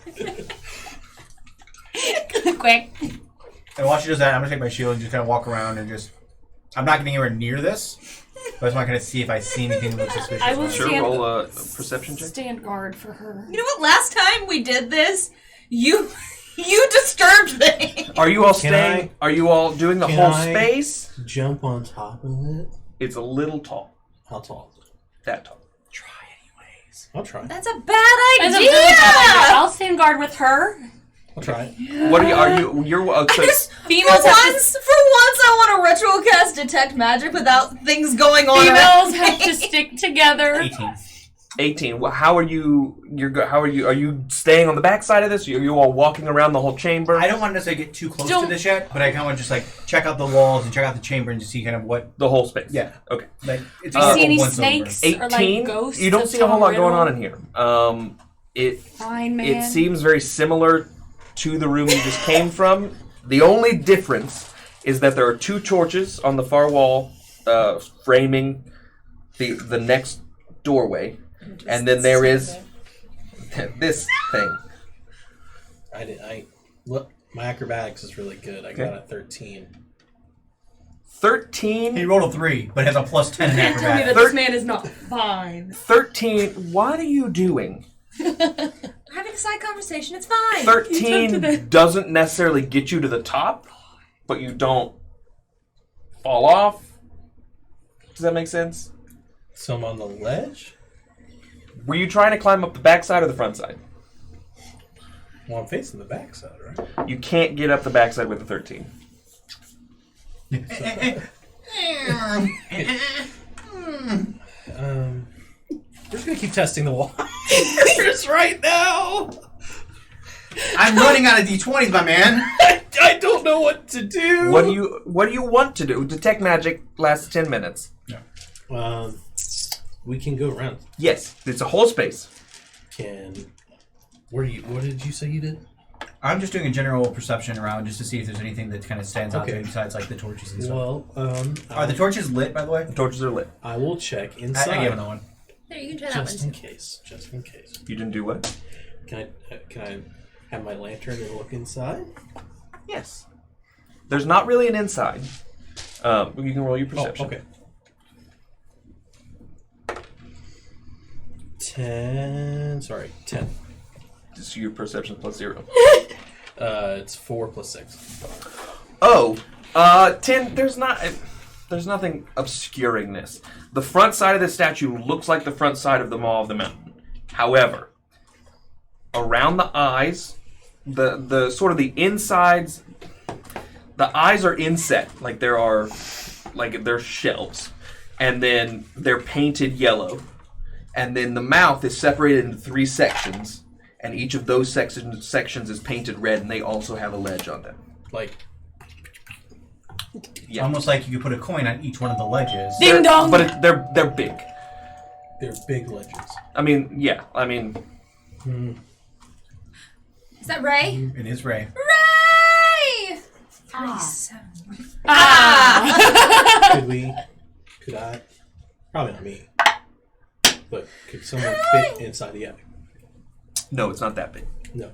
Quick. And while she does that, I'm gonna take my shield and just kind of walk around and just. I'm not getting anywhere near this, but I just want to kind of see if I see anything that looks suspicious. I will Sure, stand, roll a perception check. stand guard for her. You know what? Last time we did this, you disturbed things. Are you all Can staying? Are you all doing the can whole I- space? Jump on top of it? It's a little tall. How tall is it? That tall. Try anyways. I'll try. That's a bad That's a idea. really bad idea. I'll stand guard with her. I'll try it. What are you? You're. So, Females For have to, once, I want to ritual cast detect magic without things going on. females have to stick together. 18. 18. Well, how are you? How are you? Are you staying on the back side of this? Are you all walking around the whole chamber? I don't want to necessarily get too close to Don't- this yet, but I kind of want to just like check out the walls and check out the chamber and just see kind of what. The whole space. Yeah. Okay. Like it's Do you see any once over. snakes or 18. like ghosts? You don't of see a whole lot some going on riddle? in here. It Fine, man. it seems very similar to the room you just came from. The only difference is that there are two torches on the far wall, framing the next doorway, and then there is this thing. Look, my acrobatics is really good. I got a 13. 13. He rolled a 3, but has a plus 10 in Tell me that acrobatics. this man is not fine. 13. What are you doing? We're having a side conversation. It's fine. 13 doesn't necessarily get you to the top, but you don't fall off. Does that make sense? So I'm on the ledge? Were you trying to climb up the backside or the front side? Well, I'm facing the backside, right? You can't get up the backside with a 13. We're just gonna keep testing the wall. Just right now. I'm running out of d20s, my man. I don't know what to do. What do you want to do? Detect magic lasts 10 minutes. We can go around. Yes, it's a whole space. What did you say you did? I'm just doing a general perception around just to see if there's anything that kind of stands out to Okay. me besides like the torches and stuff. Well, Are the torches lit, by the way? The torches are lit. I will check inside. I gave another one. There, you can try that Just one. in case. Just in case. You didn't do what? Can I have my lantern and look inside? Yes. There's not really an inside. You can roll your perception. Oh, okay. 10. Sorry, 10. Just your perception plus 0. It's 4 plus 6. Oh, 10. There's nothing obscuring this. The front side of the statue looks like the front side of the Maw of the Mountain. However, around the eyes, the sort of the insides, the eyes are inset, like they're shells, and then they're painted yellow, and then the mouth is separated into 3 sections, and each of those sections is painted red, and they also have a ledge on them. Like, Yeah. Almost like you could put a coin on each one of the ledges. Ding dong! But they're big. they're big ledges. I mean, yeah. I mean, Is that Ray? It is Ray. Ray! Could I? Probably not me. But could someone fit inside the attic? no, it's not that big. No.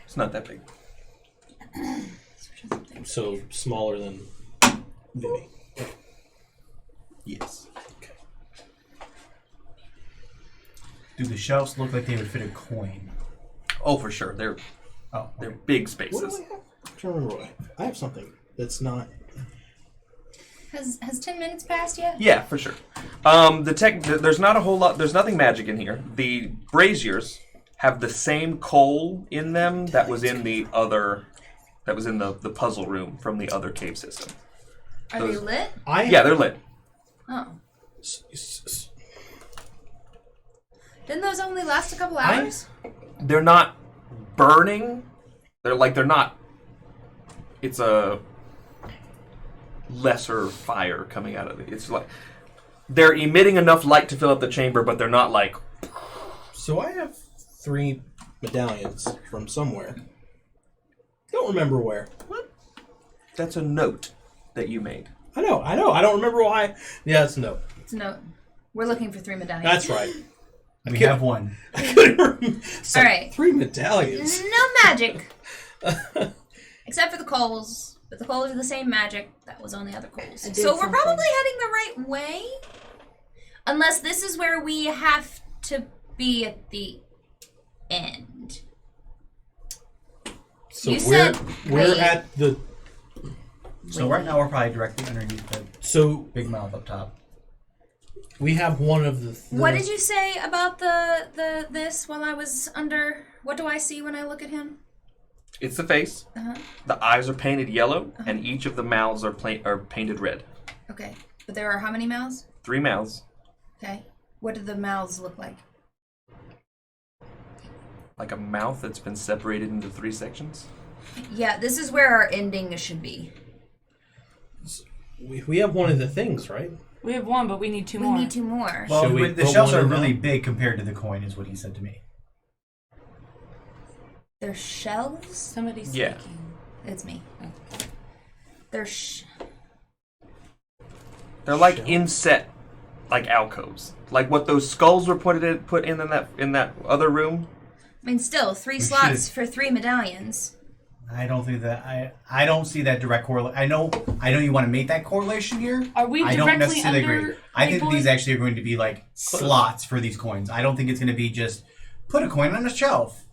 It's not that big. So smaller than Vivi. Yes. Okay. Do the shelves look like they would fit a coin? Oh, for sure. They're big What spaces. do I have? I'm trying to remember what I have something that's not. Has 10 minutes passed yet? Yeah, for sure. There's not a whole lot. There's nothing magic in here. The braziers have the same coal in them that was in the other. That was in the puzzle room from the other cave system. Are they lit? Yeah, they're lit. Oh. Didn't those only last a couple hours? They're not burning. They're not. It's a lesser fire coming out of it. It's like they're emitting enough light to fill up the chamber, but they're not like. So I have 3 medallions from somewhere. Don't remember where. That's a note that you made. I know. I don't remember why. Yeah, it's a note. It's a note. We're looking for 3 medallions. That's right. We have one. I couldn't remember. All right. 3 medallions. No magic. Except for the coals. But the coals are the same magic that was on the other coals. So we're probably heading the right way. Unless this is where we have to be at the end. So You we're said- we're wait. at the So right now we're probably directly underneath the big mouth up top. we have one of the What did you say about the this while I was under? What do I see when I look at him? It's the face. The eyes are painted yellow, and each of the mouths are painted red. Okay. But there are how many mouths? 3 mouths. Okay. What do the mouths look like? Like a mouth that's been separated into 3 sections. Yeah, this is where our ending should be. we have one of the things, right? We have 1, but we need 2 We more. need 2 more. Well, Should we the put shells one are in really now? big compared to the coin, is what he said to me. They're shells? Somebody's Yeah. speaking. It's me. They're They're like inset, like alcoves, like what those skulls were put in that other room. I mean, still, 3 slots for 3 medallions. I don't think that I don't see that direct correlation. I know you want to make that correlation here. Are we I don't directly necessarily under agree. I think Playboy? these actually are going to be like slots for these coins. I don't think it's going to be just put a coin on a shelf.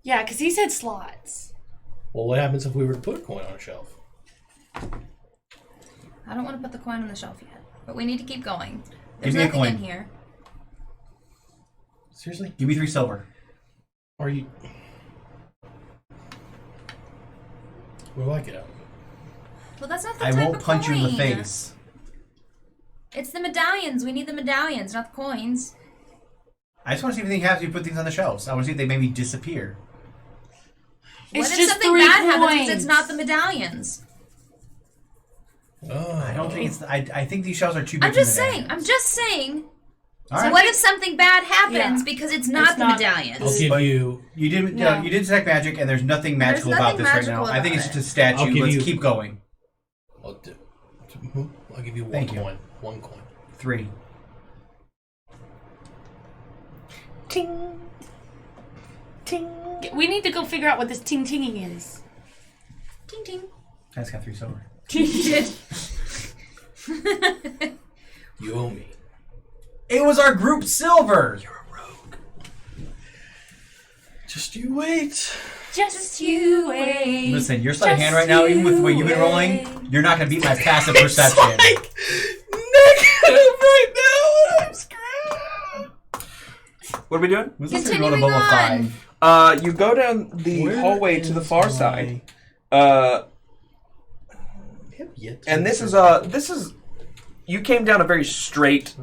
Yeah, because he said slots. Well, what happens if we were to put a coin on a shelf? I don't want to put the coin on the shelf yet, but we need to keep going. Give There's me a nothing coin. in here. Seriously? Give me 3 silver. Are you? Where do I get out? Well, that's not the I type won't of punch you in the coin. face. It's the medallions. We need the medallions, not the coins. I just want to see if anything happens if you put things on the shelves. I want to see if they maybe disappear. It's What if just something 3 bad happens coins. if it's not the medallions? Oh, I don't think it's. I think these shells are too big. I'm for just medallions. saying. I'm just saying. All So right. what if something bad happens Yeah. because it's not It's the not- medallions? I'll give you. You did. No. You did detect magic, and there's nothing magical about nothing this right now. magical I think about it's just a statue. I'll give Let's you- keep going. I'll give you 1 Thank you. coin. 1 coin. 3. Ting, ting. We need to go figure out what this ting-tinging is. Ting ting. I just got 3 silver. You owe me. It was our group silver. You're a rogue. Just you wait. Just you wait. Listen, you're sleight of hand right now. Even with the way you've been rolling, you're not going to beat my passive perception. Negative right now. I'm screwed. What are we doing? Was this roll a Continuing bubble on. 5? You go down the Where hallway to the far is side. I have yet to And this is you came down a very straight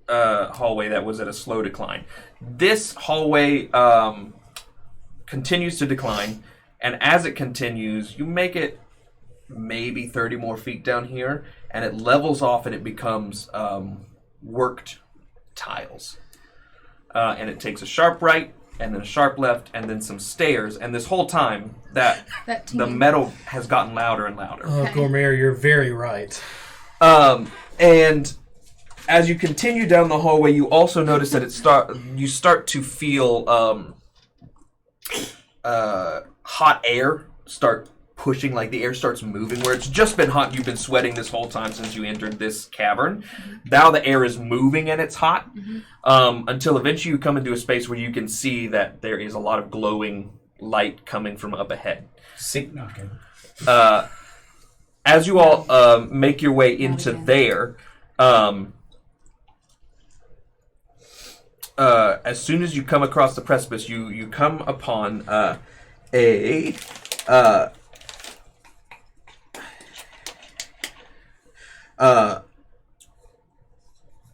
hallway that was at a slow decline. This hallway continues to decline, and as it continues, you make it maybe 30 more feet down here, and it levels off and it becomes worked tiles. And it takes a sharp right, and then a sharp left, and then some stairs, and this whole time That the ting. metal has gotten louder and louder. Oh, Gourmet, you're very right. And as you continue down the hallway, you also notice that you start to feel hot air start pushing, like the air starts moving. Where it's just been hot, you've been sweating this whole time since you entered this cavern. Now the air is moving and it's hot, until eventually you come into a space where you can see that there is a lot of glowing light coming from up ahead. Sick. No, okay. As you all make your way into there, as soon as you come across the precipice, you come upon a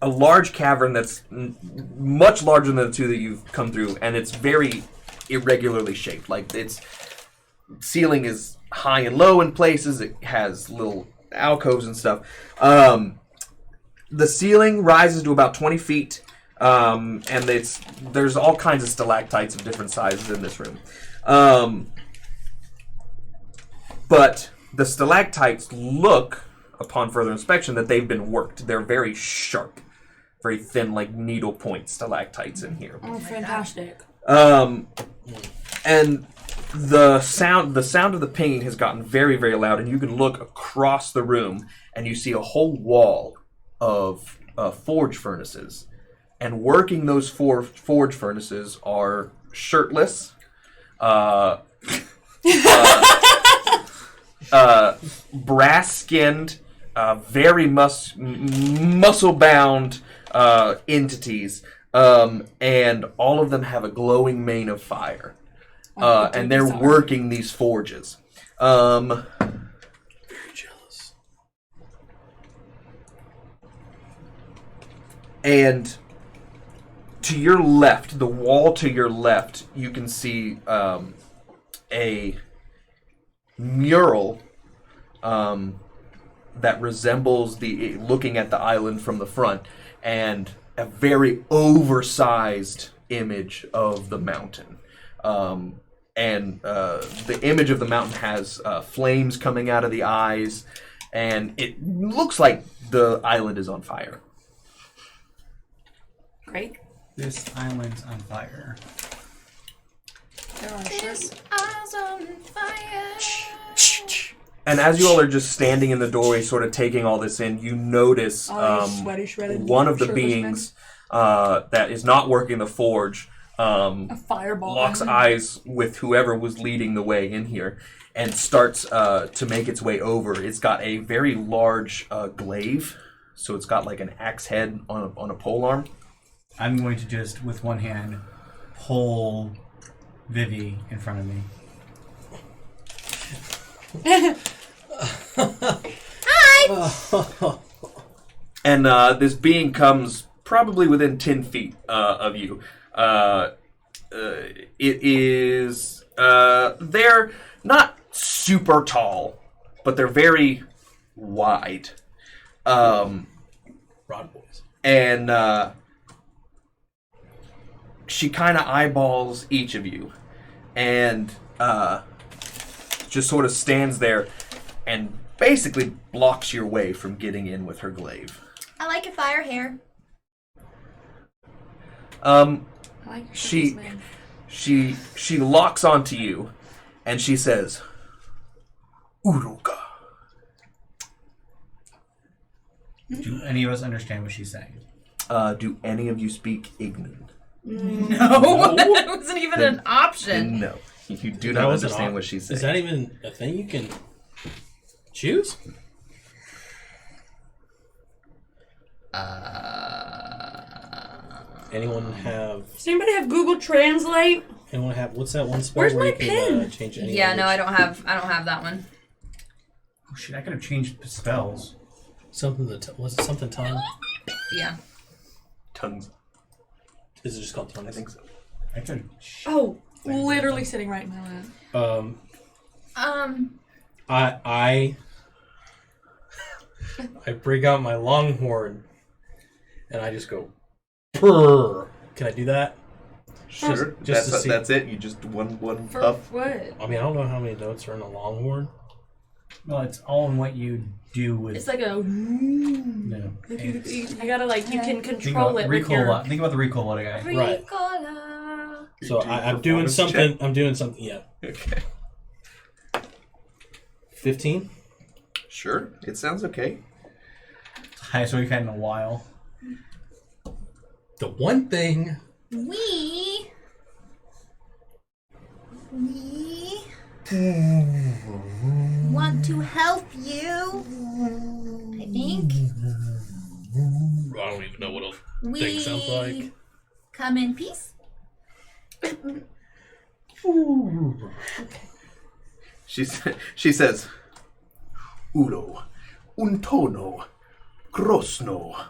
large cavern that's much larger than the two that you've come through, and it's very irregularly shaped. Like its ceiling is high and low in places. It has little alcoves and stuff. The ceiling rises to about 20 feet. And there's all kinds of stalactites of different sizes in this room. But the stalactites look, upon further inspection, that they've been worked. They're very sharp, very thin, like needle point stalactites in here. Oh, fantastic. And the sound of the pinging has gotten very, very loud, and you can look across the room, and you see a whole wall of forge furnaces. And working those forge furnaces are shirtless, brass-skinned, very muscle-bound entities, and all of them have a glowing mane of fire. And they're working these forges. Very jealous. And to your left, the wall to your left, you can see a mural that resembles looking at the island from the front, and a very oversized image of the mountain. And the image of the mountain has flames coming out of the eyes, and it looks like the island is on fire. Great. This island's on fire. This eyes on fire. And as you all are just standing in the doorway, sort of taking all this in, you notice Sweaty, shredded, one of the shirtless beings that is not working the forge a fireball locks eyes with whoever was leading the way in here and starts to make its way over. It's got a very large glaive, so it's got like an axe head on a pole arm. I'm going to just, with one hand, pull Vivi in front of me. Hi! And this being comes probably within 10 feet of you. It is... they're not super tall, but they're very wide. Rod boys. And she kind of eyeballs each of you. And just sort of stands there and basically blocks your way from getting in with her glaive. I like your fire hair. I like your She shirtless man. she locks onto you, and she says, "Uruka." Do any of us understand what she's saying? Do any of you speak Ignan? No, that wasn't even an option. No, you do That not was an understand op- what she's saying. Is that even a thing you can choose? Anyone have? Does anybody have Google Translate? Anyone have? What's that one spell Where's where my you can pen? change any? Yeah, no, I language? don't have that one. Oh shit, I could have changed spells. Something that was it something tongue? Yeah. Tongues? Is it just called tongue? I think so. I could. Oh, literally sitting right in my lap. I break out my longhorn, and I just go, "Purr." Can I do that? Sure. Just to see. That's it. You just one For puff. what? I mean, I don't know how many notes are in a longhorn. Well, it's all in what you do with. It's like a. No. You gotta like you can Think control about it with your. recoil. Think about the recoil what guy. Right. Ricola. So I'm doing performance something. check? I'm doing something. Yeah. Okay. 15. Sure. It sounds okay. Highest we've had in a while. The one thing. We want to help you. I think I don't even know what a we thing sounds like. come in peace. She says, "Ulo, un tono, grosno."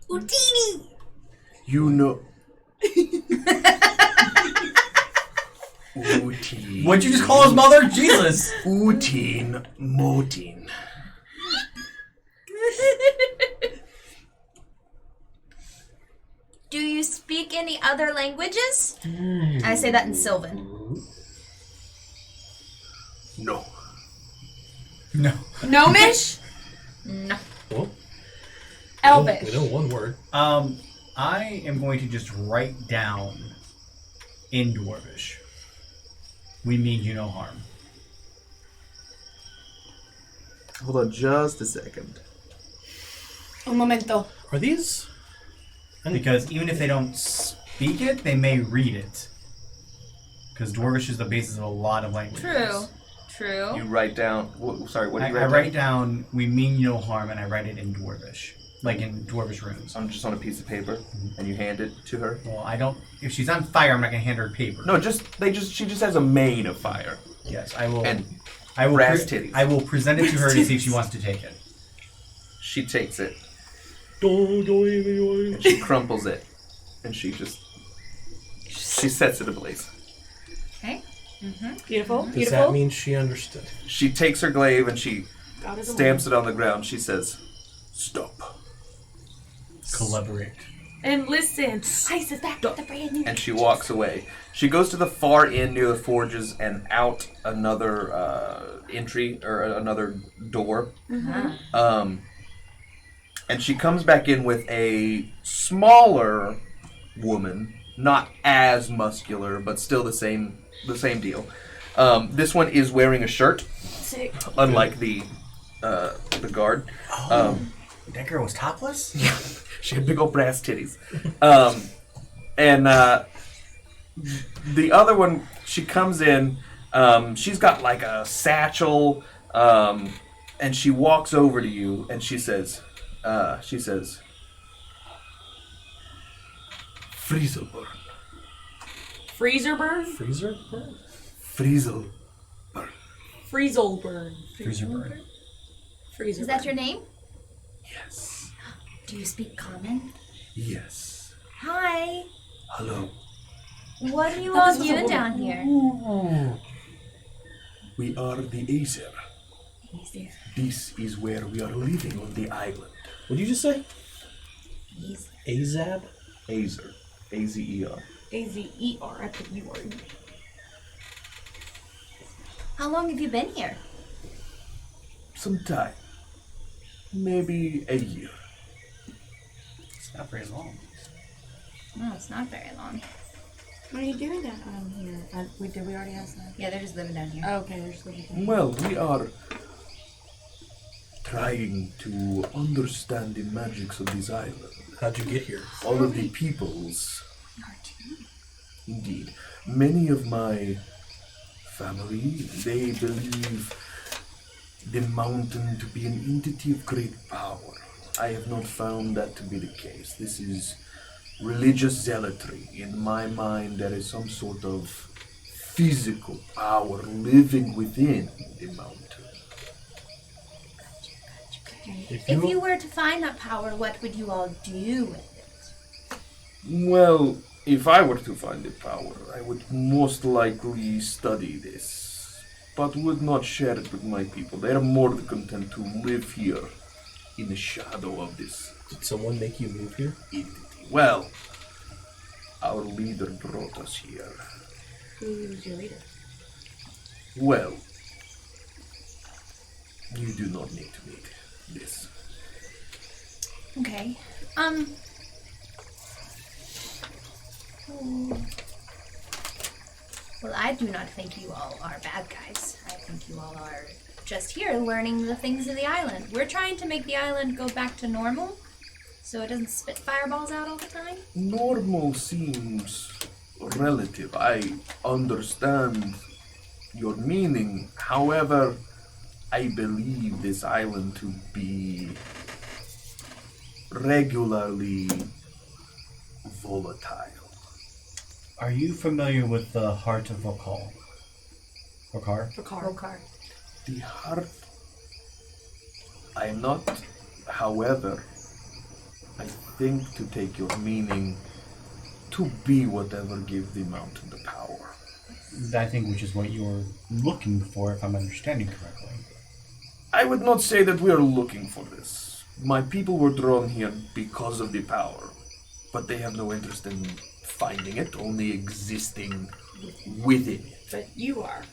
Utini. You know. Utin. What'd you just call his mother? Jesus! Utin Motin. any other languages? I say that in Sylvan. No. No. Gnomish? No. Well, Elvish. we know one word. I am going to just write down in Dwarvish. We mean you no harm. Hold on just a second. Un momento. Are these? Because even if they don't speak it, they may read it. Because Dwarvish is the basis of a lot of languages. True. You write down. Sorry, what do you I write write down, we mean you no harm, and I write it in Dwarvish. Like in Dwarvish runes. I'm just on a piece of paper, and you hand it to her. Well, I don't. If she's on fire, I'm not going to hand her paper. No, she just has a mane of fire. Yes, I will. And I will. brass titties. I will present it to her to see if she wants to take it. She takes it, And and she crumples it, and she sets it ablaze. Okay. Beautiful. Does Beautiful. that mean she understood? She takes her glaive and she God is a stamps it on the ground. She says, "Stop." Collaborate. And listen, I said that the brand new. And she walks away. She goes to the far end near the forges and out another entry or another door. And she comes back in with a smaller woman, not as muscular, but still the same deal. This one is wearing a shirt, Sick. unlike the guard. That girl was topless? She had big old brass titties. And the other one, she comes in, she's got like a satchel, and she walks over to you and she says, Friezelburn. Freezer burn? Freezer? Friezelburn. Freezel burn. Freezer bird. Freezer Is that burn. your name? Yes. Do you speak common? Yes. Hi. Hello. What are you all doing down here? We are the Azer. This is where we are living on the island. What did you just say? Easy. Azab? Azer. A-Z-E-R. A-Z-E-R. I put U-R. How long have you been here? Some time. Maybe a year. It's not very long. No, it's not very long. What are you doing down here? Did we already ask that? Yeah, they're just living down here. Oh, okay, they're just living. Well, we are trying to understand the magics of this island. How'd you get here? All of the peoples. Indeed. Many of my family, they believe the mountain to be an entity of great power. I have not found that to be the case. This is religious zealotry. In my mind, there is some sort of physical power living within the mountain. If If you were to find that power, what would you all do with it? Well, if I were to find the power, I would most likely study this, but would not share it with my people. They are more than content to live here in the shadow of this Did someone make you move here? entity. Well, our leader brought us here. Who's your leader? Well, you do not need to meet this. Okay. Well, I do not think you all are bad guys. I think you all are just here learning the things of the island. We're trying to make the island go back to normal, so it doesn't spit fireballs out all the time. Normal seems relative. I understand your meaning. However, I believe this island to be regularly volatile. Are you familiar with the Heart of Vul-Kar? Vul-Kar. The heart, I am not. However, I think to take your meaning to be whatever gives the mountain the power. I think which is what you're looking for, if I'm understanding correctly. I would not say that we are looking for this. My people were drawn here because of the power, but they have no interest in finding it, only existing within it. But you are.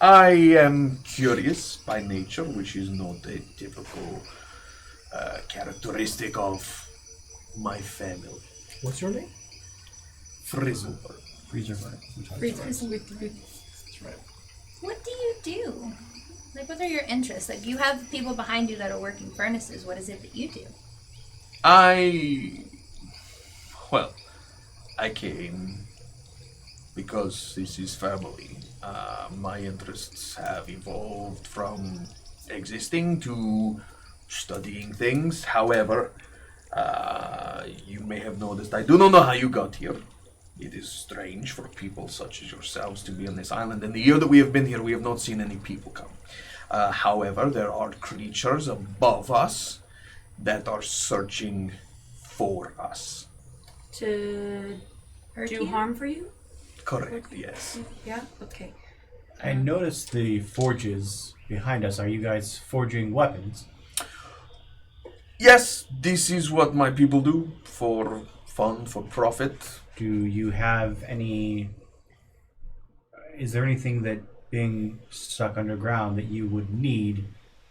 I am curious by nature, which is not a typical characteristic of my family. What's your name? Frizzlebird. That's right. What do you do? Like, what are your interests? Like, you have people behind you that are working furnaces. What is it that you do? I came because this is family. My interests have evolved from existing to studying things. However, you may have noticed, I do not know how you got here. It is strange for people such as yourselves to be on this island. In the year that we have been here, we have not seen any people come. However, there are creatures above us that are searching for us. To Hurt do you? harm for you? Correct, yes. Yeah? Okay. I noticed the forges behind us. Are you guys forging weapons? Yes, this is what my people do for fun, for profit. Do you have any... Is there anything that being stuck underground that you would need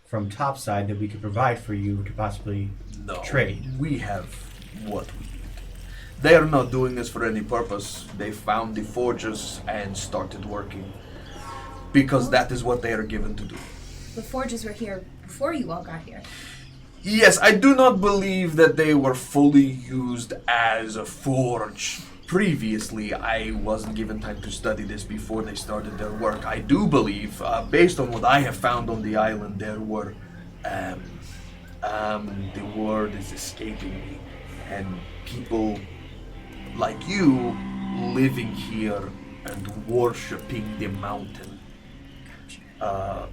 from topside that we could provide for you to possibly trade? We have what we need. They are not doing this for any purpose. They found the forges and started working. Because that is what they are given to do. The forges were here before you all got here. Yes, I do not believe that they were fully used as a forge. Previously, I wasn't given time to study this before they started their work. I do believe, based on what I have found on the island, there were, the word is escaping me, and people like you living here and worshipping the mountain,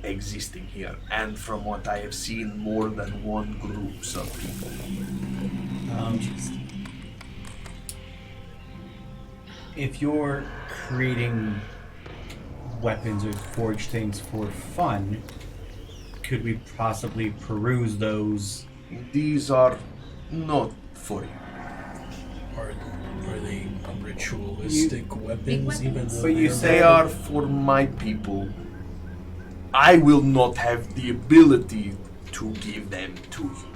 existing here. And from what I have seen, more than one groups of people. If you're creating weapons or forge things for fun, could we possibly peruse those? These are not for you. Are they ritualistic weapons? Even though But you they're They are for my people. I will not have the ability to give them to you.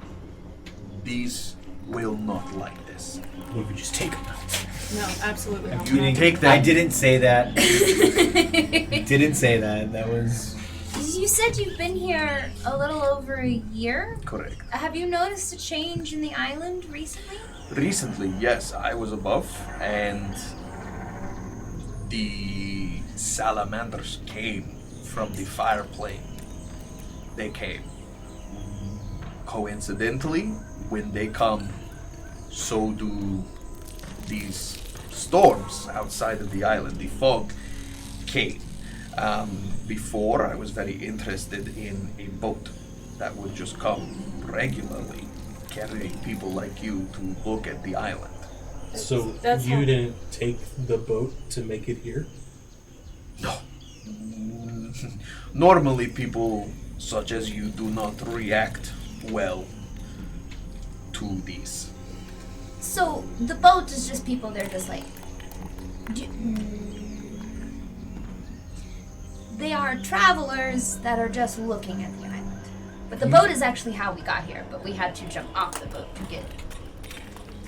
These will not like this. What if we just take them? No, absolutely not. You didn't Take that. I didn't say that. Didn't say that. That was... You said you've been here a little over a year? Correct. Have you noticed a change in the island recently? Recently, yes, I was above, and the salamanders came from the fire plane. They came. Coincidentally, when they come, so do these storms outside of the island. The fog came. Before, I was very interested in a boat that would just come regularly, carrying people like you to look at the island. So That's you how- didn't take the boat to make it here? No. Normally, people such as you do not react well to these. So, the boat is just people, they're just like... They are travelers that are just looking at the island. But the boat is actually how we got here, but we had to jump off the boat to get...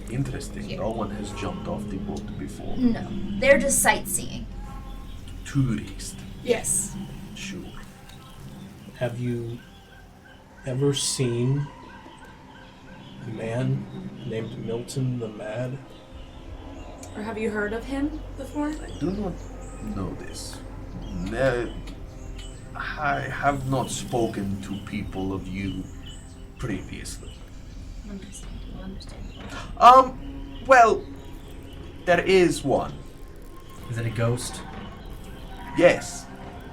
Interesting. No one has jumped off the boat before. No, they're just sightseeing. Tourist. Yes. Sure. Have you ever seen a man named Milton the Mad? Or have you heard of him before? I do not know this. No, I have not spoken to people of you previously. Well, there is one. Is it a ghost? Yes,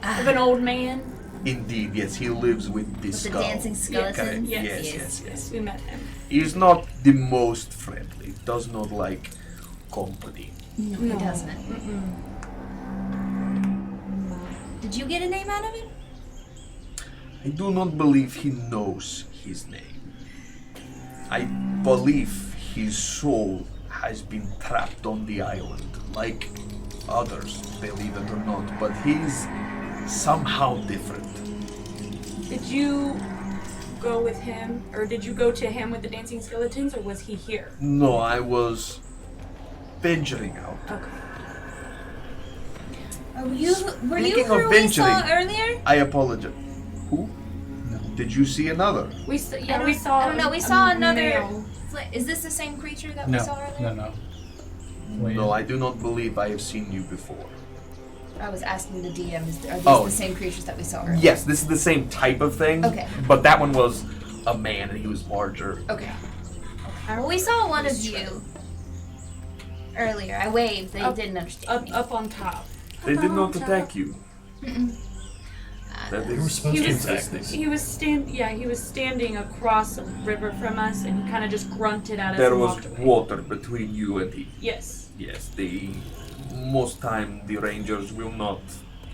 Of an old man? indeed, yes, he lives with the With the skull. dancing skeleton? Yes. Yes. We met him. He is not the most friendly, does not like company. No, he doesn't. Did you get a name out of him? I do not believe he knows his name. I believe his soul has been trapped on the island, like others, believe it or not, but he's somehow different. Did you go with him, or did you go to him with the dancing skeletons, or was he here? No, I was venturing out. Okay. Were you Speaking who of we saw venturing, earlier? I apologize. Who? No. Did you see another? We saw. I don't know. We saw another. male. Is this the same creature that No, we saw earlier? no. No, I do not believe I have seen you before. I was asking the DM. Are these Oh. the same creatures that we saw earlier? Yes, this is the same type of thing. Okay. But that one was a man and he was larger. Okay. Well, we saw one of you earlier. I waved. They didn't understand me. Up on top. They did not attack you. That We were is supposed to attack interesting. this. He was standing across the river from us, and he kind of just grunted at us. There and was walked away. water between you and him. Yes. Yes, most time the rangers will not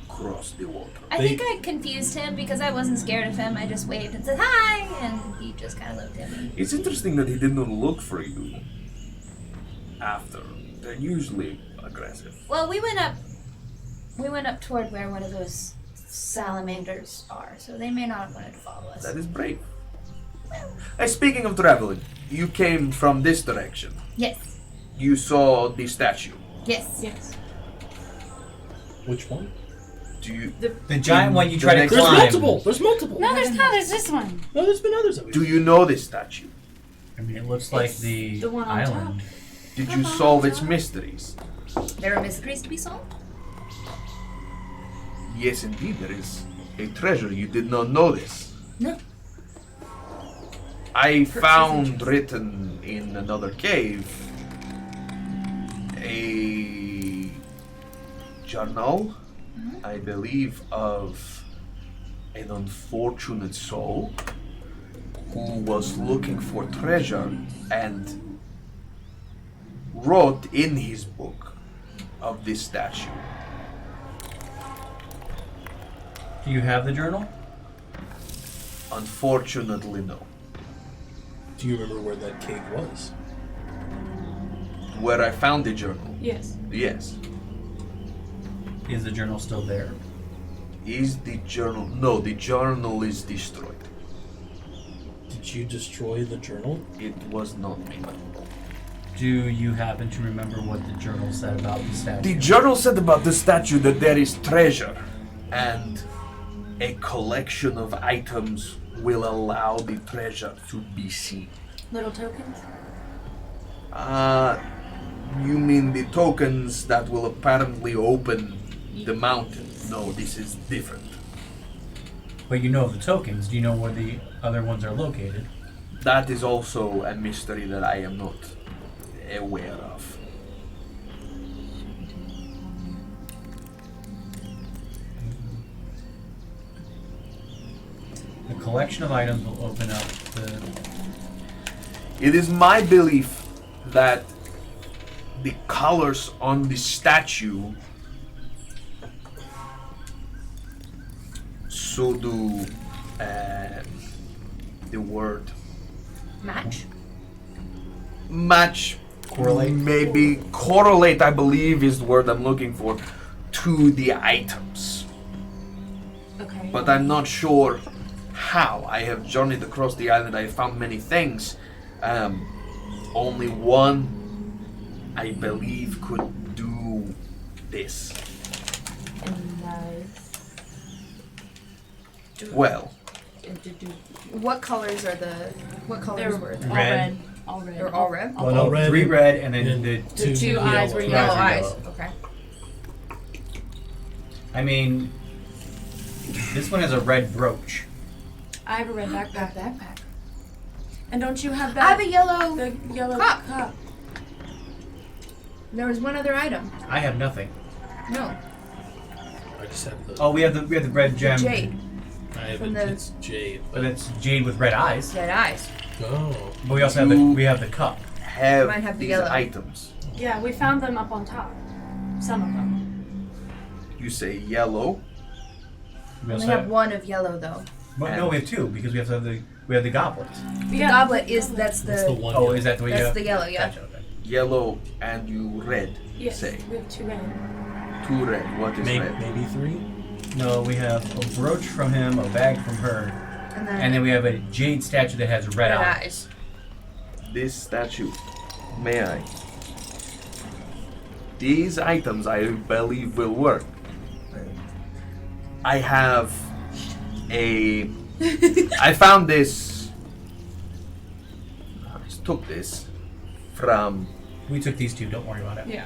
cross the water. I think I confused him because I wasn't scared of him. I just waved and said hi, and he just kind of looked at me. It's interesting that he did not look for you after. They're usually aggressive. Well, we went up toward where one of those salamanders are, so they may not have wanted to follow us. That is brave. Hey, speaking of traveling, you came from this direction. Yes. You saw the statue. Yes. Yes. Which one? Do you? The giant one you The try to next- There's climb. multiple. There's multiple. No, there's not. There's this one. No, there's been others. That we Do you know this statue? I mean, it looks like It's the the one on island. Did you solve its mysteries? There are mysteries to be solved. Yes, indeed, there is a treasure. You did not know this. No. I found written in another cave a journal, I believe, of an unfortunate soul who was looking for treasure and wrote in his book of this statue. Do you have the journal? Unfortunately, no. Do you remember where that cave was? Where I found the journal, Yes. yes. Is the journal still there? Is the journal? No, the journal is destroyed. Did you destroy the journal? It was not me. Do you happen to remember what the journal said about the statue? The journal said about the statue that there is treasure and a collection of items will allow the treasure to be seen. Little tokens. You mean the tokens that will apparently open the mountain? No, this is different. But you know of the tokens. Do you know where the other ones are located? That is also a mystery that I am not aware of. The collection of items will open up the... It is my belief that the colors on the statue so do the word match Correlate? maybe correlate, I believe is the word I'm looking for, to the items, Okay. but I'm not sure how. I have journeyed across the island. I have found many things. Only one, I believe, could do this. Well, What colors are the? What colors They're were all they? Red. All red. They're all red. One all red. 3 red and then and the... The two eyes were yellow. yellow. Yellow eyes. yellow. Okay. I mean, this one has a red brooch. I have a red That backpack. backpack. And don't you have I that? have a yellow. The yellow Cup. cup. There was one other item. I have nothing. No. I just have the. Oh, we have the red gem. Jade. I have from it. the- It's jade. But it's jade with red eyes. Red eyes. Oh. But we also have the cup. have Might have the these yellow. items. Yeah, we found them up on top. Some of them. You say yellow. We We also only have one of yellow though. Well, no, we have 2 because we have the goblet. The goblet is that's That's the one. Oh, is that the way you that's have? the yellow. Yeah. Gotcha, okay. yellow and you red. Yes, Say we have 2 red. 2 red. What is red? Maybe 3. No, we have a brooch from him, a bag from her, and then we have a jade statue that has red eyes. This statue, may I? These items I believe will work. I have a. I found this. I took this from. We took these 2. Don't worry about it. Yeah.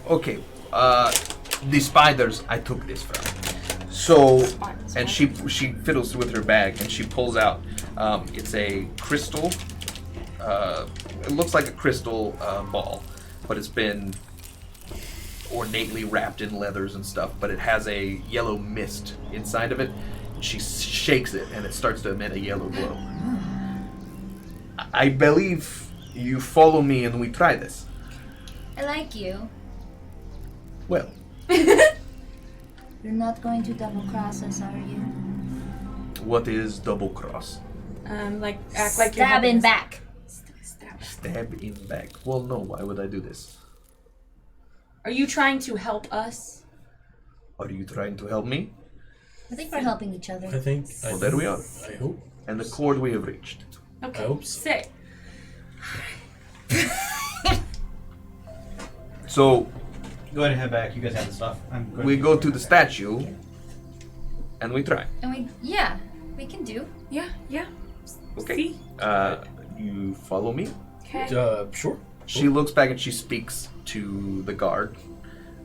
Okay, the spiders I took this from. So, and she fiddles with her bag and she pulls out. It's a crystal. It looks like a crystal ball, but it's been ornately wrapped in leathers and stuff. But it has a yellow mist inside of it. She shakes it and it starts to emit a yellow glow. I believe you follow me and we try this. I like you. Well, You're not going to double cross us, are you? what is double cross? Like act like you're Stab having in a- back. Stab in back. Well, no. Why would I do this? Are you trying to help us? Are you trying to help me? I think we're helping each other. I think. Well, there we are. I hope. And the chord we have reached. Okay. I hope so. Say. So Go ahead and head back. You guys have the stuff. I'm going we go to the statue, and we try. And we can do. Yeah. Okay. See? You follow me. Okay. Sure. She looks back and she speaks to the guard,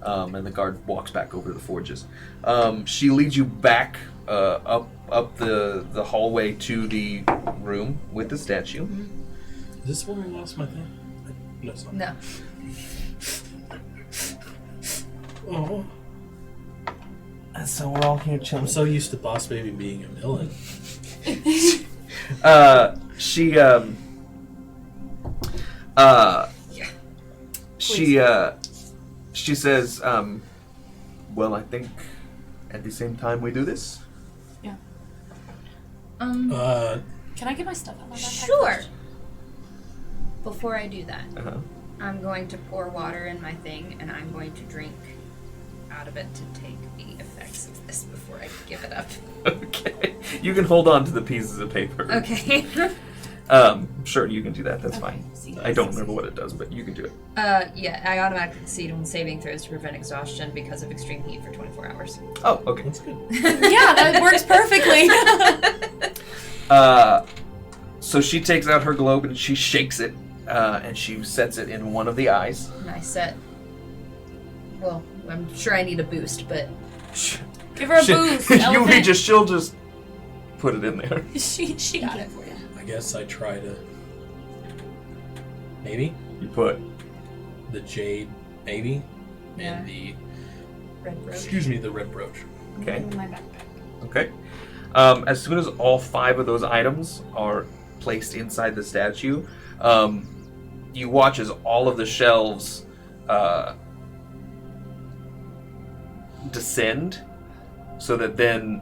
and the guard walks back over to the forges. She leads you back up the hallway to the room with the statue. Is this where I lost my thing? No, it's not. No. Oh, And so we're all here I'm chilling. so used to Boss Baby being a villain. She says, well, I think at the same time we do this. Can I get my stuff out of my backpack? Sure. first? Before I do that, Uh-huh. I'm going to pour water in my thing, and I'm going to drink out of it to take the effects of this before I give it up. Okay. You can hold on to the pieces of paper. Okay. Sure, you can do that. That's Okay. fine. See. I don't remember what it does, but you can do it. Yeah, I automatically succeed on saving throws to prevent exhaustion because of extreme heat for 24 hours. Oh, okay. That's good. Yeah, that works perfectly. So she takes out her globe and she shakes it, and she sets it in one of the eyes. And I set. Well, I'm sure I need a boost, but Give her a boost. You elephant. she'll just put it in there. She got it for you. I guess I try to. Maybe You put. the jade, maybe, Yeah. and the red brooch. the red brooch. Okay. In my backpack. Okay. As soon as all 5 of those items are placed inside the statue, you watch as all of the shelves descend, so that then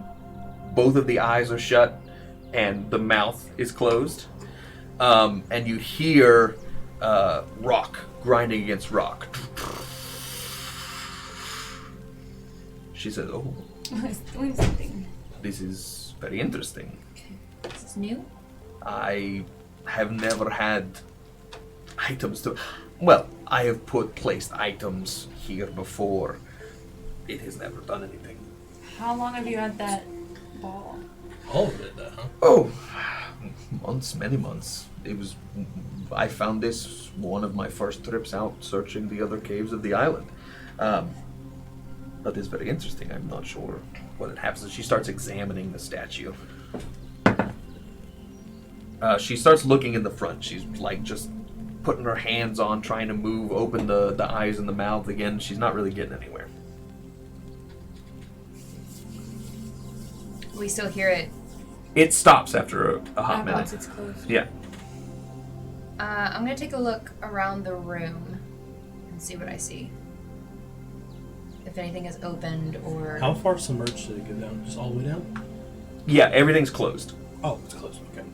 both of the eyes are shut and the mouth is closed, and you hear rock grinding against rock. She says, "Oh, It's doing something. this is very interesting. Is this new? I have never had items to... Well, I have placed items here before. It has never done anything." How long have you had that ball? All of it, huh? Oh, months, many months. I found this one of my first trips out searching the other caves of the island. But it's very interesting. I'm not sure what it happens. She starts examining the statue. She starts looking in the front. She's like just putting her hands on, trying to open the eyes and the mouth again. She's not really getting anywhere. We still hear it. It stops after a hot Once minute. it's closed. Yeah. I'm gonna take a look around the room and see what I see. If anything is opened or. How far submerged did it go down? Just all the way down? Yeah, everything's closed. Oh, it's close. Okay.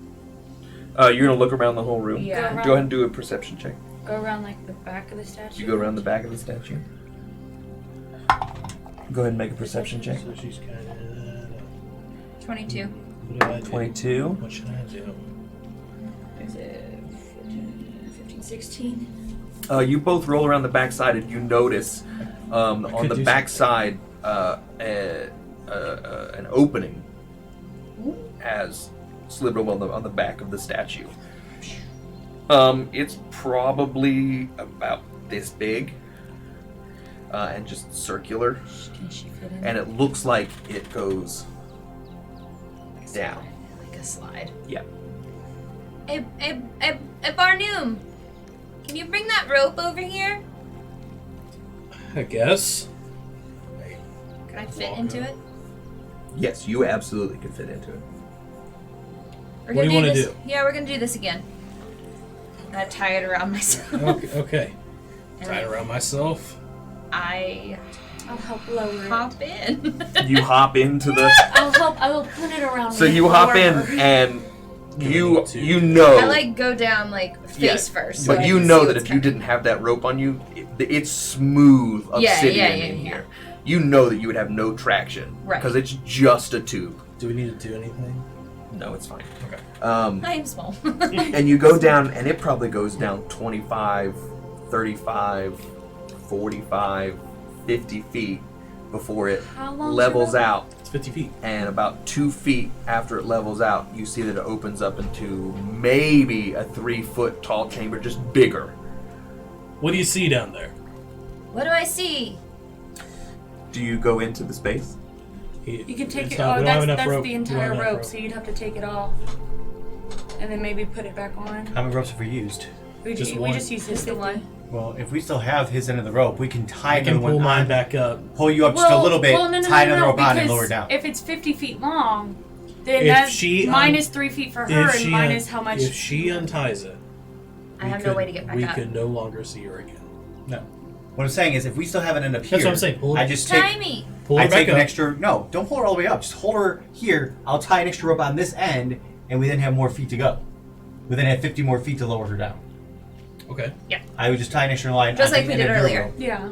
You're gonna look around the whole room. Yeah. Go ahead and do a perception check. Go around like the back of the statue. You go around the back of the statue. Go ahead and make a perception check. So she's kind of. 22. What do I do? 22. What should I do? Is it 14, 15, 16? You both roll around the backside and you notice on could the do backside an opening has slivered on the back of the statue. It's probably about this big and just circular, Can she fit in? and it looks like it goes down. Like a slide. Yeah. Hey, Barnoom! Can you bring that rope over here? I guess. Can I fit into it? Yes, you absolutely can fit into it. We're What do you gonna wanna this. do? Yeah, we're gonna do this again. And I tie it around myself. Okay. And Tie it around myself. I I'll help lower it. hop in. You hop into the. I will put it around So me you and hop lower in her. and you need to- you know. I like go down like face first. so But I you can know see that what's if you coming. didn't have that rope on you, it's smooth obsidian in here. You know that you would have no traction. Right. Because it's just a tube. Do we need to do anything? No, it's fine. Okay. I am small. And you go down, and it probably goes down 25, 35, 45, 50 feet before it How long's levels the rope? out. It's 50 feet. And about 2 feet after it levels out, you see that it opens up into maybe a 3-foot tall chamber, just bigger. What do you see down there? What do I see? Do you go into the space? You can take It's it. not- Oh, we don't have enough that's rope. the We don't have entire enough rope, rope. so you'd have to take it off, and then maybe put it back on. How many ropes have we used? We Just just one. use his Just the 50. one. Well, if we still have his end of the rope, we can tie I another can pull one mine on, back up. pull you up just a little bit, tie another rope on, and lower it down. If it's 50 feet long, then If that's she mine un- is 3 feet for her, and mine is how much. If she unties it, I have no way to get back we up. could no longer see her again. No. What I'm saying is, if we still have an end up here, That's what I'm saying. Pull it- I just Tie take. me. Pull I her back take up. an extra. No, don't pull her all the way up. Just hold her here. I'll tie an extra rope on this end, and we then have more feet to go. We then have 50 more feet to lower her down. Okay. I would just tie an extra line. Just on like the we end did of your earlier. rope. Yeah.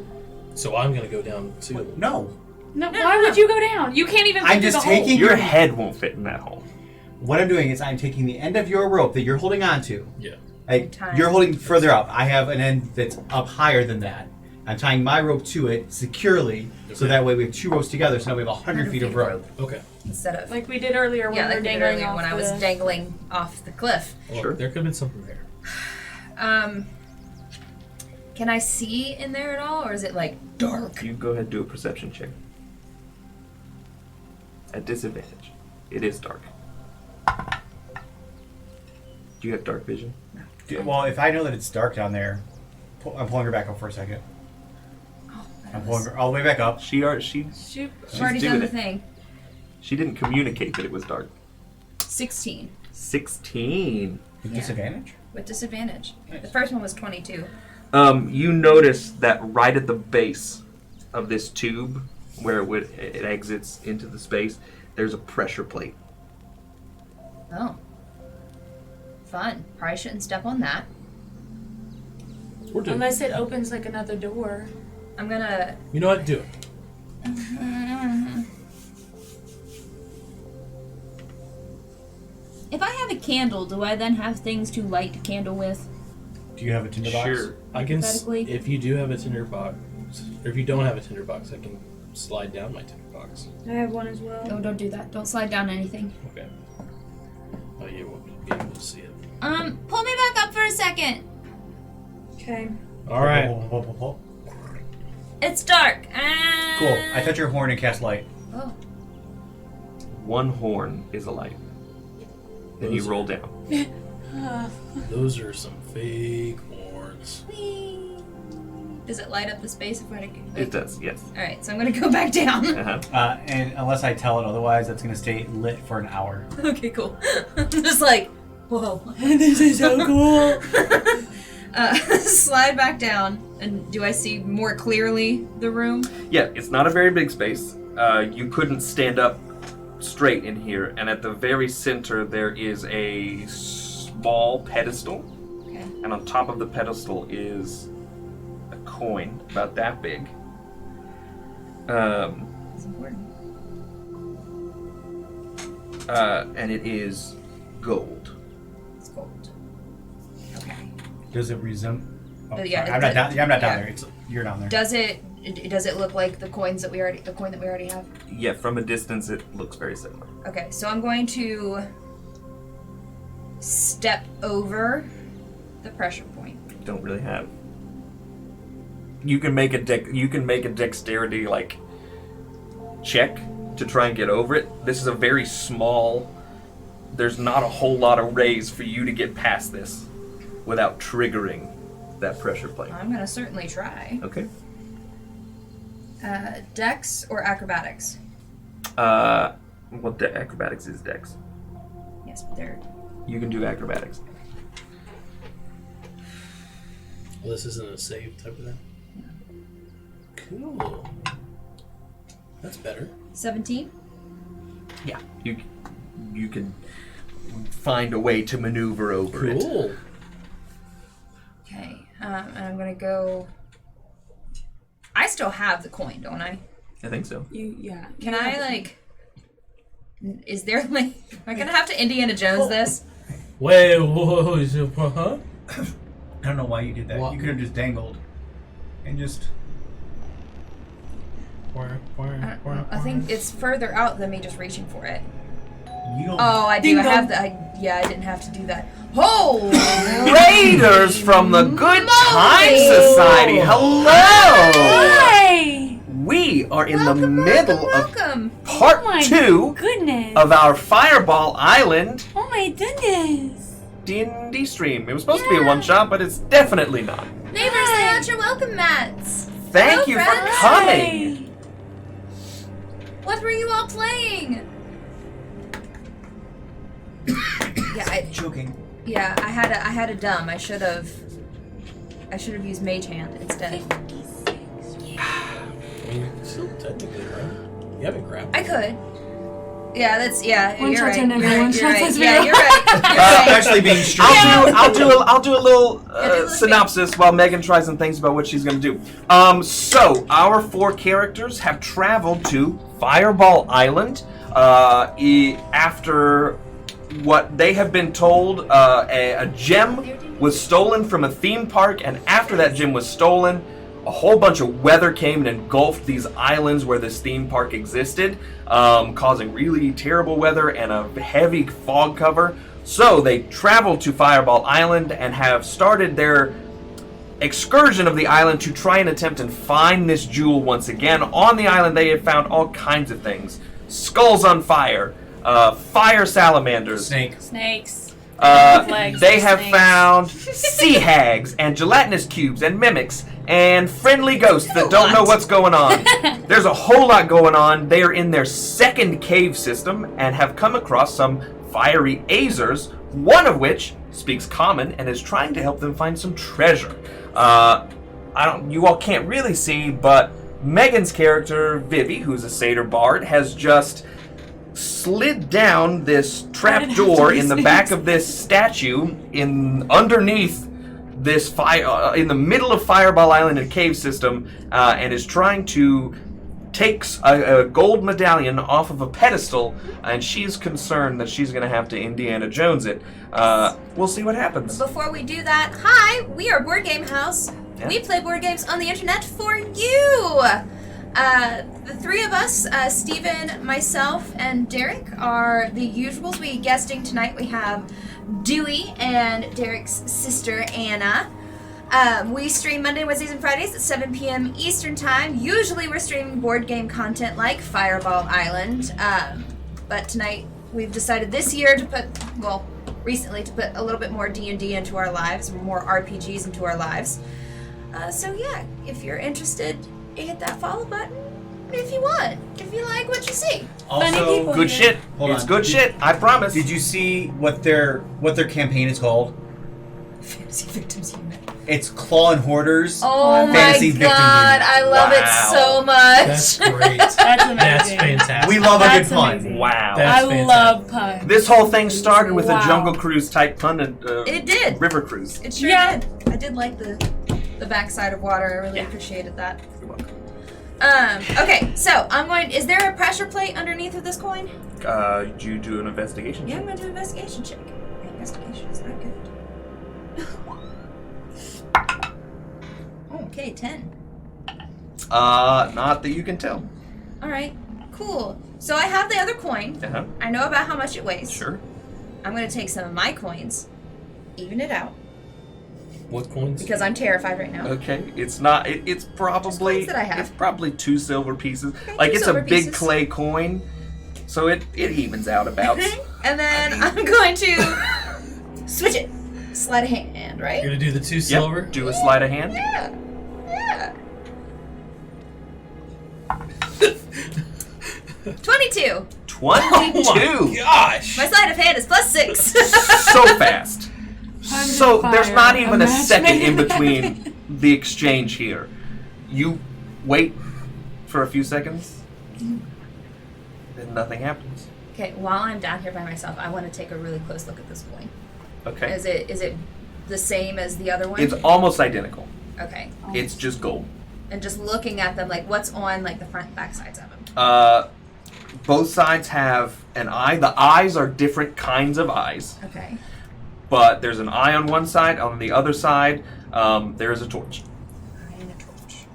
So I'm gonna go down too. No, No, why would you go down? You can't even. I'm fit through just the hole. taking- Your head won't fit in that hole. what I'm doing is I'm taking the end of your rope that you're holding on to. Yeah. Like, Tying. you're holding further up. I have an end that's up higher than that. I'm tying my rope to it securely, so Okay. that way we have 2 ropes together. So now we have 100 feet of rope. Okay. Instead of Like we did earlier when yeah, we like were we did dangling earlier off when I was the- dangling off the cliff. Well, Sure. there could have been something there. Can I see in there at all, or is it like dark? You go ahead and do a perception check. At disadvantage. It is dark. Do you have dark vision? Well, if I know that it's dark down there, I'm pulling her back up for a second. Oh, I'm pulling her all the way back up. She I've already doing done the it. thing. She didn't communicate that it was dark. 16 16. With Yeah. disadvantage? with disadvantage. Nice. The first one was 22. You notice that right at the base of this tube, where it exits into the space, there's a pressure plate. Oh. Fun. Probably shouldn't step on that. We're doing. Unless it opens like another door. I'm gonna. You know what? Do it. If I have a candle, do I then have things to light a candle with? Do you have a tinderbox? Sure. I can. Hypothetically? If you do have a tinderbox, or if you don't have a tinderbox, I can slide down my tinderbox. I have one as well. No, don't do that. Don't slide down anything. Okay. Oh, you won't be able to see it. Pull me back up for a second. Okay. All right. Pull, pull, pull. It's dark. Cool. I touch your horn and cast light. Oh. One horn is a light. Then you Those- roll down. Those are some fake horns. Whee. Does it light up the space if I It does, yes. All right, so I'm gonna go back down. Uh-huh. And unless I tell it otherwise, that's going to stay lit for an hour. Okay, cool. I'm just like, whoa. This is so cool. Slide back down, and do I see more clearly the room? Yeah, it's not a very big space. You couldn't stand up straight in here, and at the very center there is a small pedestal Okay. and on top of the pedestal is a coin about that big. It's important. And it is gold. It's gold. Okay. Does it resemble? Oh, yeah, sorry. I'm not down yeah. there. You're down there. Does it look like the coin that we already have? Yeah, from a distance it looks very similar. Okay, so I'm going to step over the pressure point. Don't really have. You can make a dexterity like check to try and get over it. This is a very small. There's not a whole lot of rays for you to get past this without triggering that pressure plate. I'm gonna certainly try. Okay. Dex or acrobatics? Well, acrobatics is dex. Yes, but they're. You can do acrobatics. Well, this isn't a save type of thing. Cool. That's better. 17. Yeah. You can find a way to maneuver over it. Cool. Okay, and I'm gonna go. I still have the coin, don't I? I think so. Can I like? Is there like? Am I gonna have to Indiana Jones this? Wait, whoa, is it, huh? I don't know why you did that. What? You could have just dangled and just. I think it's further out than me just reaching for it. You don't. Oh, I do. I have the. Yeah, I didn't have to do that. Oh, Raiders from the Good Time Society. Hello. Hi! We are in the welcome, middle welcome. of part Oh my 2 goodness. of our Fireball Island Oh my goodness. D&D stream. It was supposed to be a one-shot, but it's definitely not. Neighbors, lay out your welcome mats. Thank Hello, you friends. for coming. What were you all playing? Joking. Yeah, I had a dumb. I should have used Mage Hand instead. I mean, still technically, right? You haven't grabbed. I could. Yeah, that's yeah. One you're shot right. to never, You're one right. shot You're right. to Yeah, zero. you're right. You're I'm right. actually being straight. I'll do a little do the synopsis while Megan tries and thinks about what she's going to do. So our 4 characters have traveled to Fireball Island after what they have been told. A gem was stolen from a theme park, and after that gem was stolen, a whole bunch of weather came and engulfed these islands where this theme park existed, causing really terrible weather and a heavy fog cover. So they traveled to Fireball Island and have started their excursion of the island to try and attempt and find this jewel once again. On the island they have found all kinds of things. Skulls on fire, fire salamanders, Snakes. they have snakes. found sea hags and gelatinous cubes and mimics and friendly ghosts that don't know what's going on. There's a whole lot going on. They are in their second cave system and have come across some fiery Azers, one of which speaks common and is trying to help them find some treasure. You all can't really see, but Megan's character, Vivi, who's a Satyr Bard, has just slid down this trap door in the back of this statue underneath this fire in the middle of Fireball Island and cave system, and is trying to take a gold medallion off of a pedestal, and she's concerned that she's going to have to Indiana Jones it. We'll see what happens. Before we do that, hi, we are Board Game House. Yeah. We play board games on the internet for you. The 3 of us, Steven, myself, and Derek, are the usuals. We guesting tonight. We have Dewey and Derek's sister, Anna. We stream Monday, Wednesdays, and Fridays at 7 p.m. Eastern Time. Usually we're streaming board game content like Fireball Island. But tonight we've decided this year to put, recently to put a little bit more D&D into our lives, more RPGs into our lives. So yeah, if you're interested, hit that follow button if you want. If you like what you see. Also, people. Good shit. Hold It's on. good shit. I promise. Did you see what their campaign is called? Fantasy Victims Unit. It's Claw and Hoarders. Oh my Fantasy Victim god, Unit. I love Wow. it so much. That's great. That's amazing. That's fantastic. We love a That's good pun. amazing. Wow. That's I fantastic. love puns. This whole thing started with a Wow. Jungle Cruise type pun and It did. river cruise. It sure Yeah. did. I did like the backside of water. I really appreciated that. You're welcome. Okay, so I'm going. Is there a pressure plate underneath of this coin? You do an investigation Yeah, check. I'm going to do an investigation check. Investigation is not good. Okay, 10. Not that you can tell. All right, cool. So I have the other coin. Uh-huh. I know about how much it weighs. Sure. I'm going to take some of my coins, even it out, What coins? because I'm terrified right now. Okay. It's not. It's probably. coins that I have. It's probably 2 silver pieces. Okay, Like 2 it's a silver big pieces. clay coin, so it evens out about. And then I'm going to switch it. Sleight of hand, You're right? gonna do the 2 silver. Yep. Do a sleight of hand. Yeah. Yeah. 22. 22. Gosh. My sleight of hand is +6. So fast. So there's fire. not even A a second in match made in between the exchange here. You wait for a few seconds, then nothing happens. Okay, while I'm down here by myself, I want to take a really close look at this coin. Okay. Is it the same as the other one? It's almost identical. Okay. It's just gold. And just looking at them, like what's on like the front and back sides of them? Both sides have an eye. The eyes are different kinds of eyes, Okay. but there's an eye on one side. On the other side, there is a torch. Eye and a torch.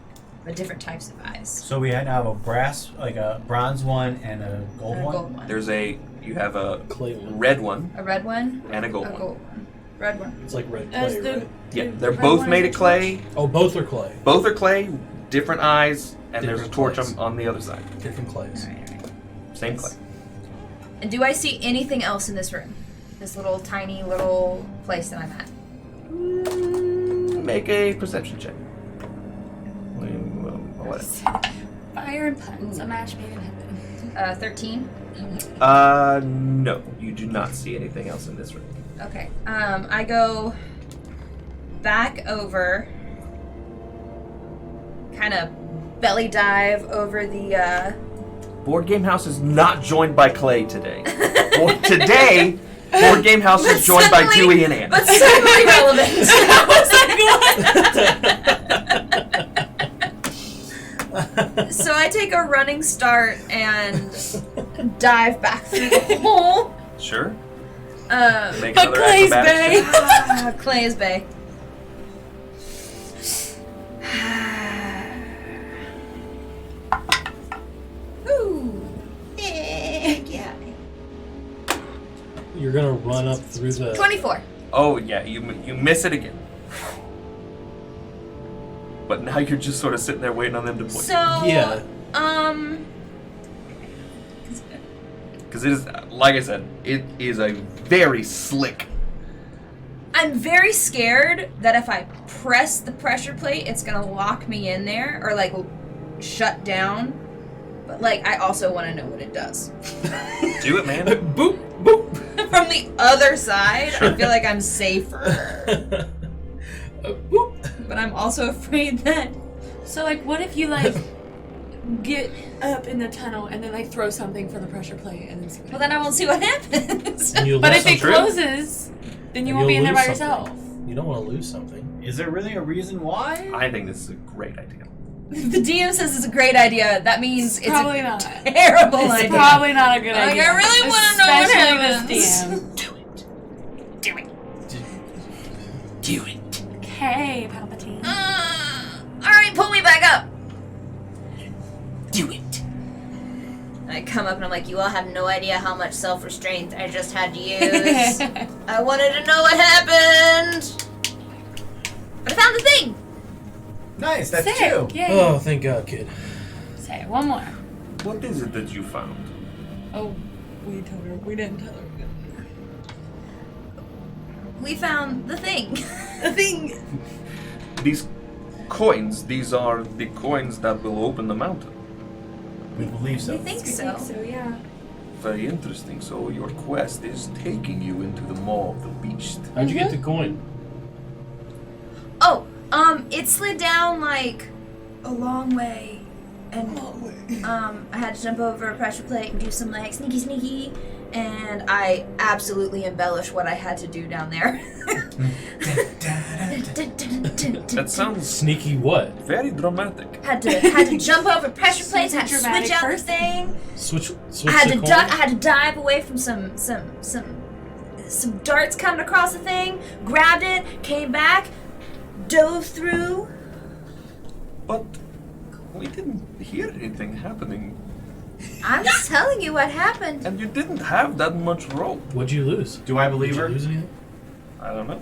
But different types of eyes. So we had to have a brass, like a bronze one and a gold And a one. gold one. You have a Clay one. red one A red one. and a gold A one. gold one. Red one. It's like red As clay, the- right? Yeah, they're red both one made is of a torch? clay. Oh, both are clay. Both are clay, different eyes, and there's a Different torch clays. on the other side. Different clays. Alright, alright. Same clay. And do I see anything else in this room? This little tiny little place that I'm at. Make a perception check. I'll let it. Fire and puns. A match made in heaven. 13. No, you do not see anything else in this room. Okay. I go back over, kind of belly dive over the. Board Game House is not joined by Clay today. Today, Board Game House is joined by suddenly- Dewey and Ann. But suddenly relevant. So I take a running start and dive back through the hole. Sure. Make But another Clay's acrobatics Bay. check. Clay's Bay. Ooh. Yeah. You're gonna run up through the. 24. Oh yeah, you miss it again. But now you're just sort of sitting there waiting on them to point. So, Yeah. Because it is, like I said, it is a very slick. I'm very scared that if I press the pressure plate, it's gonna lock me in there or like shut down. But like, I also want to know what it does. Do it, man. Boop, boop. From the other side, I feel like I'm safer. Boop. But I'm also afraid that. So, like, what if you, like, get up in the tunnel and then, like, throw something for the pressure plate and then see what Well, then I won't see what happens. And you'll But lose if it some- closes, then you won't be in there by yourself. You don't want to lose something. Is there really a reason why? I think this is a great idea. If the DM says it's a great idea, that means it's Probably a not. terrible It's idea. probably not a good Like, idea. I really wanna know what Especially happens. this DM. Do it. Do it. Okay, Palpatine. Alright, pull me back up. Do it. I come up and I'm like, you all have no idea how much self-restraint I just had to use. I wanted to know what happened. But I found the thing. Nice, that's Sick. two. Yay. Oh, thank God, kid. Say it, one more. What is it that you found? Oh, we told her. We didn't tell her. We found the thing. The thing. These coins, these are the coins that will open the mountain. We believe so. We think so. So, yeah. Very interesting. So your quest is taking you into the Maw of the Beast. How'd you get the coin? Oh, it slid down like a long way and I had to jump over a pressure plate and do some like sneaky, and I absolutely embellish what I had to do down there. That sounds Sneaky what? very dramatic. had to jump over pressure plates, had to Dramatic switch out the person. thing. Switch I had the to coin? duck. I had to dive away from some darts coming across the thing. Grabbed it, came back, dove through. But we didn't hear anything happening. I'm just telling you what happened. And you didn't have that much rope. What'd you lose? Do I believe Did you her? lose anything? I don't know.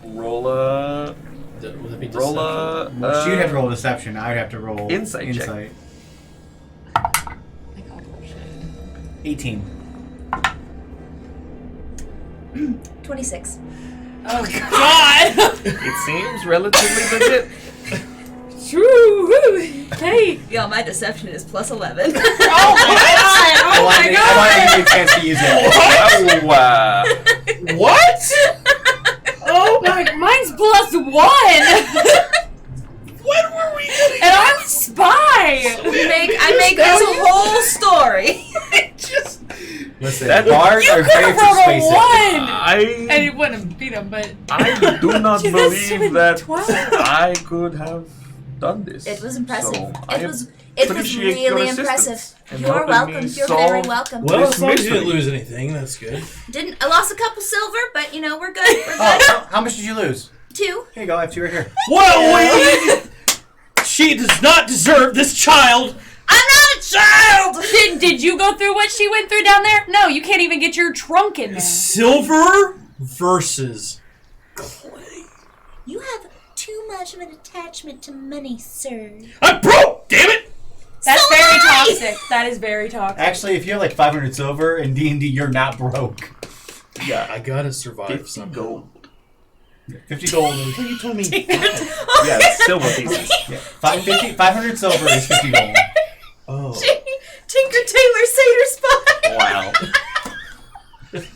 Roll a... Would that be Roll deception? a... Well, she'd have to roll deception. I'd have to roll Insight check. insight. 18. 26. Oh God! It seems relatively legit. True. Hey. Yo, my deception is plus 11. Oh my God! I Oh want my to God! give you a chance to use it. Wow. What? Oh my! Mine's plus 1. When were we gonna And I'm a spy. I make this whole story. Listen, That- bards are very Rolled a persuasive. 1. I And it wouldn't have beat him, but I do not Dude, that's believe that 12. I could have done this. It was impressive. So I It was appreciate your really assistance impressive. in You're helping welcome. me You're very solve- welcome. Well, This as long as you didn't mystery. lose anything, that's good. I lost a couple silver, but you know, we're good. We're good. Oh, how much did you lose? 2. Here you go. I have 2 right here. Whoa! She does not deserve this child. I'm not a child! did you go through what she went through down there? No, you can't even get your trunk in there. Silver versus clay. You have too much of an attachment to money, sir. I'm broke. Damn it! That's So very am I. toxic. That is very toxic. Actually, if you have like 500 silver in D&D, you're not broke. Yeah, I gotta survive 50 somehow. gold. 50 gold. You told me. Yeah, silver pieces. Yeah. 500 silver is 50 gold. Oh. Tinker Tailor Satyr Spy! Wow.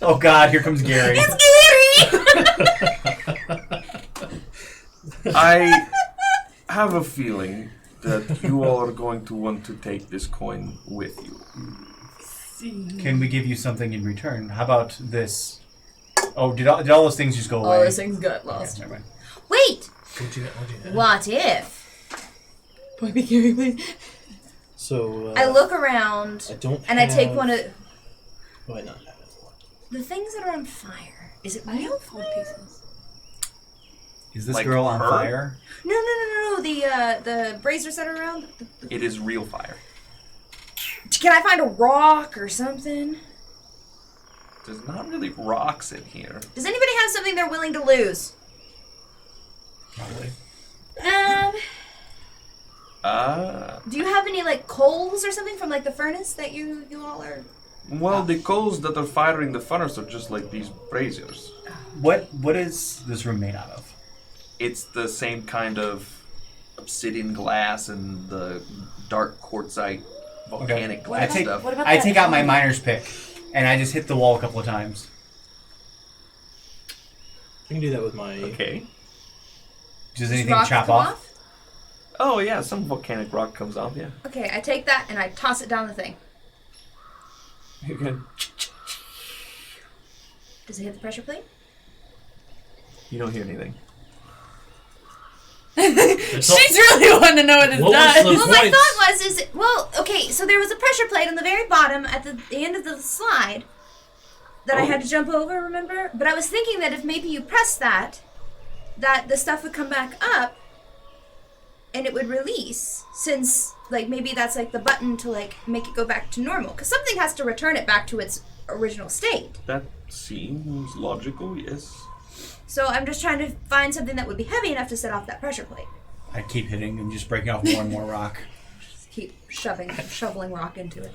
Oh God, here comes Gary. It's Gary! I have a feeling that you all are going to want to take this coin with you. Can we give you something in return? How about this? Oh, did all those things just go away? All those things got Yeah, lost. never mind. Wait! What'd you have? What if Boy, be Gary, please. So, I look around I don't and I take have- one of Why not have it? the things that are on fire? Is it I real? have 4 pieces. Is this Like girl on her? fire? No. The braziers that are around. It is real fire. Can I find a rock or something? There's not really rocks in here. Does anybody have something they're willing to lose? Probably. Do you have any like coals or something from like the furnace that you all are? Well, the coals that are firing the furnace are just like these braziers. What is this room made out of? It's the same kind of obsidian glass and the dark quartzite volcanic glass I take stuff. What about I that take out my helmet? miner's pick, and I just hit the wall a couple of times. I can do that with my. Okay. Does anything Rock chop come off? Oh yeah, some volcanic rock comes off. Yeah. Okay, I take that and I toss it down the thing. You can. Does it hit the pressure plate? You don't hear anything. It's all- She's really wanting to know what this What was does. the- Well, my points. thought was okay, so there was a pressure plate on the very bottom at the end of the slide that I had to jump over, remember? But I was thinking that if maybe you press that the stuff would come back up and it would release, since like maybe that's like the button to like make it go back to normal, because something has to return it back to its original state. That seems logical. Yes. So I'm just trying to find something that would be heavy enough to set off that pressure plate. I keep hitting and just breaking off more and more rock. Just keep shoveling rock into it.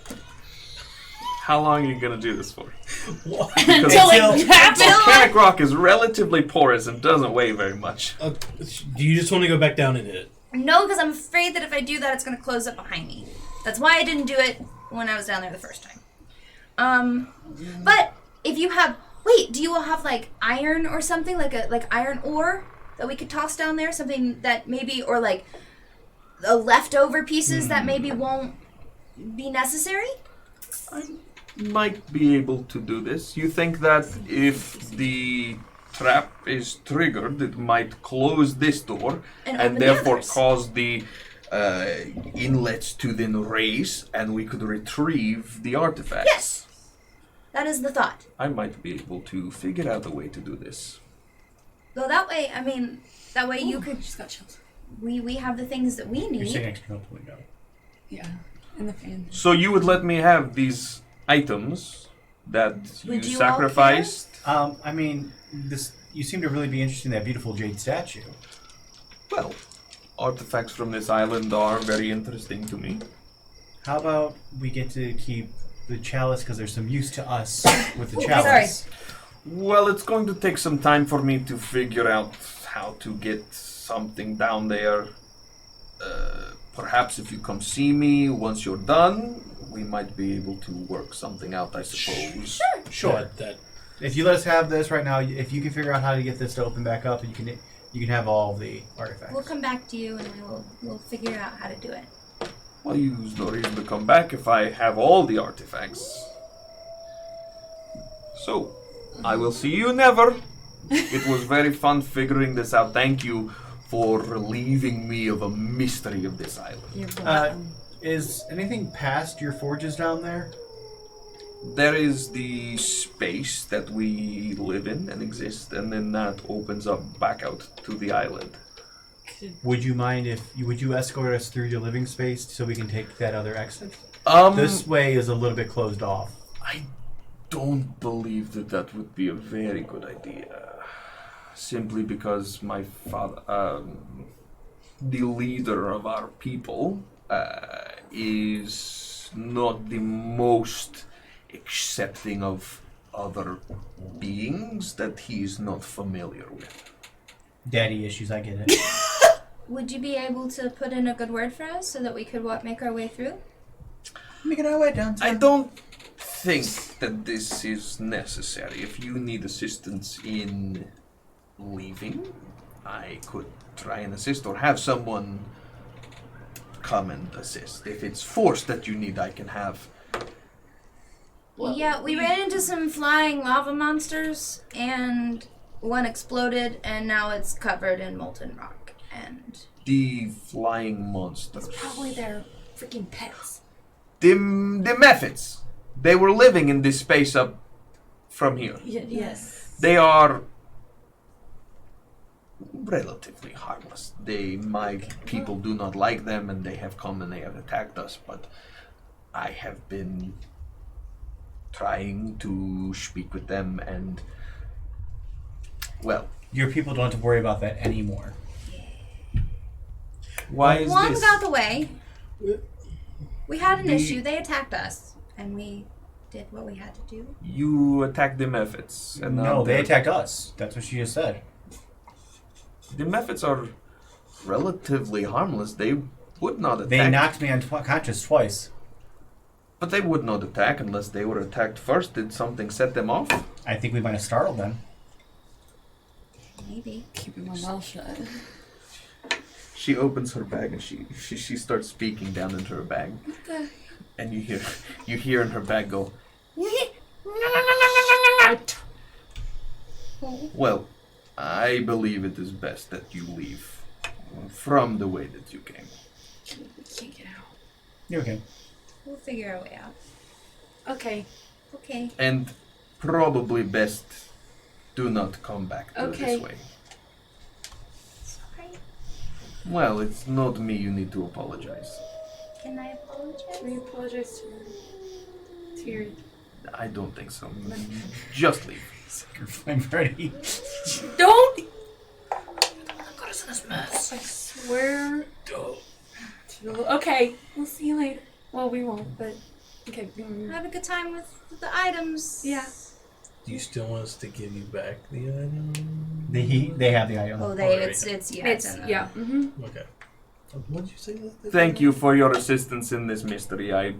How long are you gonna do this for? Until Until- it happens. Volcanic rock is relatively porous and doesn't weigh very much. Do you just want to go back down and hit it? No, because I'm afraid that if I do that, it's going to close up behind me. That's why I didn't do it when I was down there the first time. But if you have, do you all have like iron or something, like iron ore that we could toss down there? Something that maybe, or like leftover pieces that maybe won't be necessary? I might be able to do this. You think that if the trap is triggered, it might close this door And and open the therefore others. cause the inlets to then raise, and we could retrieve the artifacts. Yes. That is the thought. I might be able to figure out a way to do this. Though that way, that way you could. She's got chills. We have the things that we You're need. sitting next to an open window. Yeah. And the fan. So you would let me have these items that Would you you all sacrificed? I mean, you seem to really be interested in that beautiful jade statue. Well, artifacts from this island are very interesting to me. How about we get to keep the chalice because there's some use to us with the Ooh, chalice. Well, it's going to take some time for me to figure out how to get something down there. Perhaps if you come see me once you're done, we might be able to work something out, I suppose. Sure. That If you let us have this right now, if you can figure out how to get this to open back up, you can have all of the artifacts. We'll come back to you and we'll figure out how to do it. Well, use no reason to come back if I have all the artifacts. So, I will see you never. It was very fun figuring this out. Thank you for relieving me of a mystery of this island. You're welcome. Is anything past your forges down there? There is the space that we live in and exist, and then that opens up back out to the island. Would you mind would you escort us through your living space so we can take that other exit? This way is a little bit closed off. I don't believe that would be a very good idea. Simply because my father, the leader of our people, is not the most accepting of other beings that he is not familiar with. Daddy issues, I get it. Would you be able to put in a good word for us so that we could make our way through? Making our way down. I don't think that this is necessary. If you need assistance in leaving, I could try and assist or have someone come and assist. If it's force that you need, I can have. Well, yeah, we ran into some flying lava monsters, and one exploded, and now it's covered in molten rock. And The flying monsters. Probably their freaking pets. The methods. They were living in this space up from here. Yes. They are relatively harmless. My people do not like them, and they have come and they have attacked us, but I have been trying to speak with them, and well, Your people don't have to worry about that anymore. why is one this? got the way. We had an issue. They attacked us, and we did what we had to do. You attacked the methods, and now No, they they're- attacked us. That's what she just said. The methods are relatively harmless. They would not attack. They knocked me unconscious twice. But they would not attack unless they were attacked first. Did something set them off? I think we might have startled them. Maybe. Keeping my mouth shut. She opens her bag and she starts speaking down into her bag. Okay. And you hear in her bag go, well, I believe it is best that you leave from the way that you came. We can't get out. You're okay. We'll figure our way out. Okay. Okay. And probably best do not come back through Okay. this way. Sorry. Well, it's not me you need to apologize. Can I apologize? We apologize to your... I don't think so. Just leave. You're fine, Freddy. Don't! Got us in this mess. I swear. Okay, we'll see you later. Well, we won't, but... Okay. Have a good time with the items. Yeah. Do you still want us to give you back the item? They have the item. Oh, Alright. it's Yeah. Mm-hmm. Okay. What did you say? Thank you for your assistance in this mystery. I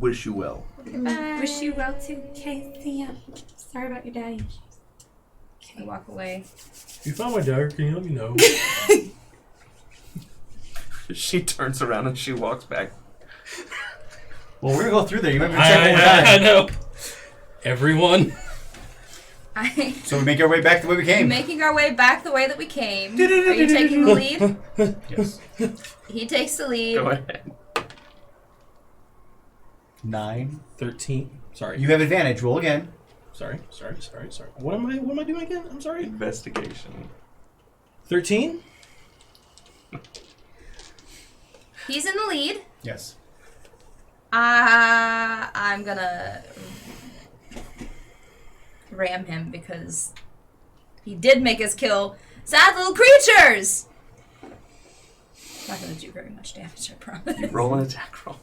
wish you well. Bye. Wish you well too. Okay, see ya. Sorry about your daddy. I walk away. If you find my dagger, can you let me know? She turns around and she walks back. Well, we're gonna go through there. You might be check one more time. I know. Everyone. So we make our way back the way we came. Making our way back the way that we came. Are you taking the lead? Yes. He takes the lead. Go ahead. 9. 13. Sorry. You have advantage. Roll again. Sorry. What am I doing again? I'm sorry. Investigation. 13. He's in the lead. Yes. I'm gonna ram him because he did make us kill sad little creatures. Not gonna do very much damage, I promise. Roll an attack roll.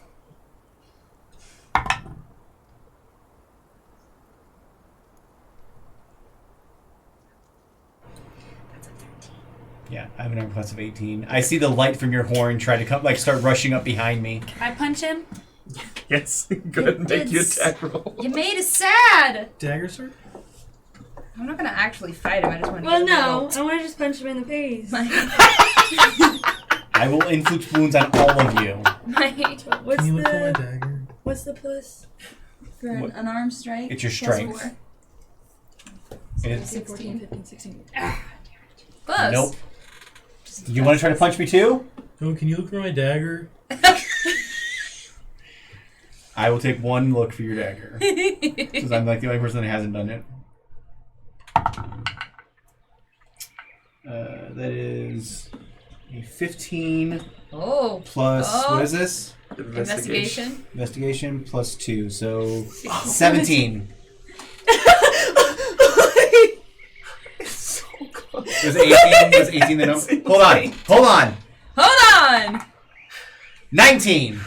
Yeah, I have an armor class of 18. I see the light from your horn try to come, start rushing up behind me. Can I punch him? Yes. Go ahead and make your attack roll. You made us sad. Dagger sword? I'm not gonna actually fight him. I just want to. Well, no. I want to just punch him in the face. I will inflict wounds on all of you. What's Can you look for my the dagger? what's the plus? For an unarmed strike. It's your plus strength. 4. It's- 14, 15, 16. Close. Nope. You want to try to punch me too? Oh, can you look for my dagger? I will take one look for your dagger. Because I'm the only person that hasn't done it. That is a 15 plus, what is this? Investigation. Investigation plus 2, so 17. Was 18 the number? Hold on! 19!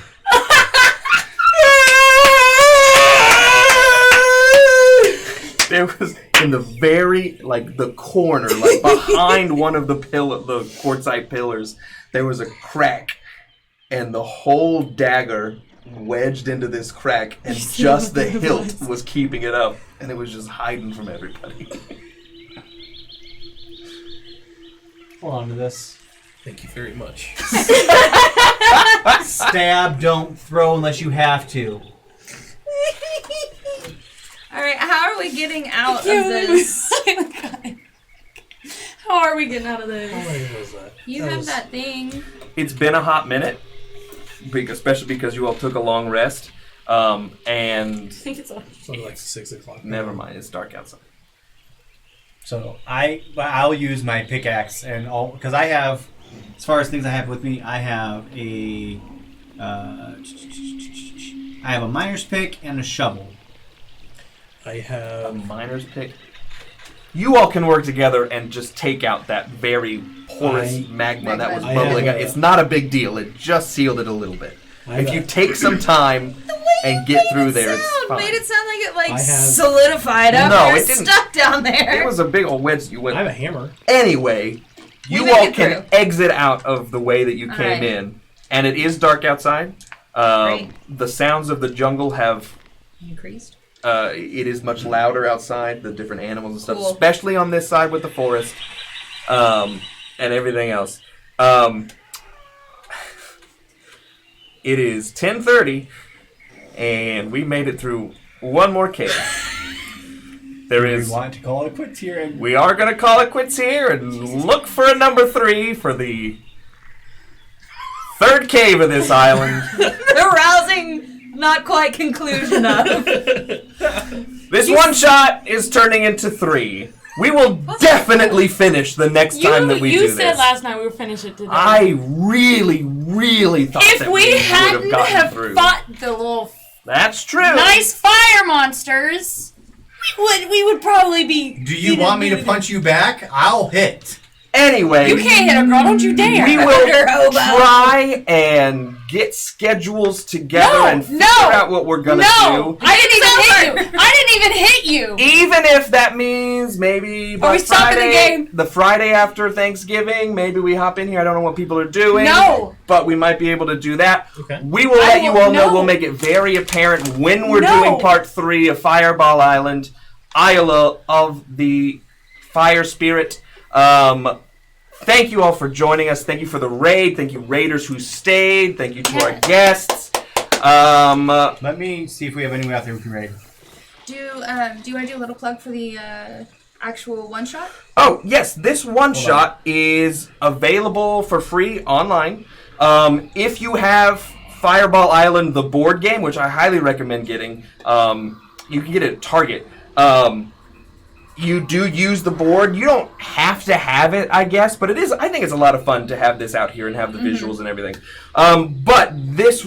There was in the very the corner, behind one of the quartzite pillars, there was a crack, and the whole dagger wedged into this crack, and just the hilt was keeping it up, and it was just hiding from everybody. Hold on to this. Thank you very much. Stab, don't throw unless you have to. Alright, how are we getting out of this? How are we getting out of How this? long was that? You have that thing. It's been a hot minute, especially because you all took a long rest, and I think it's It's only 6 o'clock. never mind, it's dark outside. So I'll use my pickaxe and all, because I have, as far as things I have with me, I have a miner's pick and a shovel. I A have... miner's pick. You all can work together and just take out that very porous magma that was I bubbling. have It's not a big deal. It just sealed it a little bit. I If have you a- take some time and get through there, it's fine. Made it sound like it I have- solidified up. No, You're it didn't. stuck down there. It was a big old wedge you I have went. a hammer. Anyway, you made all it can through. exit out of the way that you came Alright. in, and it is dark outside. Great. The sounds of the jungle have. Increased. It is much louder outside. The different animals and stuff, Cool. especially on this side with the forest, and everything else. It is 10:30, and we made it through one more cave. There We is. want to call it quits here. And We are going to call it quits here and look for a number 3 for the third cave of this island. The rousing, not quite conclusion of. This one shot is turning into 3. We will definitely finish the next time that we do You this. said last night we would finish it today. I really, really thought if that we would hadn't have gotten have through. fought the little That's true. nice fire monsters, we would probably be. do you want me to punch you back? I'll hit. Anyway, You can't hit a girl, don't you dare! we will Under hobo. try and get schedules together No, and figure no, out what we're gonna No, do. I didn't even hit you. I didn't even hit you. Even if that means maybe by we stopping the Friday, game? the Friday after Thanksgiving, maybe we hop in here. I don't know what people are doing. No. But we might be able to do that. Okay. We will let you all know. no. We'll make it very apparent when we're No. doing part 3 of Fireball Island, Isla of the Fire Spirit. thank you all for joining us. Thank you for the raid. Thank you, raiders who stayed. Thank you to our guests. Let me see if we have anyone out there who can raid. Do you want to do a little plug for the actual one shot? Oh, yes. This one-shot is available for free online. If you have Fireball Island, the board game, which I highly recommend getting, you can get it at Target. You do use the board. You don't have to have it, I guess, but it is. I think it's a lot of fun to have this out here and have the visuals and everything. But this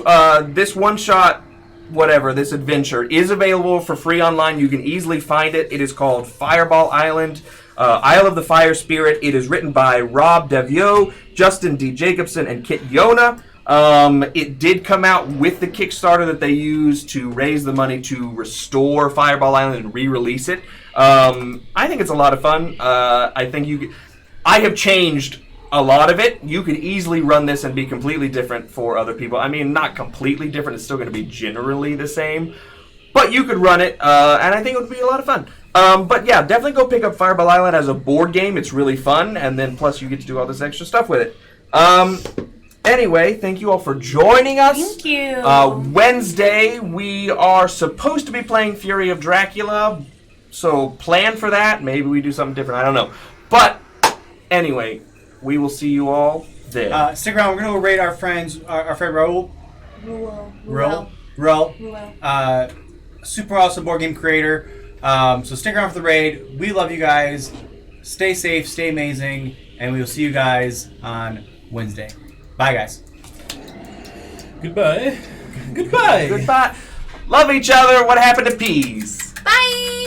one-shot, whatever, this adventure is available for free online. You can easily find it. It is called Fireball Island, Isle of the Fire Spirit. It is written by Rob Daviau, Justin D. Jacobson, and Kit Yona. It did come out with the Kickstarter that they used to raise the money to restore Fireball Island and re-release it. I think it's a lot of fun. I have changed a lot of it. You could easily run this and be completely different for other people. I mean, not completely different. It's still going to be generally the same. But you could run it, and I think it would be a lot of fun. But yeah, definitely go pick up Fireball Island as a board game. It's really fun, and then plus you get to do all this extra stuff with it. Anyway, thank you all for joining us. Thank you. Wednesday, we are supposed to be playing Fury of Dracula, so plan for that. Maybe we do something different. I don't know. But anyway, we will see you all there. Stick around. We're going to raid our friends, our friend Raul. Raul. Super awesome board game creator. So stick around for the raid. We love you guys. Stay safe, stay amazing, and we will see you guys on Wednesday. Bye, guys. Goodbye. Goodbye. Goodbye. Love each other. What happened to peas? Bye!